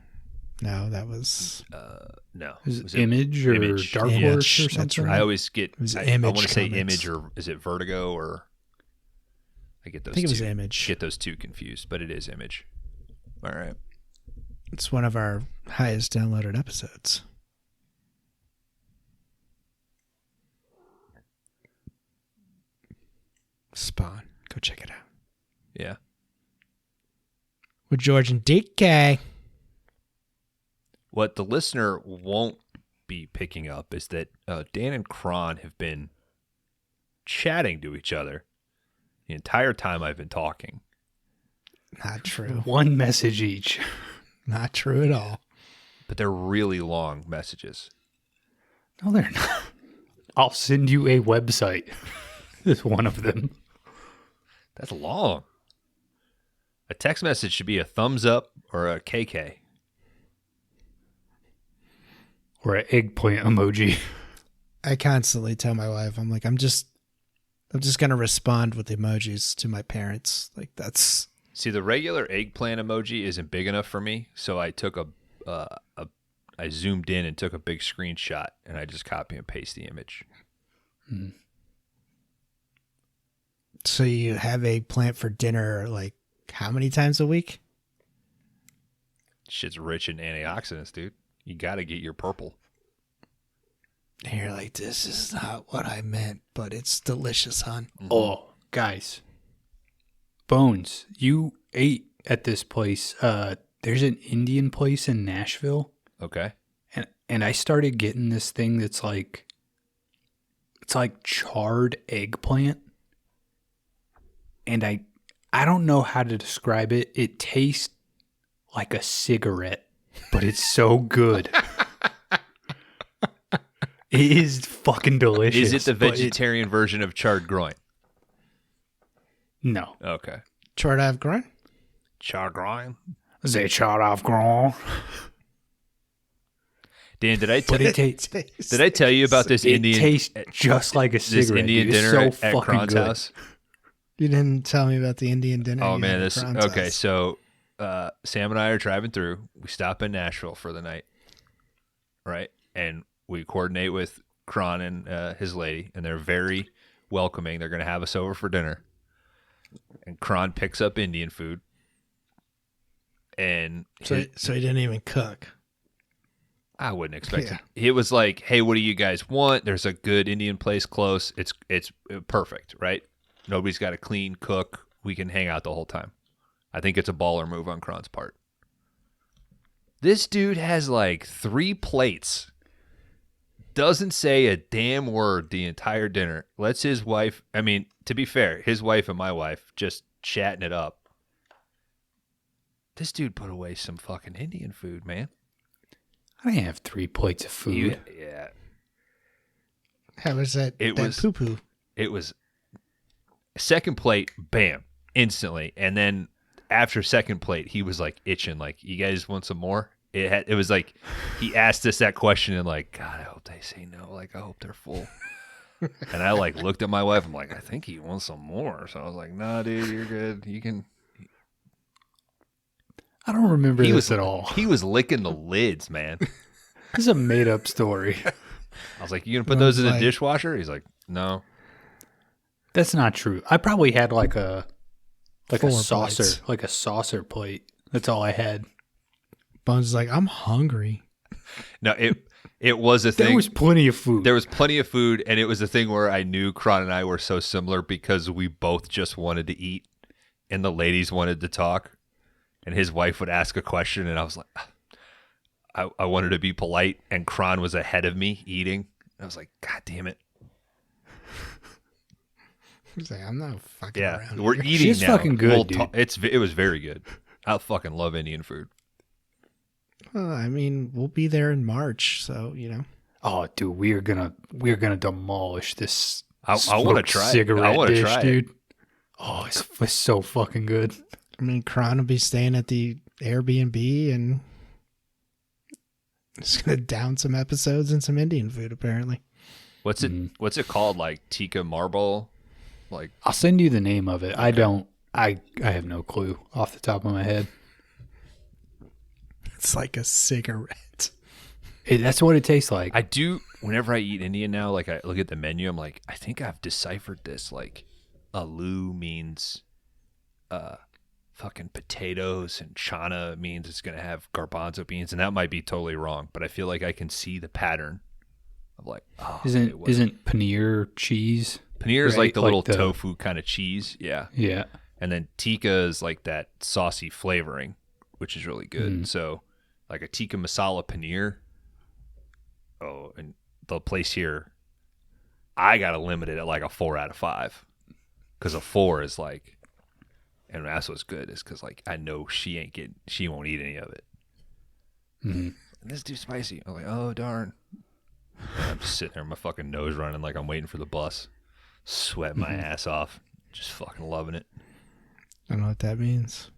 No, that was... No. Is it Image or Image? Dark Image, Horse or that's something? right. I always get... I Image want to say Comics. Image, or is it Vertigo, or... I get those I think it was two, Image. get those two confused, but it is Image. All right. It's one of our highest downloaded episodes. Spawn. Go check it out. Yeah. With George and DK. What the listener won't be picking up is that Dan and Kron have been chatting to each other the entire time I've been talking. Not true. One message each. Not true at all. But they're really long messages. No, they're not. I'll send you a website. It's one of them. That's long. A text message should be a thumbs up or a KK. Or an eggplant emoji. I constantly tell my wife, I'm like, I'm just gonna respond with emojis to my parents. Like that's See, the regular eggplant emoji isn't big enough for me, so I took I zoomed in and took a big screenshot, and I just copy and paste the image. So you have eggplant for dinner like how many times a week? Shit's rich in antioxidants, dude. You got to get your purple. And you're like, this is not what I meant, but it's delicious, hon. Oh, guys. Bones, you ate at this place. There's an Indian place in Nashville. Okay. And I started getting this thing that's like, it's like charred eggplant. And I don't know how to describe it. It tastes like a cigarette, but it's so good. It is fucking delicious. Is it the vegetarian version of charred groin? No. Okay. Chart I've grown. Charred groin? They charred off grown. Dan, did I tell But it did I tell you about this it Indian tastes just like a this cigarette. Indian dude. It's dinner so at fucking Kron's good. house? You didn't tell me about the Indian dinner. Oh you man, had at this Kron's okay. house. So Sam and I are driving through. We stop in Nashville for the night, right? And we coordinate with Kron and his lady, and they're very welcoming. They're going to have us over for dinner. And Kron picks up Indian food, and So he didn't even cook. I wouldn't expect it. It was like, hey, what do you guys want? There's a good Indian place close. It's perfect, right? Nobody's got to clean, cook. We can hang out the whole time. I think it's a baller move on Kron's part. This dude has like 3 plates. Doesn't say a damn word the entire dinner. Lets his wife, I mean, to be fair, his wife and my wife just chatting it up. This dude put away some fucking Indian food, man. I didn't have 3 plates of food. Yeah. How was that? It was poo-poo. It was second plate, bam, instantly. And then after second plate, he was like itching, like, you guys want some more? It was like he asked us that question and like, God, I hope they say no. Like, I hope they're full. And I like looked at my wife. I'm like, I think he wants some more. So I was like, nah, dude, you're good. You can. I don't remember this at all. He was licking the lids, man. This is a made-up story. I was like, you gonna put those in the dishwasher? He's like, no. That's not true. I probably had like a 4 saucer, plates. like a saucer plate. That's all I had. Bones is like, I'm hungry. No, it was a thing. There was plenty of food. There was plenty of food, and it was a thing where I knew Kron and I were so similar because we both just wanted to eat, and the ladies wanted to talk, and his wife would ask a question, and I was like, I wanted to be polite, and Kron was ahead of me eating. I was like, God damn it. He's like, I'm not fucking Yeah, around. we're here. eating She's now. fucking good, We'll dude. it was very good. I fucking love Indian food. Well, I mean, we'll be there in March, so you know. Oh, dude, we're gonna demolish this. I want to try it. cigarette I want to dish, try dude. it. Oh, it's so fucking good. I mean, Kron will be staying at the Airbnb and he's gonna down some episodes and some Indian food. Apparently, What's it called? Like tikka marble? Like I'll send you the name of it. I don't. I have no clue off the top of my head. it's like a cigarette. That's what it tastes like. I do. Whenever I eat Indian now, like I look at the menu, I'm like, I think I've deciphered this. Like, aloo means, fucking potatoes, and chana means it's gonna have garbanzo beans, and that might be totally wrong, but I feel like I can see the pattern I'm like, oh, Isn't paneer cheese? paneer is right? like the little the tofu kind of cheese, yeah. Yeah. And then tikka is like that saucy flavoring, which is really good. So, like a tikka masala paneer. Oh, and the place here, I gotta limit it at like a 4 out of 5, because a 4 is like, and that's what's good is because like I know she won't eat any of it. And this is too spicy. I'm like, oh darn. And I'm just sitting there, my fucking nose running like I'm waiting for the bus, sweating my ass off, just fucking loving it. I don't know what that means.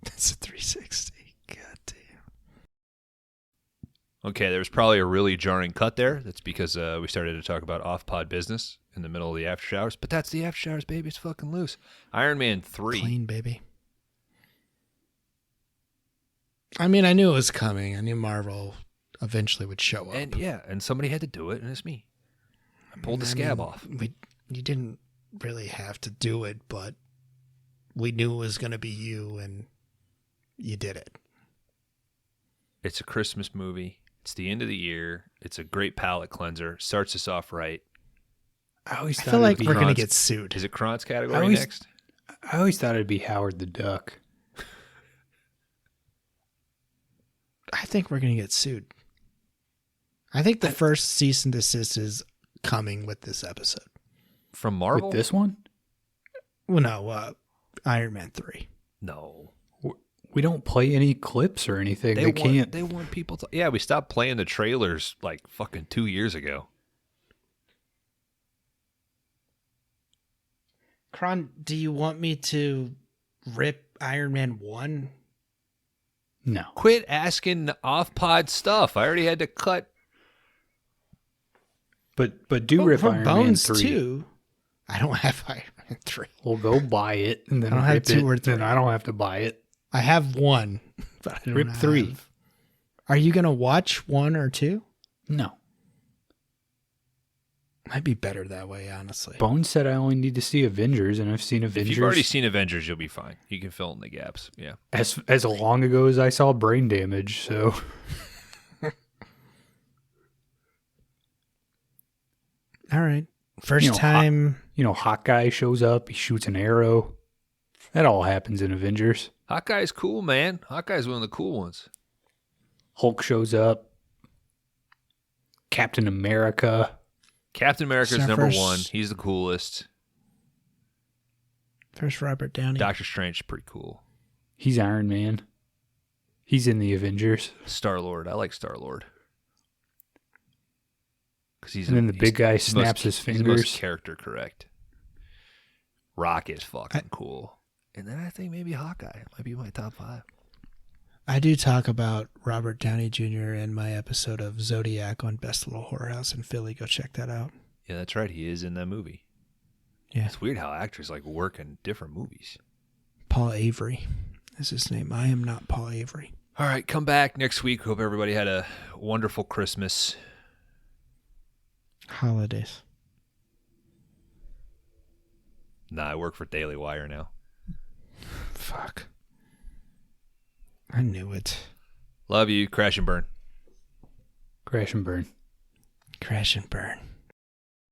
That's a 360. God damn. Okay, there was probably a really jarring cut there. That's because we started to talk about off-pod business in the middle of the after showers. But that's the after showers, baby. It's fucking loose. Iron Man 3. Clean, baby. I mean, I knew it was coming. I knew Marvel eventually would show up. And somebody had to do it, and it's me. I pulled the scab off. You didn't really have to do it, but we knew it was going to be you, and you did it. It's a Christmas movie. It's the end of the year. It's a great palate cleanser. Starts us off right. I feel like we're going to get sued. Is it Kron's category next? I always thought it'd be Howard the Duck. I think we're going to get sued. I think the first cease and desist is coming with this episode. From Marvel? With this one? Well, no, Iron Man 3. No. We don't play any clips or anything. They can't. They want people to. Yeah, we stopped playing the trailers like fucking 2 years ago. Kron, do you want me to rip Iron Man 1? No. Quit asking off-pod stuff. I already had to cut. But do rip Iron Bones Man 3. 2. I don't have Iron Man 3. We'll go buy it and then I don't have rip 2 or it. 3. Then I don't have to buy it. I have 1, but I don't Rip 3. have. Are you going to watch 1 or 2? No. Might be better that way, honestly. Bones said I only need to see Avengers, and I've seen Avengers. If you've already seen Avengers, you'll be fine. You can fill in the gaps. Yeah. As long ago as I saw Brain Damage, so. All right. First time. Hawkeye shows up. He shoots an arrow. That all happens in Avengers. Hawkeye's cool, man. Hawkeye's one of the cool ones. Hulk shows up. Captain America. Captain America's number First- 1. He's the coolest. First Robert Downey. Doctor Strange is pretty cool. He's Iron Man. He's in the Avengers. Star-Lord. I like Star-Lord. And then the big guy snaps his He's the fingers. most character correct. Rocket's fucking cool. And then I think maybe Hawkeye might be my top 5. I do talk about Robert Downey Jr. in my episode of Zodiac on Best Little Whorehouse in Philly. Go check that out. Yeah, that's right. He is in that movie. Yeah. It's weird how actors like work in different movies. Paul Avery is his name. I am not Paul Avery. All right, come back next week. Hope everybody had a wonderful Christmas. Holidays. Nah, I work for Daily Wire now. Fuck. I knew it. Love you. Crash and burn. Crash and burn. Crash and burn.